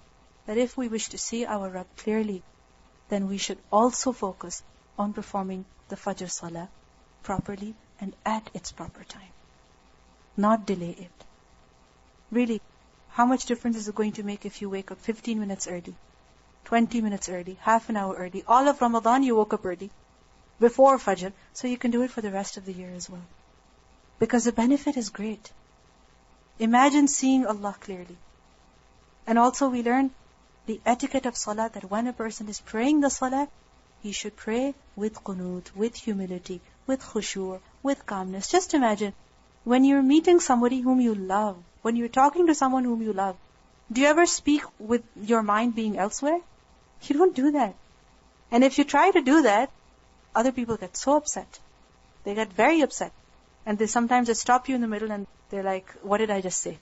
that if we wish to see our Rabb clearly, then we should also focus on performing the Fajr Salah properly and at its proper time. Not delay it. Really, how much difference is it going to make if you wake up 15 minutes early, 20 minutes early, half an hour early? All of Ramadan you woke up early, before Fajr, so you can do it for the rest of the year as well. Because the benefit is great. Imagine seeing Allah clearly. And also we learn the etiquette of Salah, that when a person is praying the Salah, he should pray with qunut, with humility, with khushu', with calmness. Just imagine, when you're meeting somebody whom you love, when you're talking to someone whom you love, do you ever speak with your mind being elsewhere? You don't do that. And if you try to do that, other people get so upset. They get very upset. And they sometimes stop you in the middle and they're like, what did I just say?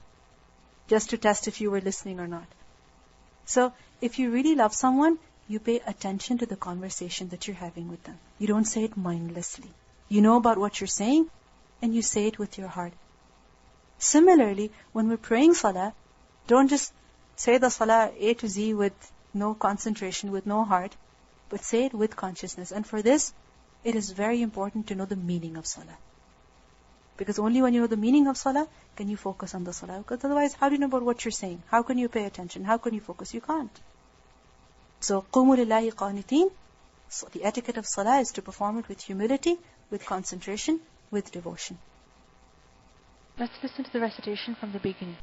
Just to test if you were listening or not. So, if you really love someone, you pay attention to the conversation that you're having with them. You don't say it mindlessly. You know about what you're saying, and you say it with your heart. Similarly, when we're praying Salah, don't just say the Salah A to Z with no concentration, with no heart, but say it with consciousness. And for this, it is very important to know the meaning of Salah. Because only when you know the meaning of Salah, can you focus on the Salah. Because otherwise, how do you know about what you're saying? How can you pay attention? How can you focus? You can't. So, قُومُوا لِلَّهِ قَانِتِينَ. So the etiquette of Salah is to perform it with humility, with concentration, with devotion. Let's listen to the recitation from the beginning.